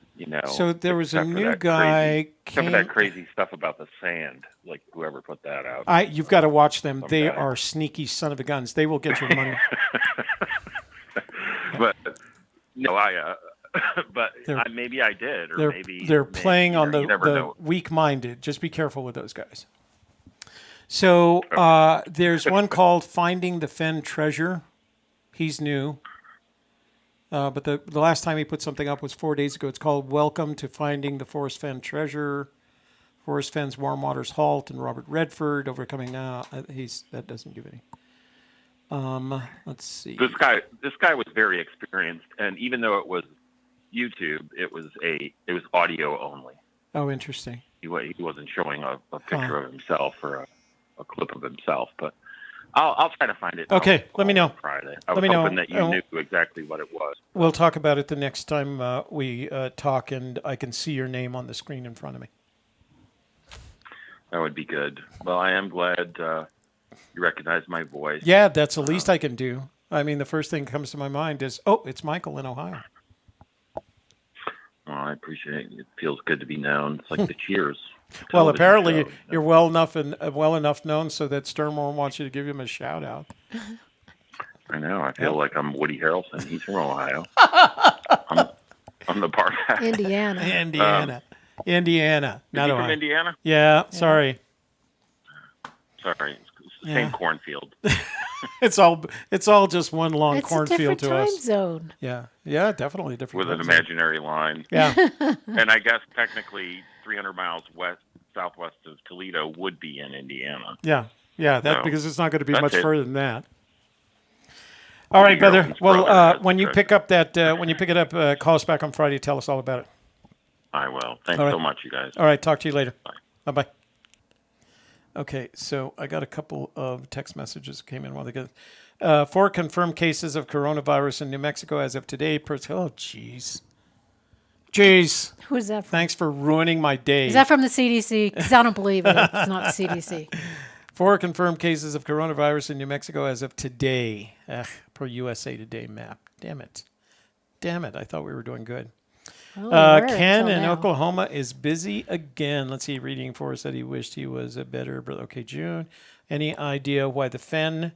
Speaker 1: So there was a new guy.
Speaker 8: Except for that crazy stuff about the sand, like whoever put that out.
Speaker 1: You've got to watch them. They are sneaky son of a guns. They will get your money.
Speaker 8: But no, maybe I did, or
Speaker 1: they're playing on the weak-minded. Just be careful with those guys. So there's one called Finding the Fenn Treasure. He's new. But the last time he put something up was 4 days ago. It's called Welcome to Finding the Forrest Fenn Treasure. Forrest Fenn's Warm Waters Halt and Robert Redford Overcoming Now. That doesn't give any. Let's see.
Speaker 8: This guy was very experienced, and even though it was YouTube, it was audio only.
Speaker 1: Oh, interesting.
Speaker 8: He wasn't showing a picture of himself or a clip of himself, but I'll try to find it.
Speaker 1: Okay, let me know.
Speaker 8: Friday. I was hoping that you knew exactly what it was.
Speaker 1: We'll talk about it the next time we talk, and I can see your name on the screen in front of me.
Speaker 8: That would be good. Well, I am glad you recognize my voice.
Speaker 1: Yeah, that's the least I can do. I mean, the first thing that comes to my mind is, oh, it's Michael in Ohio.
Speaker 8: Well, I appreciate it. It feels good to be known. It's like the Cheers.
Speaker 1: Well,
Speaker 8: television
Speaker 1: apparently
Speaker 8: show.
Speaker 1: you're well enough known so that Sternmore wants you to give him a shout out.
Speaker 8: I know. I feel like I'm Woody Harrelson. He's from Ohio. I'm the part.
Speaker 2: Indiana.
Speaker 1: Indiana.
Speaker 8: Is
Speaker 1: Not
Speaker 8: he
Speaker 1: Ohio.
Speaker 8: from Indiana?
Speaker 1: Yeah, sorry.
Speaker 8: Sorry, it's the same cornfield.
Speaker 1: It's all just one long
Speaker 2: It's a
Speaker 1: cornfield
Speaker 2: different
Speaker 1: to
Speaker 2: time
Speaker 1: us.
Speaker 2: zone.
Speaker 1: Yeah, definitely a different.
Speaker 8: With an
Speaker 1: time zone.
Speaker 8: imaginary line.
Speaker 1: Yeah.
Speaker 8: And I guess technically 300 miles southwest of Toledo would be in Indiana.
Speaker 1: Yeah. Because it's not going to be
Speaker 8: That's
Speaker 1: much
Speaker 8: it.
Speaker 1: further than that. All right, brother.
Speaker 8: Harrelson's
Speaker 1: Well,
Speaker 8: brother has
Speaker 1: when you
Speaker 8: the
Speaker 1: pick up when you pick it up, call us back on Friday. Tell us all about it.
Speaker 8: I will. Thanks
Speaker 1: All right.
Speaker 8: so much, you guys.
Speaker 1: All right. Talk to you later.
Speaker 8: Bye.
Speaker 1: Bye. Okay, so I got a couple of text messages that came in while they get 4 confirmed cases of coronavirus in New Mexico as of today. Oh, jeez.
Speaker 2: Who's that from?
Speaker 1: Thanks for ruining my day.
Speaker 2: Is that from the CDC? Because I don't believe it. It's not the CDC.
Speaker 1: 4 confirmed cases of coronavirus in New Mexico as of today. Per USA Today map. Damn it. I thought we were doing good.
Speaker 2: Well, we were
Speaker 1: Ken
Speaker 2: until
Speaker 1: in
Speaker 2: now.
Speaker 1: Oklahoma is busy again. Let's see. Reading for us that he wished he was a better brother. Okay, June. Any idea why Fenn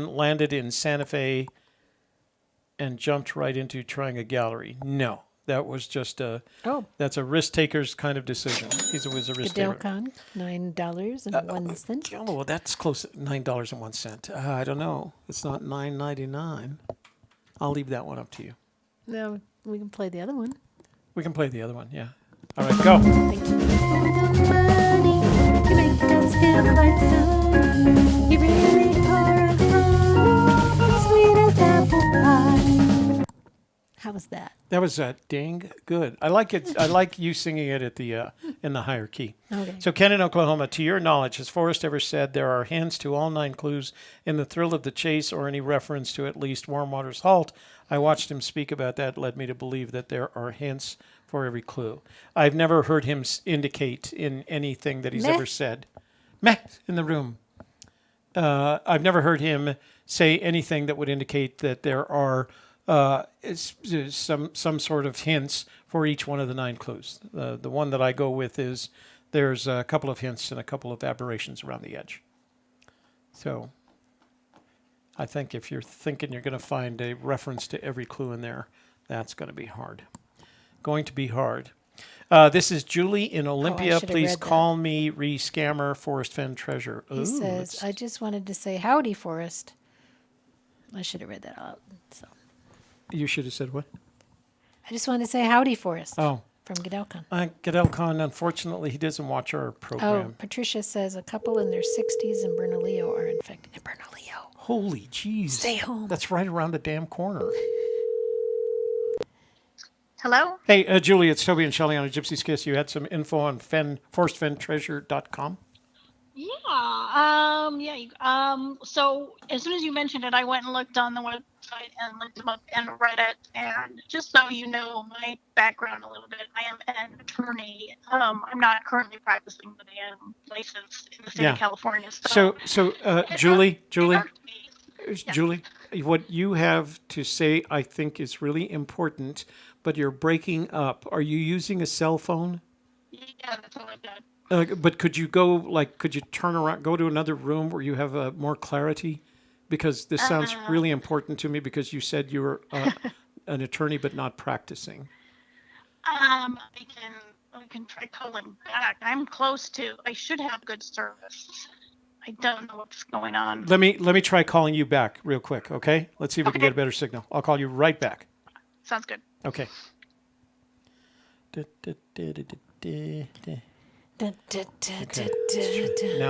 Speaker 1: landed in Santa Fe and jumped right into trying a gallery? No, that was just that's a risk taker's kind of decision. He was a risk taker.
Speaker 2: Delcon, $9.01.
Speaker 1: Oh, well, that's close. $9.01. I don't know. It's not $9.99. I'll leave that one up to you.
Speaker 2: No, we can play the other one.
Speaker 1: We can play the other one. Yeah. All right, go.
Speaker 2: Thank you. Money, you make us feel quite so. You really pour a heart, sweet as apple pie. How was that?
Speaker 1: That was dang good. I like it. I like you singing it at the in the higher key.
Speaker 2: Okay.
Speaker 1: So, Ken in Oklahoma, to your knowledge, has Forrest ever said there are hints to all 9 clues in the thrill of the chase, or any reference to at least Warmwater's halt? I watched him speak about that. Led me to believe that there are hints for every clue. I've never heard him indicate in anything that he's ever said. Meh in the room. I've never heard him say anything that would indicate that there are some sort of hints for each one of the 9 clues. The one that I go with is there's a couple of hints and a couple of aberrations around the edge. So I think if you're thinking you're going to find a reference to every clue in there, that's going to be hard. Going to be hard. This is Julie in Olympia.
Speaker 2: should have
Speaker 1: Please
Speaker 2: read
Speaker 1: call me re-scammer Forrest Fenn treasure.
Speaker 2: He says, I just wanted to say howdy, Forrest. I should have read that out. So
Speaker 1: You should have said what?
Speaker 2: I just wanted to say howdy, Forrest.
Speaker 1: Oh.
Speaker 2: From Godelcon.
Speaker 1: Godelcon, unfortunately, he doesn't watch our
Speaker 2: Oh,
Speaker 1: program.
Speaker 2: Patricia says a couple in their 60s in Bernalillo are infected. In Bernalillo.
Speaker 1: Holy jeez.
Speaker 2: Stay home.
Speaker 1: That's right around the damn corner.
Speaker 9: Hello?
Speaker 1: Hey, Julie, it's Toby and Shelley on a Gypsy Kiss. You had some info on ForrestFennTreasure.com?
Speaker 9: So as soon as you mentioned it, I went and looked on the website and looked them up and read it. And just so you know my background a little bit, I am an attorney. I'm not currently practicing, but I am licensed in the state of California.
Speaker 1: So Julie,
Speaker 9: Yeah.
Speaker 1: Julie, what you have to say, I think, is really important, but you're breaking up. Are you using a cell phone?
Speaker 9: Yeah, that's all I've got.
Speaker 1: But could you turn around, go to another room where you have more clarity? Because this sounds really important to me, because you said you were an attorney but not practicing.
Speaker 9: I can try calling back. I'm close to. I should have good service. I don't know what's going on.
Speaker 1: Let me try calling you back real quick, okay? Let's see if we can get a better signal. I'll call you right back.
Speaker 9: Sounds good.
Speaker 1: Okay. Now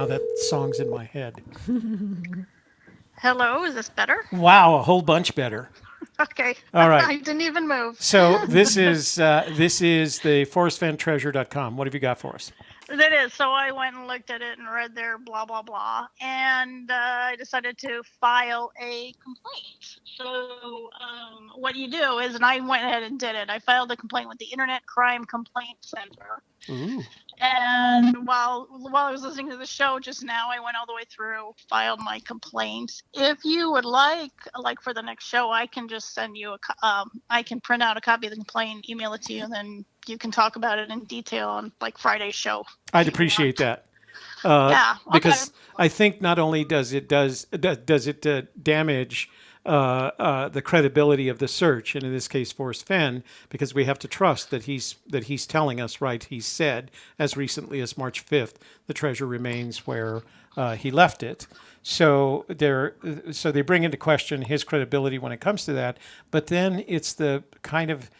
Speaker 1: that song's in my head.
Speaker 9: Hello, is this better?
Speaker 1: Wow, a whole bunch better.
Speaker 9: Okay.
Speaker 1: All right.
Speaker 9: I didn't even move.
Speaker 1: So this is the ForrestFennTreasure.com. What have you got for us?
Speaker 9: That is. So I went and looked at it and read their blah, blah, blah. And I decided to file a complaint. So what you do is, and I went ahead and did it, I filed a complaint with the Internet Crime Complaint Center.
Speaker 1: Ooh.
Speaker 9: And while I was listening to the show just now, I went all the way through, filed my complaint. If you would like for the next show, I can just send you I can print out a copy of the complaint, email it to you, and then you can talk about it in detail on like Friday's show.
Speaker 1: I'd appreciate that.
Speaker 9: Yeah, okay.
Speaker 1: Because I think not only does it damage the credibility of the search, and in this case, Forrest Fenn, because we have to trust that he's telling us right. He said as recently as March 5th, the treasure remains where he left it. So they bring into question his credibility when it comes to that. But then it's the kind of,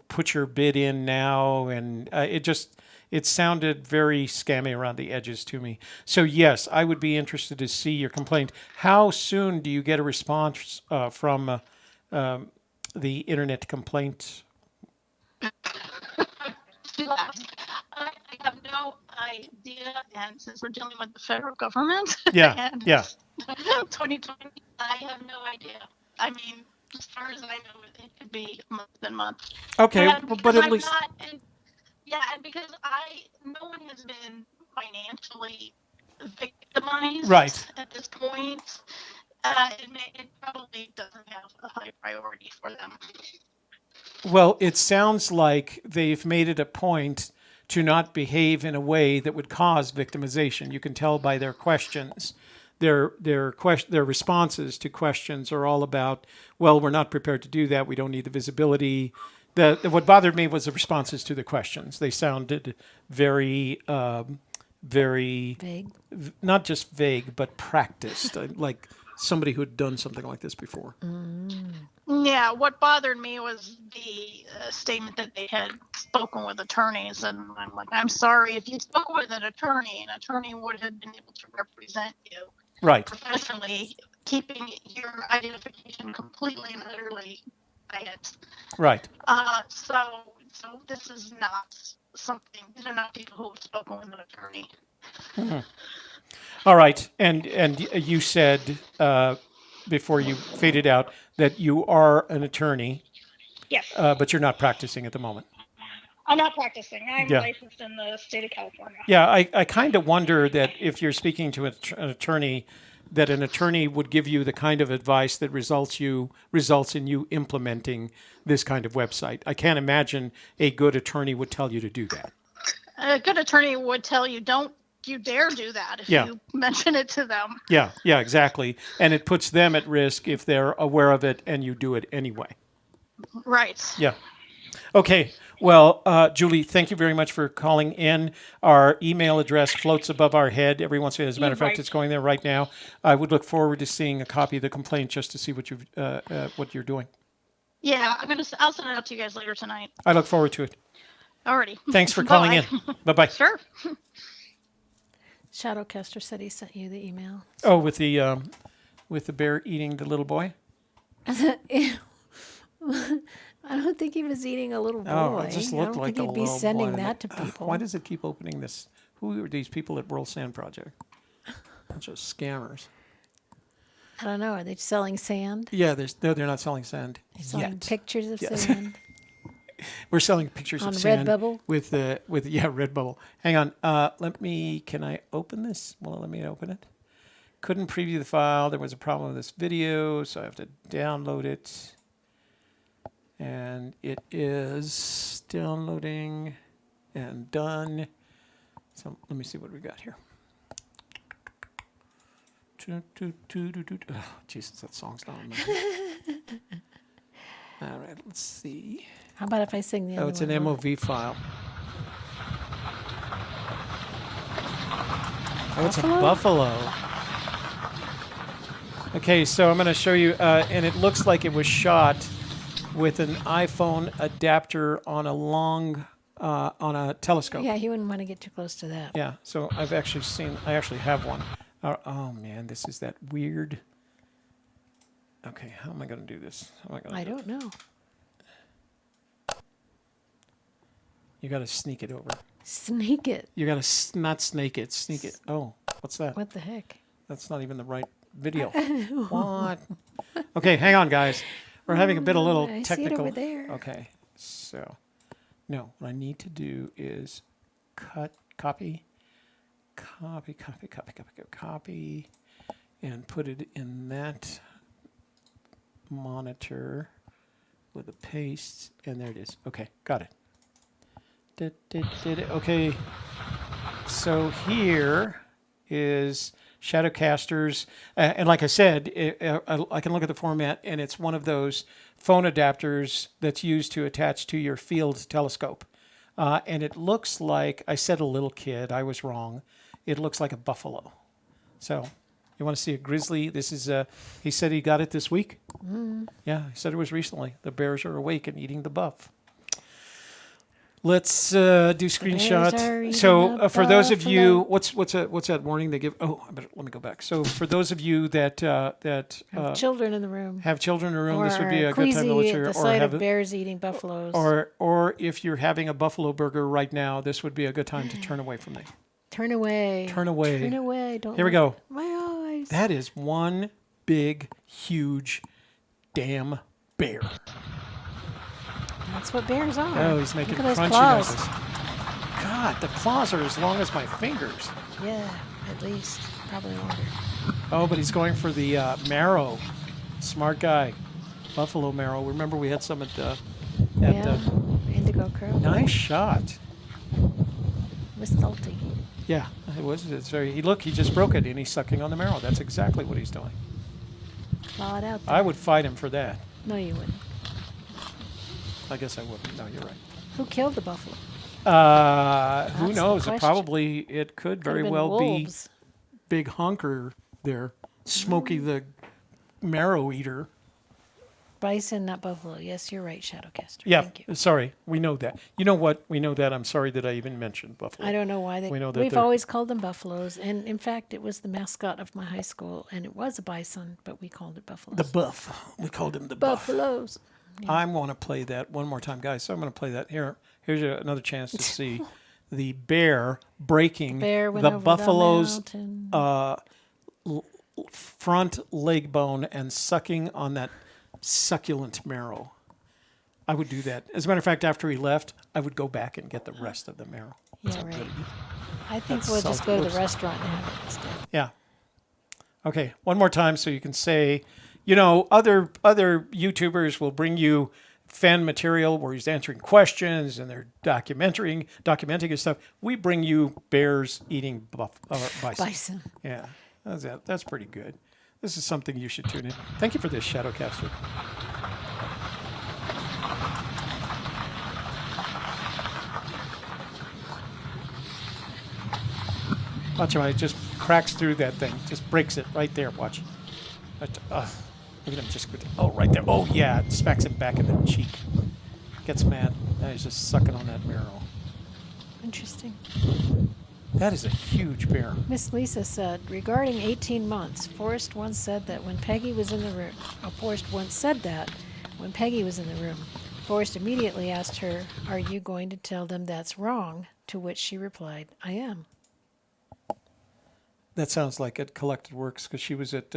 Speaker 1: put your bid in now, and it sounded very scammy around the edges to me. So yes, I would be interested to see your complaint. How soon do you get a response from the internet complaint?
Speaker 9: I have no idea, and since we're dealing with the federal government,
Speaker 1: Yeah,
Speaker 9: and
Speaker 1: yeah.
Speaker 9: 2020, I have no idea. I mean, as far as I know, it could be months and months.
Speaker 1: Okay,
Speaker 9: And
Speaker 1: but at
Speaker 9: I'm
Speaker 1: least...
Speaker 9: and because no one has been financially victimized
Speaker 1: Right.
Speaker 9: at this point, it probably doesn't have a high priority for them.
Speaker 1: Well, it sounds like they've made it a point to not behave in a way that would cause victimization. You can tell by their questions. Their responses to questions are all about, well, we're not prepared to do that. We don't need the visibility. What bothered me was the responses to the questions. They sounded very
Speaker 2: Vague.
Speaker 1: Not just vague, but practiced, like somebody who had done something like this before.
Speaker 9: Yeah, what bothered me was the statement that they had spoken with attorneys, and I'm like, I'm sorry, if you spoke with an attorney would have been able to represent you
Speaker 1: Right.
Speaker 9: professionally, keeping your identification completely and utterly quiet.
Speaker 1: Right.
Speaker 9: So this is not something. These are not people who have spoken with an attorney.
Speaker 1: Mm-hmm. All right, and you said before you faded out that you are an attorney.
Speaker 9: Yes.
Speaker 1: But you're not practicing at the moment.
Speaker 9: I'm not practicing. I'm
Speaker 1: Yeah.
Speaker 9: licensed in the state of California.
Speaker 1: Yeah, I kind of wonder that if you're speaking to an attorney, that an attorney would give you the kind of advice that results in you implementing this kind of website. I can't imagine a good attorney would tell you to do that.
Speaker 9: A good attorney would tell you, don't you dare do that if
Speaker 1: Yeah.
Speaker 9: you mention it to them.
Speaker 1: Yeah, exactly. And it puts them at risk if they're aware of it and you do it anyway.
Speaker 9: Right.
Speaker 1: Yeah. Okay. Well, Julie, thank you very much for calling in. Our email address floats above our head every once in a while. As a matter of fact,
Speaker 9: Right.
Speaker 1: it's going there right now. I would look forward to seeing a copy of the complaint just to see what you're doing.
Speaker 9: Yeah, I'll send it out to you guys later tonight.
Speaker 1: I look forward to it.
Speaker 9: Alrighty.
Speaker 1: Thanks for calling in. Bye-bye.
Speaker 9: Sure.
Speaker 2: Shadowcaster said he sent you the email.
Speaker 1: Oh, with the bear eating the little boy?
Speaker 2: I don't think he was eating a little boy.
Speaker 1: Oh, it just looked like a
Speaker 2: I don't think he'd
Speaker 1: little
Speaker 2: be sending
Speaker 1: boy.
Speaker 2: that to people.
Speaker 1: Why does it keep opening this? Who are these people at World Sand Project? Bunch of scammers.
Speaker 2: I don't know. Are they selling sand?
Speaker 1: Yeah, they're not selling sand
Speaker 2: Selling
Speaker 1: yet.
Speaker 2: pictures of
Speaker 1: Yes.
Speaker 2: sand?
Speaker 1: We're selling pictures
Speaker 2: On
Speaker 1: of sand
Speaker 2: Redbubble?
Speaker 1: with Redbubble. Hang on. Can I open this? Well, let me open it. Couldn't preview the file. There was a problem with this video, so I have to download it. And it is downloading and done. So let me see what we got here. Oh, Jesus, that song's not on there. All right, let's see.
Speaker 2: How about if I sing the other one?
Speaker 1: Oh, it's an MOV file. Oh, it's a buffalo. Okay, so I'm going to show you, and it looks like it was shot with an iPhone adapter on a telescope.
Speaker 2: Yeah, you wouldn't want to get too close to that.
Speaker 1: Yeah, so I actually have one. Oh man, this is that weird. Okay, how am I going to do this?
Speaker 2: I don't know.
Speaker 1: You got to sneak it over.
Speaker 2: Sneak it.
Speaker 1: You got to not snake it, sneak it. Oh, what's that?
Speaker 2: What the heck?
Speaker 1: That's not even the right video. What? Okay, hang on, guys. We're having a little
Speaker 2: I see it
Speaker 1: technical.
Speaker 2: over there.
Speaker 1: Okay, so no, what I need to do is copy, and put it in that monitor with a paste, and there it is. Okay, got it. Did it. Okay, so here is Shadowcaster's, and like I said, I can look at the format, and it's one of those phone adapters that's used to attach to your field telescope. And it looks like, I said a little kid, I was wrong. It looks like a buffalo. So you want to see a grizzly? This is, he said he got it this week. Yeah, he said it was recently. The bears are awake and eating the buff. Let's do screenshot. So for those of you, what's that warning they give? Oh, let me go back. So for those of you that
Speaker 2: Have children in the room.
Speaker 1: have children in the room, this would be
Speaker 2: Or
Speaker 1: a good time to let
Speaker 2: queasy
Speaker 1: you,
Speaker 2: at the
Speaker 1: or
Speaker 2: sight
Speaker 1: have
Speaker 2: of bears eating buffaloes.
Speaker 1: or if you're having a buffalo burger right now, this would be a good time to turn away from me.
Speaker 2: Turn away.
Speaker 1: Turn away.
Speaker 2: Turn away. Don't.
Speaker 1: Here we
Speaker 2: look
Speaker 1: go.
Speaker 2: at My eyes.
Speaker 1: That is one big, huge, damn bear.
Speaker 2: That's what bears are.
Speaker 1: Oh, he's making
Speaker 2: Look at those
Speaker 1: crunchy
Speaker 2: claws.
Speaker 1: noises. God, the claws are as long as my fingers.
Speaker 2: Yeah, at least. Probably longer.
Speaker 1: Oh, but he's going for the marrow. Smart guy. Buffalo marrow. Remember we had some at the...
Speaker 2: Indigo crow.
Speaker 1: Nice shot.
Speaker 2: It was salty.
Speaker 1: Yeah, it was. It's very... He just broke it, and he's sucking on the marrow. That's exactly what he's doing.
Speaker 2: Claw it out there.
Speaker 1: I would fight him for that.
Speaker 2: No, you wouldn't.
Speaker 1: I guess I wouldn't. No, you're right.
Speaker 2: Who killed the buffalo?
Speaker 1: Who
Speaker 2: That's the
Speaker 1: knows?
Speaker 2: question.
Speaker 1: It could
Speaker 2: Could've
Speaker 1: very
Speaker 2: been
Speaker 1: well
Speaker 2: wolves.
Speaker 1: be Big Hunker there, Smokey the marrow eater.
Speaker 2: Bison, not buffalo. Yes, you're right, Shadowcaster.
Speaker 1: Yeah,
Speaker 2: Thank you.
Speaker 1: sorry, we know that. You know what? We know that. I'm sorry that I even mentioned buffalo.
Speaker 2: I don't know why
Speaker 1: We know that
Speaker 2: we've
Speaker 1: they're-
Speaker 2: always called them buffaloes, and in fact, it was the mascot of my high school, and it was a bison, but we called it buffaloes.
Speaker 1: The buff. We called him the buff.
Speaker 2: buffaloes.
Speaker 1: I want to play that one more time, guys. So I'm going to play that here. Here's another chance to see the bear breaking
Speaker 2: Bear went
Speaker 1: the
Speaker 2: over the
Speaker 1: buffalo's
Speaker 2: mountain.
Speaker 1: front leg bone and sucking on that succulent marrow. I would do that. As a matter of fact, after he left, I would go back and get the rest of the marrow.
Speaker 2: Yeah, right. I think
Speaker 1: That's
Speaker 2: we'll just
Speaker 1: salty.
Speaker 2: go to the
Speaker 1: Oops.
Speaker 2: restaurant and have it instead.
Speaker 1: Yeah. Okay, one more time so you can say, you know, other YouTubers will bring you fan material where he's answering questions and they're documenting his stuff. We bring you bears eating bison.
Speaker 2: Bison.
Speaker 1: Yeah, that's pretty good. This is something you should tune in. Thank you for this, Shadowcaster. Watch him, it just cracks through that thing. Just breaks it right there, watch. Look at him just, right there. Oh yeah, it smacks him back in the cheek. Gets mad. Now he's just sucking on that marrow.
Speaker 2: Interesting.
Speaker 1: That is a huge bear.
Speaker 2: Miss Lisa said, regarding 18 months, Forrest once said that when Peggy was in the room. Forrest once said that when Peggy was in the room. Forrest immediately asked her, "Are you going to tell them that's wrong?" To which she replied, "I am."
Speaker 1: That sounds like at Collected Works because she was at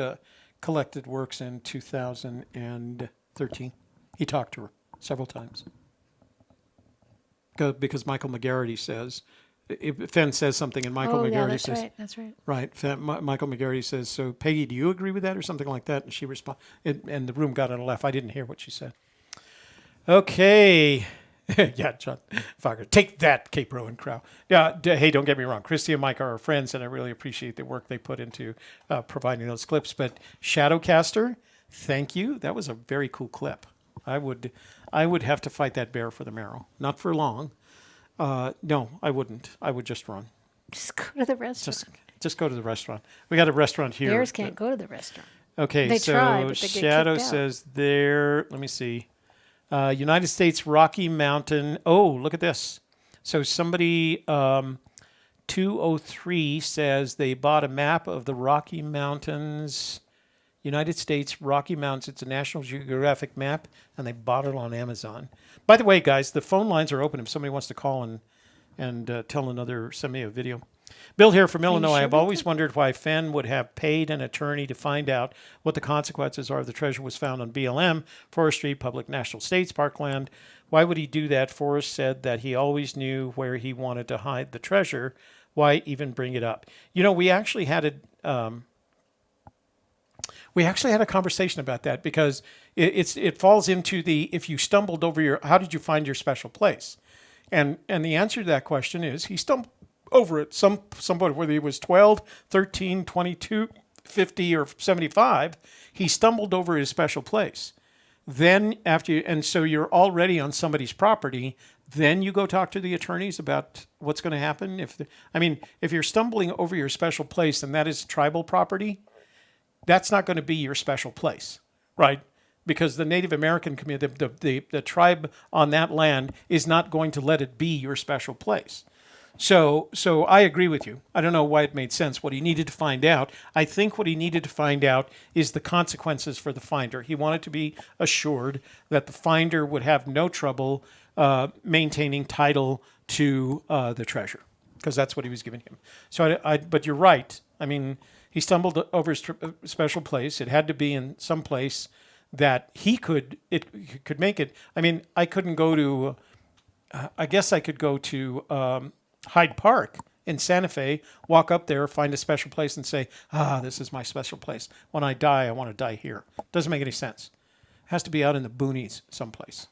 Speaker 1: Collected Works in 2013. He talked to her several times. Because Michael McGarity says, if Fenn says something and Michael McGarity says,
Speaker 2: right, that's right.
Speaker 1: right, Michael McGarity says, so Peggy, do you agree with that or something like that? And she responded, and the room got on a laugh. I didn't hear what she said. Okay. Yeah, John Fogger. Take that, Cape Rowan Crow. Yeah, hey, don't get me wrong. Christy and Mike are our friends, and I really appreciate the work they put into providing those clips. But Shadowcaster, thank you. That was a very cool clip. I would have to fight that bear for the marrow. Not for long. No, I wouldn't. I would just run.
Speaker 2: Just go to the restaurant.
Speaker 1: Just go to the restaurant. We got a restaurant here.
Speaker 2: Bears can't go to the restaurant.
Speaker 1: Okay,
Speaker 2: They
Speaker 1: so
Speaker 2: try, but they get
Speaker 1: Shadow
Speaker 2: kicked out.
Speaker 1: says there. Let me see. United States Rocky Mountain. Oh, look at this. So somebody 203 says they bought a map of the Rocky Mountains. United States Rocky Mountains. It's a National Geographic map, and they bought it on Amazon. By the way, guys, the phone lines are open if somebody wants to call and and send me a video. Bill here from Illinois.
Speaker 2: sure
Speaker 1: I've always wondered why Fenn would have paid an attorney to find out what the consequences are if the treasure was found on BLM, forestry, public national states, parkland. Why would he do that? Forrest said that he always knew where he wanted to hide the treasure. Why even bring it up? You know, we actually had a conversation about that because it falls into the if you stumbled over how did you find your special place? And the answer to that question is he stumbled over it somebody whether he was 12, 13, 22, 50 or 75, he stumbled over his special place. Then so you're already on somebody's property, then you go talk to the attorneys about what's going to happen if you're stumbling over your special place and that is tribal property, that's not going to be your special place, right? Because the Native American community, the tribe on that land is not going to let it be your special place. So I agree with you. I don't know why it made sense. What he needed to find out, I think what he needed to find out is the consequences for the finder. He wanted to be assured that the finder would have no trouble maintaining title to the treasure, because that's what he was giving him. So but you're right. I mean, he stumbled over his special place. It had to be in some place that he could make it. I mean, I couldn't go to. I guess I could go to Hyde Park in Santa Fe, walk up there, find a special place, and say, this is my special place. When I die, I want to die here. Doesn't make any sense. It has to be out in the boonies someplace.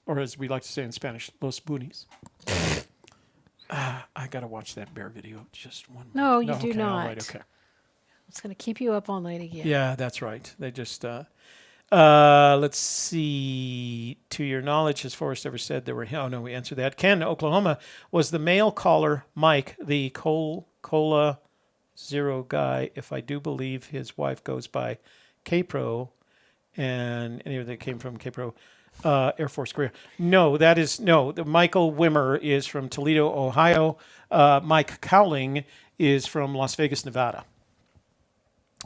Speaker 1: Or as we like to say in Spanish, Los Boonies. I got to watch that bear video. Just one.
Speaker 2: No, you do not.
Speaker 1: All right, okay.
Speaker 2: It's going to keep you up all night again.
Speaker 1: Yeah, that's right. They just... let's see. To your knowledge, has Forrest ever said there were... Oh, no, we answered that. Ken, Oklahoma, was the male caller, Mike, the Cola Zero guy, if I do believe his wife goes by K-Pro, and any of that came from K-Pro, Air Force Korea. No, the Michael Wimmer is from Toledo, Ohio. Mike Cowling is from Las Vegas, Nevada.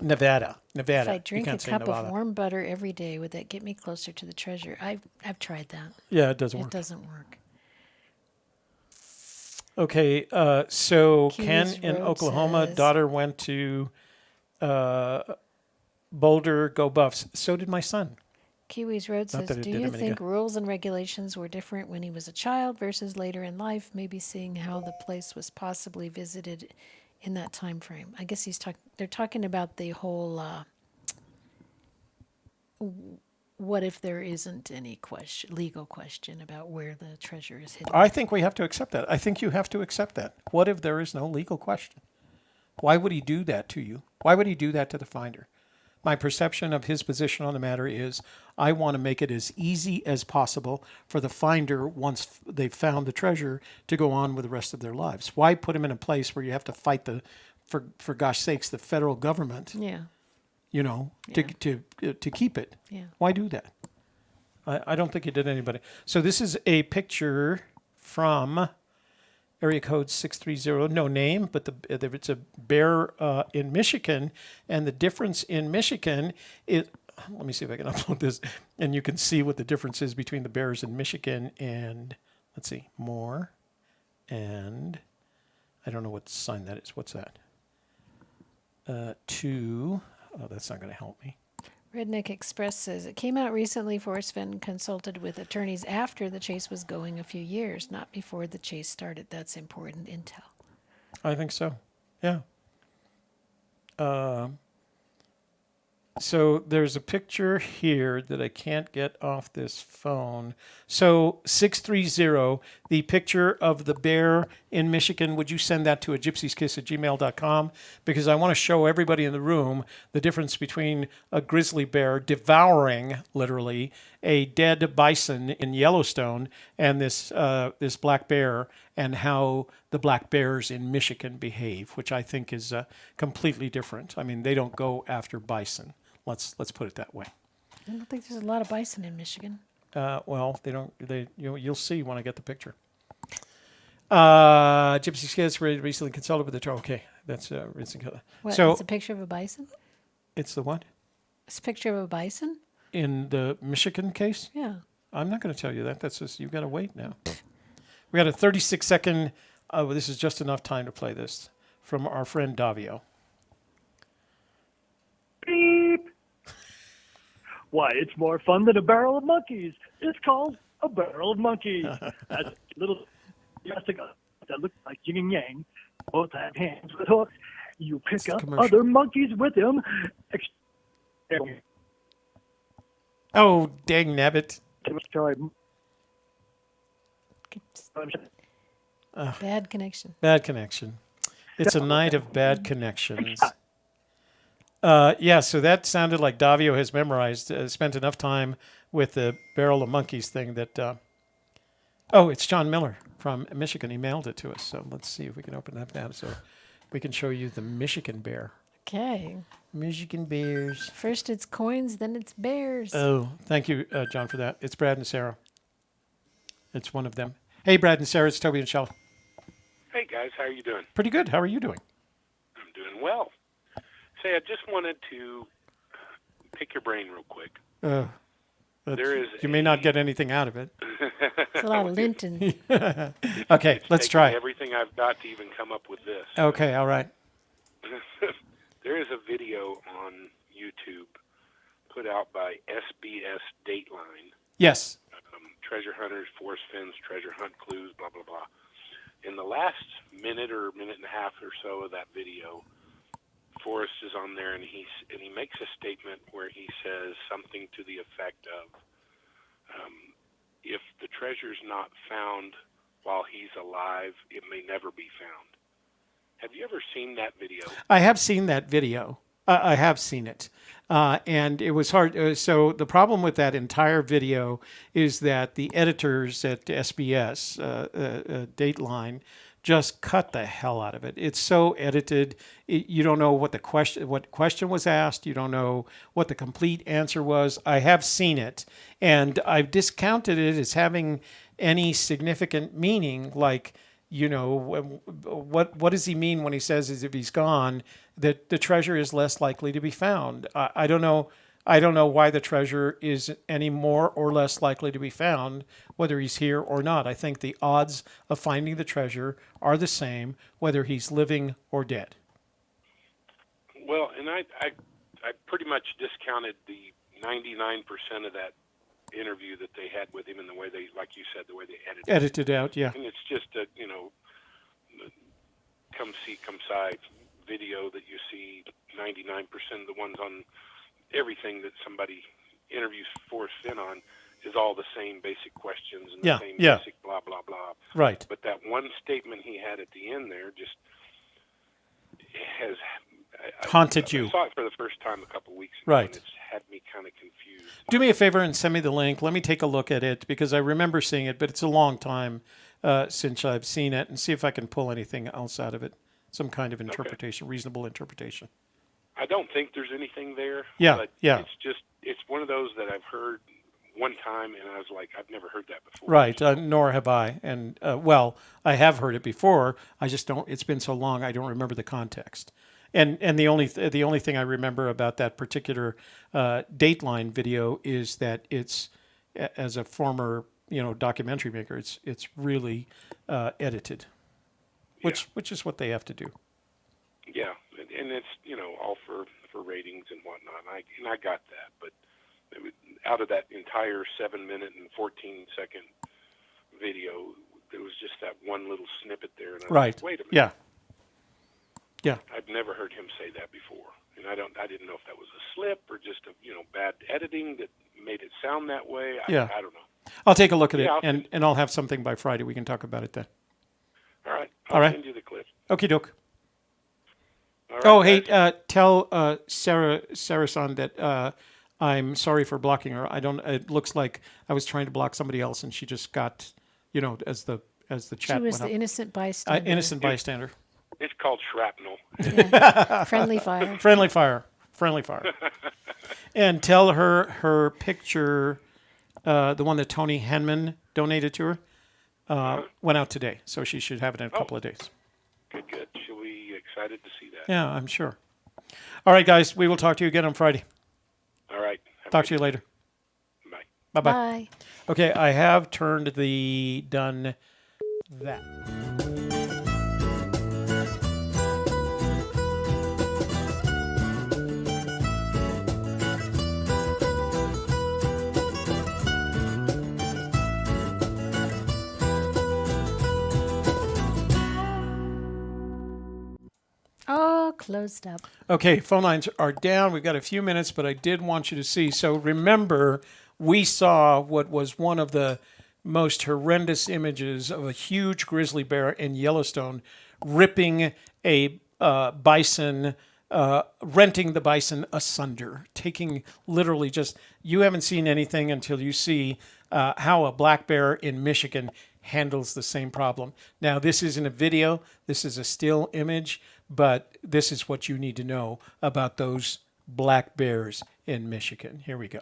Speaker 1: Nevada.
Speaker 2: If I drink a cup of warm butter every day, would that get me closer to the treasure? I've tried that.
Speaker 1: Yeah, it doesn't work.
Speaker 2: It doesn't work.
Speaker 1: Okay, so
Speaker 2: Keys
Speaker 1: Ken in
Speaker 2: Road
Speaker 1: Oklahoma,
Speaker 2: says-
Speaker 1: daughter went to Boulder, go Buffs. So did my son.
Speaker 2: Kiwis Road
Speaker 1: Not
Speaker 2: says,
Speaker 1: that it
Speaker 2: do
Speaker 1: did
Speaker 2: you
Speaker 1: him any
Speaker 2: think
Speaker 1: good.
Speaker 2: rules and regulations were different when he was a child versus later in life, maybe seeing how the place was possibly visited in that time frame? I guess they're talking about the whole what if there isn't any legal question about where the treasure is hidden?
Speaker 1: I think we have to accept that. I think you have to accept that. What if there is no legal question? Why would he do that to you? Why would he do that to the finder? My perception of his position on the matter is I want to make it as easy as possible for the finder, once they've found the treasure, to go on with the rest of their lives. Why put him in a place where you have to fight for gosh sakes, the federal government,
Speaker 2: Yeah.
Speaker 1: to keep it?
Speaker 2: Yeah.
Speaker 1: Why do that? I don't think it did anybody. So this is a picture from area code 630, no name, but it's a bear in Michigan, and the difference in Michigan is, let me see if I can upload this, and you can see what the difference is between the bears in Michigan and, let's see, more, and I don't know what sign that is. What's that? Oh, that's not going to help me.
Speaker 2: Redneck Express says, it came out recently Forrest Fenn consulted with attorneys after the chase was going a few years, not before the chase started. That's important intel.
Speaker 1: I think so. Yeah. So there's a picture here that I can't get off this phone. So 630, the picture of the bear in Michigan, would you send that to a gypsieskiss@gmail.com? Because I want to show everybody in the room the difference between a grizzly bear devouring, literally, a dead bison in Yellowstone and this black bear, and how the black bears in Michigan behave, which I think is completely different. I mean, they don't go after bison. Let's put it that way.
Speaker 2: I don't think there's a lot of bison in Michigan.
Speaker 1: Well, they don't. You'll see when I get the picture. Gypsy Kiss recently consulted with the. Okay, that's recent.
Speaker 2: What?
Speaker 1: So
Speaker 2: It's a picture of a bison.
Speaker 1: it's the what?
Speaker 2: It's a picture of a bison.
Speaker 1: In the Michigan case?
Speaker 2: Yeah.
Speaker 1: I'm not going to tell you that. That's just you've got to wait now. We got a 36-second. This is just enough time to play this from our friend Davio.
Speaker 10: Beep. Why, it's more fun than a barrel of monkeys. It's called a barrel of monkeys. That's a little plastic that look like yin and yang. Both have hands with hooks. You pick up other monkeys with them.
Speaker 1: Oh, dang nabbit.
Speaker 2: Bad connection.
Speaker 1: Bad connection. It's a night of bad connections. Yeah, so that sounded like Davio has memorized, spent enough time with the barrel of monkeys thing that... oh, it's John Miller from Michigan. He mailed it to us. So let's see if we can open that now so we can show you the Michigan bear.
Speaker 2: Okay.
Speaker 1: Michigan bears.
Speaker 2: First it's coins, then it's bears.
Speaker 1: Oh, thank you, John, for that. It's Brad and Sarah. It's one of them. Hey, Brad and Sarah, it's Toby and Shelley.
Speaker 11: Hey, guys. How are you doing?
Speaker 1: Pretty good. How are you doing?
Speaker 11: I'm doing well. Say, I just wanted to pick your brain real quick.
Speaker 1: You may not get anything out of it.
Speaker 2: It's a lot of Linton.
Speaker 1: Okay, let's try.
Speaker 11: Everything I've got to even come up with this.
Speaker 1: Okay, all right.
Speaker 11: There is a video on YouTube put out by SBS Dateline.
Speaker 1: Yes.
Speaker 11: Treasure hunters, forest Fenn's treasure hunt clues, blah, blah, blah. In the last minute or minute and a half or so of that video, Forrest is on there, and he makes a statement where he says something to the effect of, if the treasure's not found while he's alive, it may never be found. Have you ever seen that video?
Speaker 1: I have seen that video. I have seen it. And it was hard. So the problem with that entire video is that the editors at SBS, Dateline, just cut the hell out of it. It's so edited. You don't know what question was asked. You don't know what the complete answer was. I have seen it, and I've discounted it as having any significant meaning. Like, you know, what does he mean when he says is if he's gone, that the treasure is less likely to be found? I don't know. I don't know why the treasure is any more or less likely to be found, whether he's here or not. I think the odds of finding the treasure are the same, whether he's living or dead.
Speaker 11: Well, and I pretty much discounted the 99% of that interview that they had with him and the way they, like you said, the way they edited
Speaker 1: out, yeah.
Speaker 11: And it's just a, you know, come see, come side video that you see 99% of the ones on everything that somebody interviews Forrest Fenn on is all the same basic questions and the same basic blah, blah, blah.
Speaker 1: Right.
Speaker 11: But that one statement he had at the end there just has...
Speaker 1: haunted you.
Speaker 11: I saw it for the first time a couple weeks ago,
Speaker 1: right.
Speaker 11: And it's had me kind of confused.
Speaker 1: Do me a favor and send me the link. Let me take a look at it because I remember seeing it, but it's a long time since I've seen it, and see if I can pull anything else out of it. Some kind of interpretation, reasonable interpretation.
Speaker 11: I don't think there's anything there.
Speaker 1: Yeah,
Speaker 11: but
Speaker 1: yeah.
Speaker 11: It's one of those that I've heard one time, and I was like, I've never heard that before.
Speaker 1: Right, nor have I. And, well, I have heard it before. I just don't, it's been so long, I don't remember the context. And the only thing I remember about that particular Dateline video is that it's, as a former, you know, documentary maker, it's really edited, which is what they have to do.
Speaker 11: Yeah, and it's, you know, all for ratings and whatnot. And I got that, but out of that entire 7-minute and 14-second video, there was just that one little snippet there, and I was like, wait a minute.
Speaker 1: Yeah. Yeah.
Speaker 11: I've never heard him say that before, and I didn't know if that was a slip or just a, you know, bad editing that made it sound that way. I don't know.
Speaker 1: I'll take a look at it, and I'll have something by Friday. We can talk about it then.
Speaker 11: All right. I'll send you the clip.
Speaker 1: Okie doke.
Speaker 11: Right,
Speaker 1: hey, tell Sarah-san that I'm sorry for blocking her. It looks like I was trying to block somebody else, and she just got, you know, as the chat
Speaker 2: She was
Speaker 1: went
Speaker 2: the
Speaker 1: up.
Speaker 2: innocent bystander.
Speaker 1: Bystander.
Speaker 11: It's called shrapnel.
Speaker 2: Yeah. Friendly fire.
Speaker 1: Friendly fire. Friendly fire. And tell her picture, the one that Tony Henman donated to her, went out today. So she should have it in a couple of days.
Speaker 11: Good. She'll be excited to see that.
Speaker 1: Yeah, I'm sure. All right, guys. We will talk to you again on Friday.
Speaker 11: All right.
Speaker 1: Talk to you later.
Speaker 11: Bye.
Speaker 1: Bye-bye. Okay, I have turned the done that.
Speaker 2: Oh, closed up.
Speaker 1: Okay, phone lines are down. We've got a few minutes, but I did want you to see. So remember, we saw what was one of the most horrendous images of a huge grizzly bear in Yellowstone ripping a bison, renting the bison asunder, taking literally just, you haven't seen anything until you see how a black bear in Michigan handles the same problem. Now, this isn't a video, this is a still image, but this is what you need to know about those black bears in Michigan. Here we go.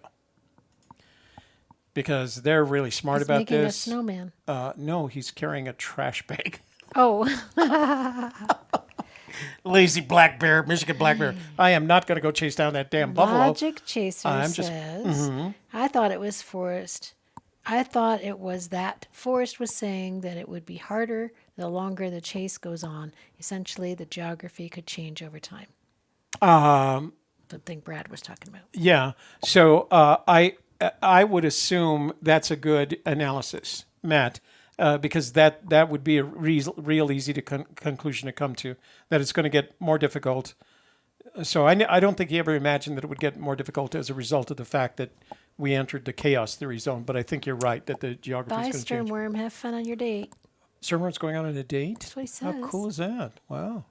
Speaker 1: Because they're really smart about
Speaker 2: making
Speaker 1: this.
Speaker 2: a snowman.
Speaker 1: No, he's carrying a trash bag.
Speaker 2: Oh.
Speaker 1: Lazy black bear, Michigan black bear. I am not going to go chase down that damn buffalo.
Speaker 2: Logic Chaser says, I thought it was Forrest. I thought it was that Forrest was saying that it would be harder the longer the chase goes on. Essentially, the geography could change over time. Something Brad was talking about.
Speaker 1: Yeah. So I would assume that's a good analysis, Matt, because that would be a real easy conclusion to come to, that it's going to get more difficult. So I don't think he ever imagined that it would get more difficult as a result of the fact that we entered the chaos theory zone. But I think you're right that the geography is going to change.
Speaker 2: Bye, Sternworm. Have fun on your date.
Speaker 1: Sternworm's going on a date?
Speaker 2: That's what he says.
Speaker 1: How cool is that? Wow.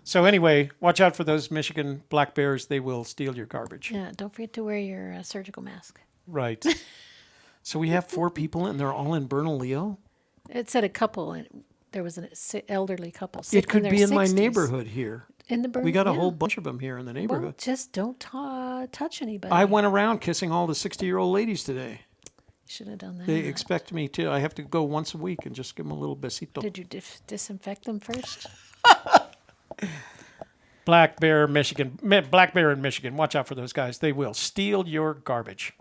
Speaker 1: So anyway, watch out for those Michigan black bears. They will steal your garbage.
Speaker 2: Yeah, don't forget to wear your surgical mask.
Speaker 1: Right. So we have 4 people, and they're all in Bernalillo?
Speaker 2: It said a couple, and there was an elderly couple.
Speaker 1: It could be in
Speaker 2: 60s.
Speaker 1: my neighborhood here.
Speaker 2: In the
Speaker 1: we got a whole bunch of them here in the neighborhood.
Speaker 2: Well, just don't touch anybody.
Speaker 1: I went around kissing all the 60-year-old ladies today.
Speaker 2: Should have done that.
Speaker 1: They expect me to. I have to go once a week and just give them a little besito.
Speaker 2: Did you disinfect them first?
Speaker 1: Black bear, Michigan. Black bear in Michigan. Watch out for those guys. They will steal your garbage.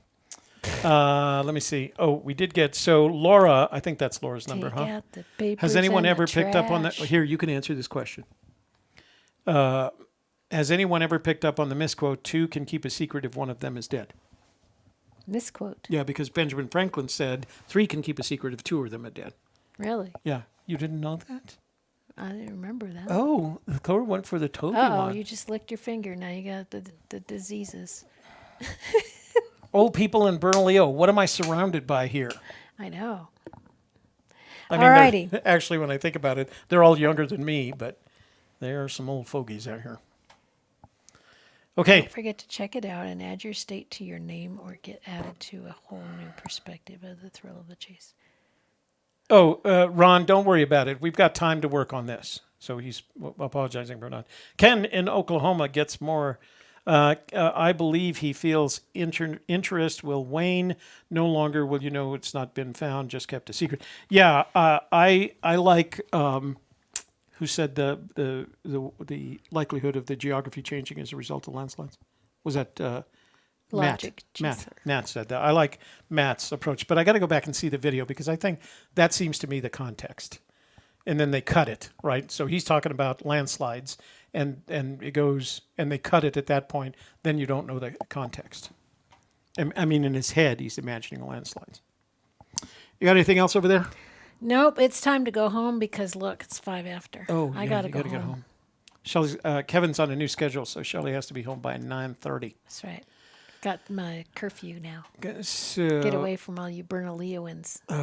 Speaker 1: Let me see. Oh, we did get, so Laura, I think that's Laura's number,
Speaker 2: Take
Speaker 1: huh?
Speaker 2: out the papers
Speaker 1: Has anyone
Speaker 2: and
Speaker 1: ever
Speaker 2: the
Speaker 1: picked up on that?
Speaker 2: trash.
Speaker 1: Here, you can answer this question. Has anyone ever picked up on the misquote, 2 can keep a secret if one of them is dead?
Speaker 2: Misquote.
Speaker 1: Yeah, because Benjamin Franklin said 3 can keep a secret if 2 of them are dead.
Speaker 2: Really?
Speaker 1: Yeah. You didn't know that?
Speaker 2: I didn't remember that.
Speaker 1: Oh, Thor went for the Toby
Speaker 2: Oh,
Speaker 1: one.
Speaker 2: you just licked your finger. Now you got the diseases.
Speaker 1: Old people in Bernalillo. What am I surrounded by here?
Speaker 2: I know.
Speaker 1: I mean,
Speaker 2: Alrighty.
Speaker 1: actually, when I think about it, they're all younger than me, but there are some old fogies out here. Okay.
Speaker 2: Don't forget to check it out and add your state to your name or get added to a whole new perspective of the thrill of the chase.
Speaker 1: Oh, Ron, don't worry about it. We've got time to work on this. So he's apologizing for not. Ken in Oklahoma gets more. I believe he feels interest will wane. No longer will you know it's not been found, just kept a secret. Yeah, I like who said the likelihood of the geography changing as a result of landslides. Was that
Speaker 2: Logic.
Speaker 1: Matt said that. I like Matt's approach, but I got to go back and see the video because I think that seems to me the context. And then they cut it, right? So he's talking about landslides, and it goes, and they cut it at that point. Then you don't know the context. I mean, in his head, he's imagining landslides. You got anything else over there?
Speaker 2: Nope, it's time to go home because look, it's 5 after.
Speaker 1: Oh,
Speaker 2: I
Speaker 1: yeah,
Speaker 2: gotta
Speaker 1: you
Speaker 2: go
Speaker 1: gotta
Speaker 2: home.
Speaker 1: get home. Shelley's, Kevin's on a new schedule, so Shelley has to be home by 9:30.
Speaker 2: That's right. Got my curfew now.
Speaker 1: So,
Speaker 2: Get away from all you Bernalilloans.
Speaker 1: Oh,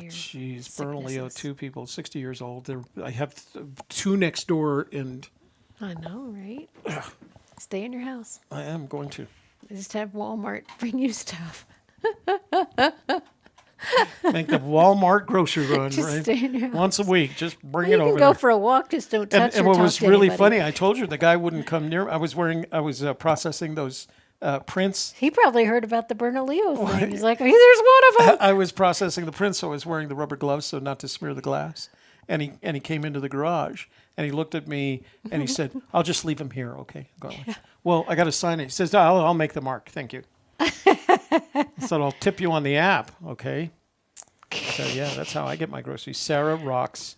Speaker 1: jeez. Bernalillo, 2 people, 60 years old. I have 2 next door, and
Speaker 2: I know, right? Stay in your house.
Speaker 1: I am going to.
Speaker 2: Just have Walmart bring you stuff.
Speaker 1: Make the Walmart grocery run,
Speaker 2: Just
Speaker 1: right?
Speaker 2: stay in your house.
Speaker 1: Once a week. Just bring
Speaker 2: You
Speaker 1: it over
Speaker 2: can go
Speaker 1: there.
Speaker 2: for a walk, just don't touch
Speaker 1: And
Speaker 2: or
Speaker 1: what
Speaker 2: talk
Speaker 1: was
Speaker 2: to
Speaker 1: really
Speaker 2: anybody.
Speaker 1: funny, I told you the guy wouldn't come near. I was processing those prints.
Speaker 2: He probably heard about the Bernalillo thing. He's like, hey, there's one of them.
Speaker 1: I was processing the prints, so I was wearing the rubber gloves so not to smear the glass. And he came into the garage and he looked at me and he said, "I'll just leave him here, okay?" I go, well, I got to sign it. He says, "No, I'll make the mark. Thank you." I said, "I'll tip you on the app, okay?" So yeah, that's how I get my groceries. Sarah rocks.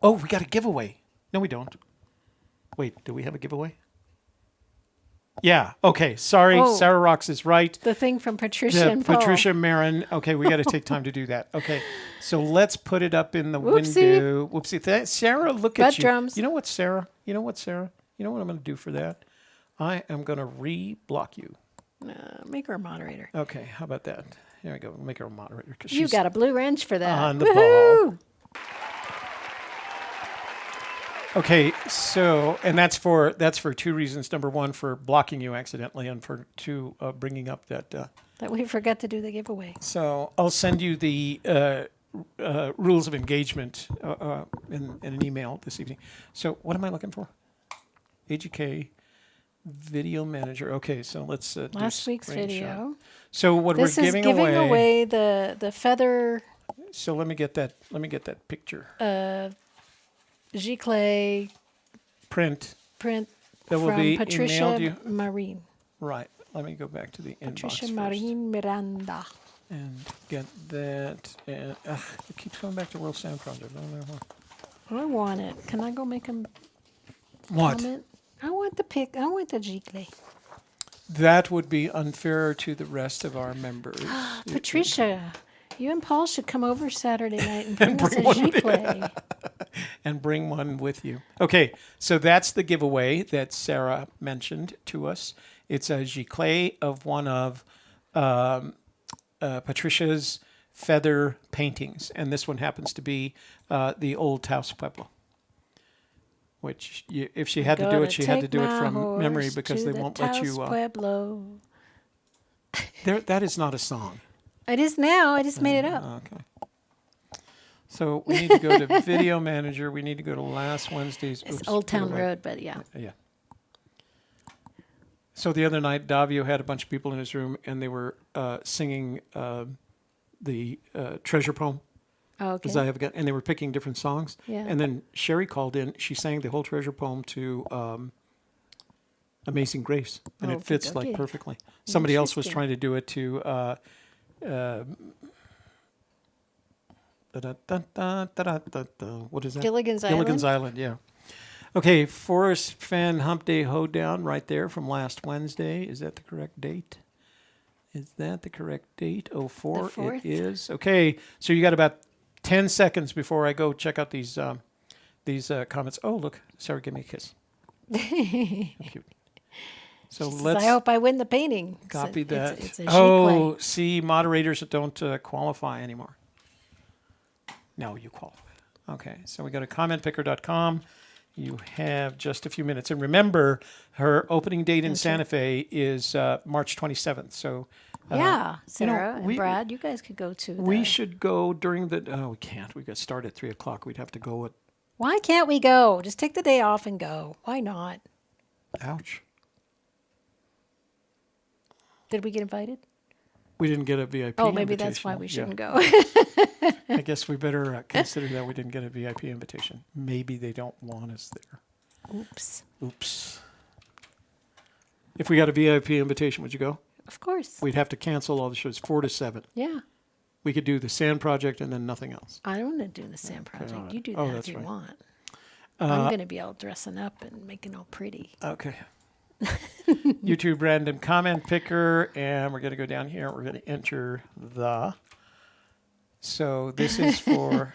Speaker 1: Oh, we got a giveaway. No, we don't. Wait, do we have a giveaway? Yeah. Okay. Sorry.
Speaker 2: Oh.
Speaker 1: Sarah rocks is right.
Speaker 2: The thing from Patricia and Paul.
Speaker 1: Patricia Marin. Okay, we got to take time to do that. Okay, so let's put it up in the
Speaker 2: Whoopsie.
Speaker 1: window. Whoopsie. Sarah, look at
Speaker 2: Butt
Speaker 1: you.
Speaker 2: drums.
Speaker 1: You know what, Sarah? You know what, Sarah? You know what I'm going to do for that? I am going to re-block you.
Speaker 2: Make her a moderator.
Speaker 1: Okay, how about that? Here we go. Make her a moderator.
Speaker 2: You got a blue wrench for that.
Speaker 1: On the
Speaker 2: Woohoo!
Speaker 1: ball. Okay, so and that's for two reasons. Number one, for blocking you accidentally, and for two, bringing up that.
Speaker 2: That we forgot to do the giveaway.
Speaker 1: So I'll send you the rules of engagement in an email this evening. So what am I looking for? AGK Video Manager. Okay, so let's do
Speaker 2: Last week's
Speaker 1: screenshot.
Speaker 2: video.
Speaker 1: So what
Speaker 2: This
Speaker 1: we're
Speaker 2: is
Speaker 1: giving
Speaker 2: away the feather.
Speaker 1: So let me get that picture.
Speaker 2: Giclée
Speaker 1: Print
Speaker 2: that
Speaker 1: that will
Speaker 2: from
Speaker 1: be
Speaker 2: Patricia
Speaker 1: emailed you.
Speaker 2: Marine.
Speaker 1: Right. Let me go back to the
Speaker 2: Patricia
Speaker 1: inbox
Speaker 2: Marine Miranda.
Speaker 1: first and get that. And it keeps going back to World Sound Project. I don't know why.
Speaker 2: I want it. Can I go make a
Speaker 1: What?
Speaker 2: comment? I want the pic. I want the Giclée.
Speaker 1: That would be unfair to the rest of our members.
Speaker 2: Patricia, you and Paul should come over Saturday night and bring us a
Speaker 1: one.
Speaker 2: Giclée.
Speaker 1: And bring one with you. Okay, so that's the giveaway that Sarah mentioned to us. It's a giclée of one of Patricia's feather paintings, and this one happens to be the old Taos Pueblo. Which, if she had to do it, she had to do it from memory because they won't let you.
Speaker 2: Pueblo.
Speaker 1: That is not a song.
Speaker 2: It is now. I just made it up.
Speaker 1: Okay. So we need to go to Video Manager. We need to go to last Wednesday's.
Speaker 2: It's Old Town Road, but yeah.
Speaker 1: Yeah. So the other night, Davio had a bunch of people in his room, and they were singing the treasure poem.
Speaker 2: Oh, okay.
Speaker 1: And they were picking different songs.
Speaker 2: Yeah.
Speaker 1: And then Sherry called in. She sang the whole treasure poem to Amazing Grace, and it fits like perfectly. Somebody else was trying to do it to. What is that?
Speaker 2: Gilligan's Island.
Speaker 1: Gilligan's Island, yeah. Okay, Forrest Fenn Humpday Hoedown right there from last Wednesday. Is that the correct date? Is that the correct date? 04.
Speaker 2: The 4th.
Speaker 1: It is. Okay, so you got about 10 seconds before I go check out these comments. Oh, look, Sarah, give me a kiss. How cute. So let's.
Speaker 2: I hope I win the painting.
Speaker 1: Copy that.
Speaker 2: It's a
Speaker 1: oh, see, moderators that don't qualify anymore. No, you qualify. Okay, so we go to commentpicker.com. You have just a few minutes. And remember, her opening date in Santa Fe is March 27th. So,
Speaker 2: yeah, Sarah
Speaker 1: and
Speaker 2: and Brad, you guys could go to.
Speaker 1: We should go during the. Oh, we can't. We got to start at 3 o'clock. We'd have to go at.
Speaker 2: Why can't we go? Just take the day off and go. Why not?
Speaker 1: Ouch.
Speaker 2: Did we get invited?
Speaker 1: We didn't get a VIP
Speaker 2: Oh, maybe
Speaker 1: invitation.
Speaker 2: that's why we shouldn't go.
Speaker 1: I guess we better consider that we didn't get a VIP invitation. Maybe they don't want us there. Oops. If we got a VIP invitation, would you go?
Speaker 2: Of course.
Speaker 1: We'd have to cancel all the shows 4 to 7.
Speaker 2: Yeah.
Speaker 1: We could do the Sand Project and then nothing else.
Speaker 2: I don't want to do the Sand Project.
Speaker 1: Right.
Speaker 2: You do
Speaker 1: Oh,
Speaker 2: that
Speaker 1: that's
Speaker 2: if you
Speaker 1: right.
Speaker 2: want. I'm going to be all dressing up and making all pretty.
Speaker 1: Okay. YouTube random comment picker, and we're going to go down here. We're going to enter the. So this is for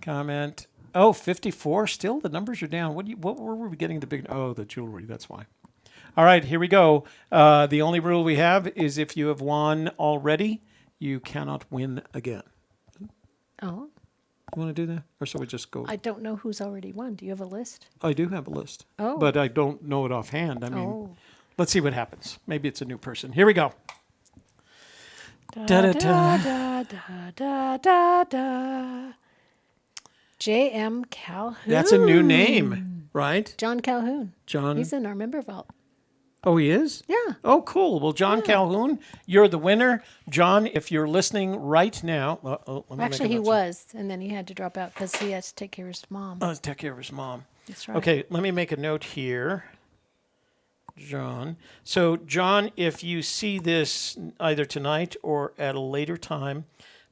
Speaker 1: comment. Oh, 54. Still, the numbers are down. What were we getting the big? Oh, the jewelry. That's why. All right, here we go. The only rule we have is if you have won already, you cannot win again.
Speaker 2: Oh.
Speaker 1: You want to do that? Or so we just go?
Speaker 2: I don't know who's already won. Do you have a list?
Speaker 1: I do have a list.
Speaker 2: Oh.
Speaker 1: But I don't know it offhand. I mean, let's see what happens. Maybe it's a new person. Here we go.
Speaker 2: Da da da da da da da. J.M. Calhoun.
Speaker 1: That's a new name, right?
Speaker 2: John Calhoun.
Speaker 1: John.
Speaker 2: He's in our member vault.
Speaker 1: Oh, he is?
Speaker 2: Yeah.
Speaker 1: Oh, cool. Well, John Calhoun, you're the winner. John, if you're listening right now. Let me
Speaker 2: Actually, he was, and then he had to drop out because he has to take care of his mom.
Speaker 1: Oh, take care of his mom.
Speaker 2: That's right.
Speaker 1: Okay, let me make a note here. John. So, John, if you see this either tonight or at a later time,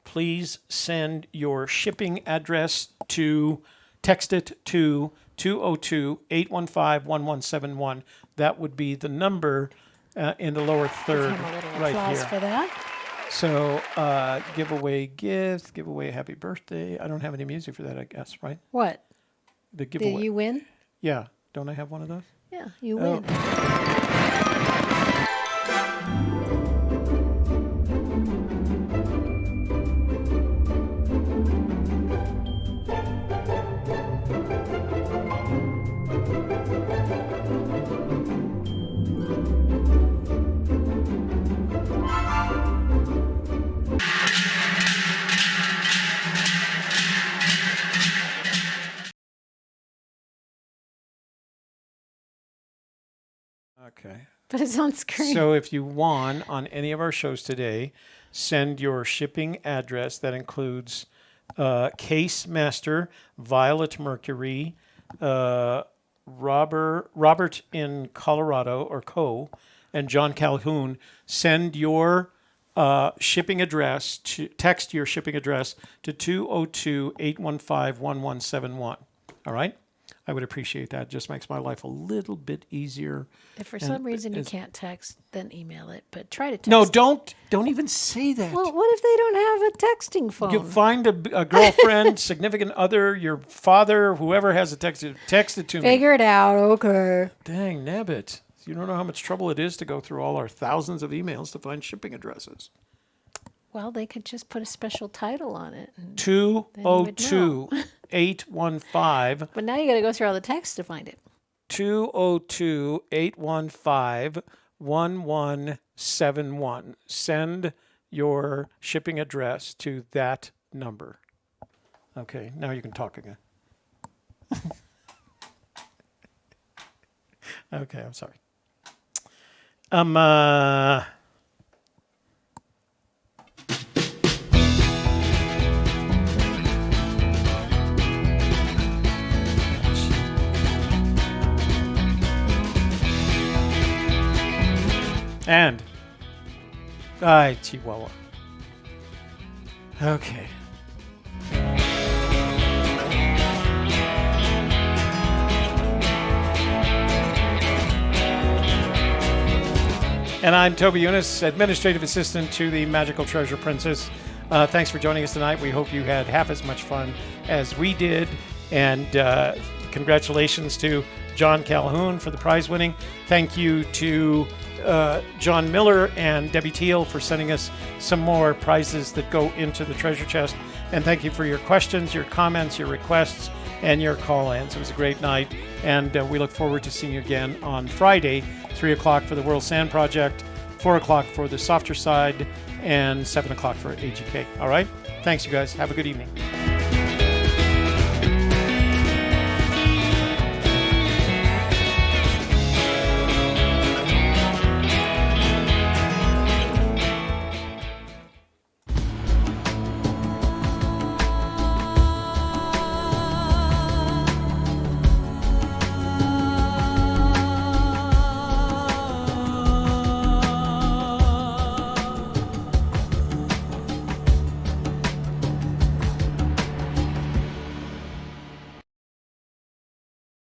Speaker 1: please send your shipping address to, text it to 202-815-1171. That would be the number in the lower third
Speaker 2: Give him a little
Speaker 1: right
Speaker 2: applause
Speaker 1: here.
Speaker 2: for that.
Speaker 1: So give away gifts, give away happy birthday. I don't have any music for that, I guess, right?
Speaker 2: What?
Speaker 1: The giveaway.
Speaker 2: Did you win?
Speaker 1: Yeah. Don't I have one of those?
Speaker 2: Yeah, you
Speaker 1: Oh.
Speaker 2: win.
Speaker 1: Okay.
Speaker 2: But it's on screen.
Speaker 1: So if you won on any of our shows today, send your shipping address. That includes Case Master, Violet Mercury, Robert in Colorado, or Co., and John Calhoun. Send your shipping address to, text your shipping address to 202-815-1171. All right? I would appreciate that. It just makes my life a little bit easier.
Speaker 2: If for some reason you can't text, then email it. But try to text.
Speaker 1: No, don't even say that.
Speaker 2: Well, what if they don't have a texting phone?
Speaker 1: You find a girlfriend, significant other, your father, whoever has a text it to me.
Speaker 2: Figure it out. Okay.
Speaker 1: Dang, nabbit. You don't know how much trouble it is to go through all our thousands of emails to find shipping addresses.
Speaker 2: Well, they could just put a special title on it.
Speaker 1: 202-815.
Speaker 2: But now you got to go through all the text to find it.
Speaker 1: 202-815-1171. Send your shipping address to that number. Okay, now you can talk again. Okay, I'm sorry. And Chihuahua. Okay. And I'm Toby Eunice, Administrative Assistant to the Magical Treasure Princess. Thanks for joining us tonight. We hope you had half as much fun as we did. And congratulations to John Calhoun for the prize winning. Thank you to John Miller and Debbie Teal for sending us some more prizes that go into the treasure chest. And thank you for your questions, your comments, your requests, and your call-ins. It was a great night. And we look forward to seeing you again on Friday, 3 o'clock for the World Sand Project, 4 o'clock for the Softer Side, and 7 o'clock for AGK. All right? Thanks, you guys. Have a good evening.